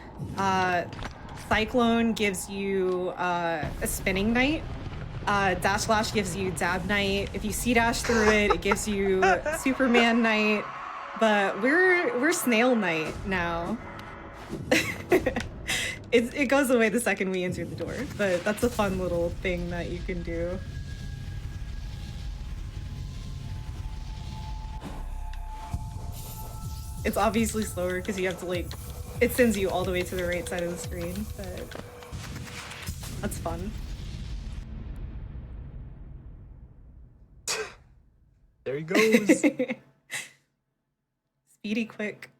Cyclone gives you a Spinning Knight. Dash Lash gives you Dab Knight. If you C-dash through it, it gives you Superman Knight. But we're Snail Knight now. It goes away the second we enter the door, but that's a fun little thing that you can do. It's obviously slower because you have to like, it sends you all the way to the right side of the screen, but that's fun. There he goes. Speedy quick.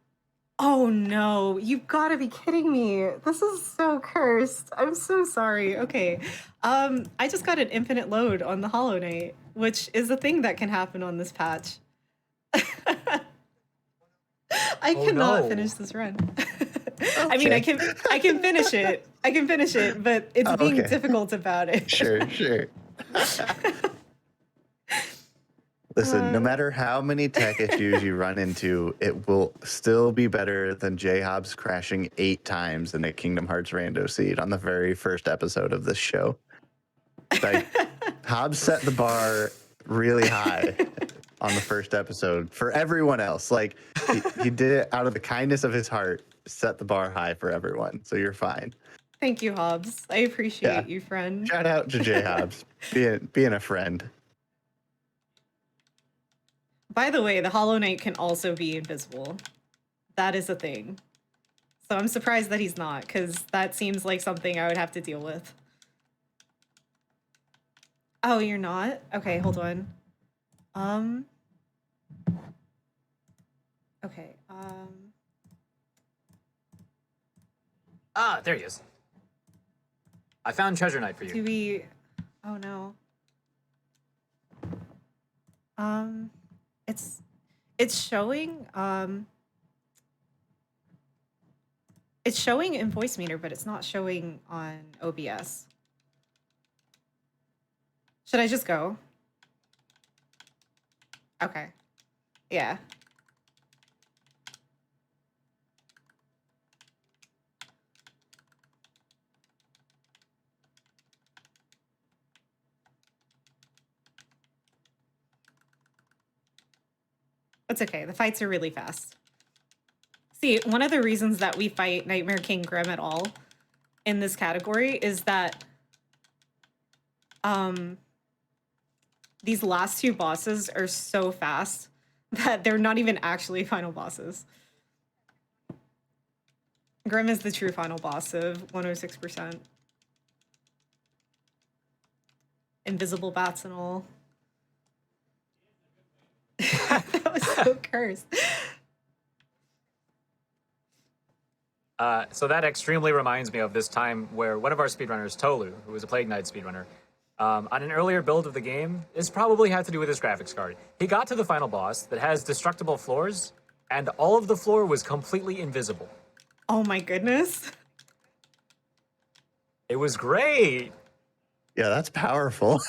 Oh no, you've got to be kidding me. This is so cursed. I'm so sorry. Okay. I just got an infinite load on the Hollow Knight, which is a thing that can happen on this patch. I cannot finish this run. I mean, I can finish it. I can finish it, but it's being difficult about it. Sure. Listen, no matter how many tech issues you run into, it will still be better than J-Hobbs crashing 8 times in a Kingdom Hearts Rando Seed on the very first episode of this show. Like, Hobbs set the bar really high on the first episode for everyone else. Like, he did it out of the kindness of his heart, set the bar high for everyone, so you're fine. Thank you, Hobbs. I appreciate you, friend. Shout out to J-Hobbs, being a friend. By the way, the Hollow Knight can also be invisible. That is a thing. So I'm surprised that he's not, because that seems like something I would have to deal with. Oh, you're not? Okay, hold on. Okay, Ah, there he is. I found Treasure Knight for you. do we... Oh, no. It's showing, it's showing in Voice Meter, but it's not showing on OBS. Should I just go? Okay. Yeah. That's okay. The fights are really fast. See, one of the reasons that we fight Nightmare King Grim at all in this category is that these last 2 bosses are so fast that they're not even actually final bosses. Grim is the true final boss of 106%. Invisible bats and all. That was so cursed. So that extremely reminds me of this time where one of our speedrunners, Tolu, who was a Plague Knight speedrunner, on an earlier build of the game, this probably had to do with his graphics card. He got to the final boss that has destructible floors, and all of the floor was completely invisible. Oh my goodness. It was great. Yeah, that's powerful.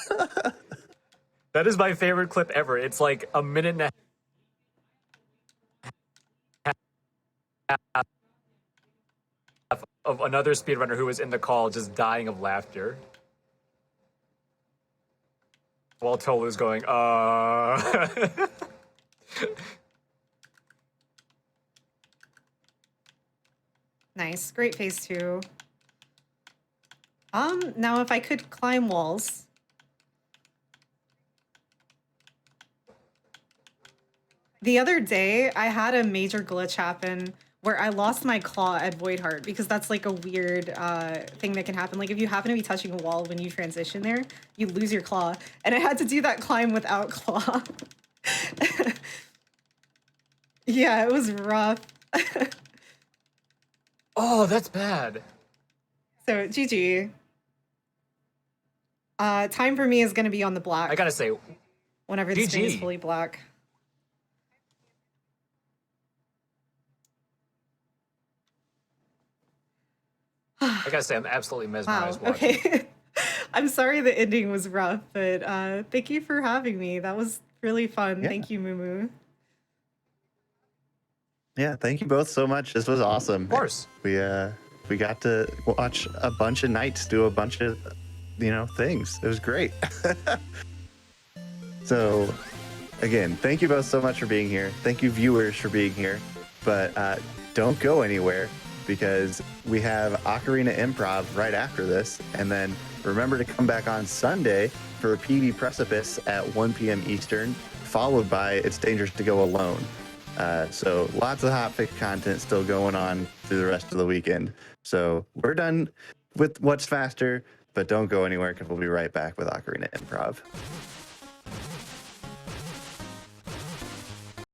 That is my favorite clip ever. It's like a minute and a half of another speedrunner who was in the call just dying of laughter. While Tolu's going, Nice. Great phase 2. Now if I could climb walls. The other day, I had a major glitch happen where I lost my claw at Void Heart because that's like a weird thing that can happen. Like if you happen to be touching a wall when you transition there, you lose your claw. And I had to do that climb without claw. Yeah, it was rough. Oh, that's bad. So GG. Time for me is going to be on the black. I gotta say, whenever the screen is GG. fully black. I gotta say, I'm absolutely Wow. mesmerized watching. Okay. I'm sorry the ending was rough, but thank you for having me. That was really fun. Yeah. Thank you, Mumu. Yeah, thank you both so much. This was awesome. Of course. We got to watch a bunch of nights do a bunch of things. It was great. So again, thank you both so much for being here. Thank you viewers for being here. But don't go anywhere because we have Ocarina Improv right after this. And then remember to come back on Sunday for PB Precipice at 1 p.m. Eastern, followed by It's Dangerous to Go Alone. So lots of hotfix content still going on through the rest of the weekend. So we're done with What's Faster, but don't go anywhere because we'll be right back with Ocarina Improv.